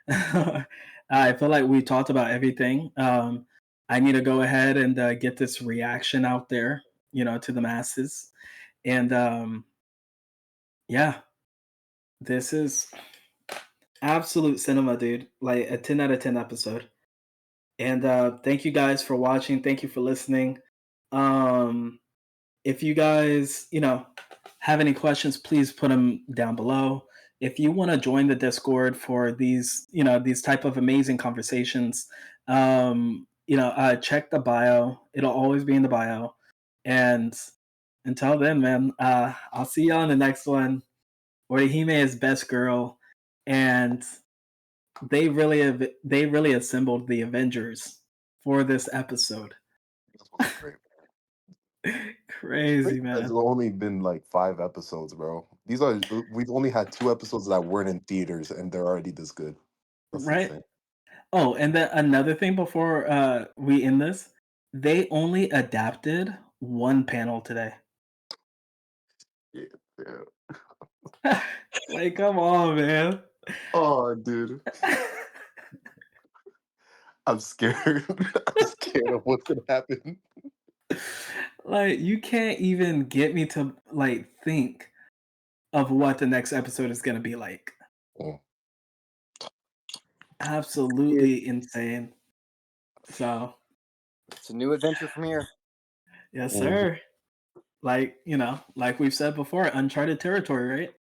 I feel like we talked about everything. I need to go ahead and get this reaction out there, to the masses. And yeah, this is absolute cinema, dude. Like a 10 out of 10 episode. And thank you guys for watching. Thank you for listening. If you guys, have any questions, please put them down below. If you want to join the Discord for these type of amazing conversations, check the bio. It'll always be in the bio. And until then, man, I'll see you on the next one. Orihime is best girl, and they really assembled the Avengers for this episode. This was great. Crazy, It's man. only been like 5 episodes, bro. We've only had 2 episodes that weren't in theaters, and they're already this good. That's Right? insane. Oh, and then another thing before we end this, they only adapted one panel today. Yeah, yeah. Like, come on, man. Oh, dude, I'm scared. I'm scared of what's gonna happen. Like, you can't even get me to like think of what the next episode is gonna be like. Mm. Absolutely insane. So, It's a new adventure from here. yes, Mhm. sir. Like, like we've said before, uncharted territory, right?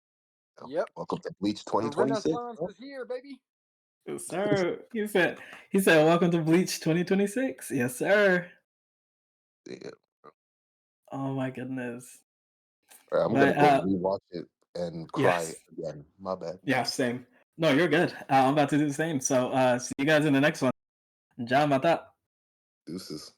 Yep. Welcome to Bleach The 2026. Renaissance is here, baby. Yes, sir. He said, welcome to Bleach 2026. Yes, sir. Yeah. Oh my goodness. All right, I'm But gonna go rewatch it and cry yes. again. My bad. Yeah, same. No, you're good. I'm about to do the same. So see you guys in the next one. John Mata. Deuces.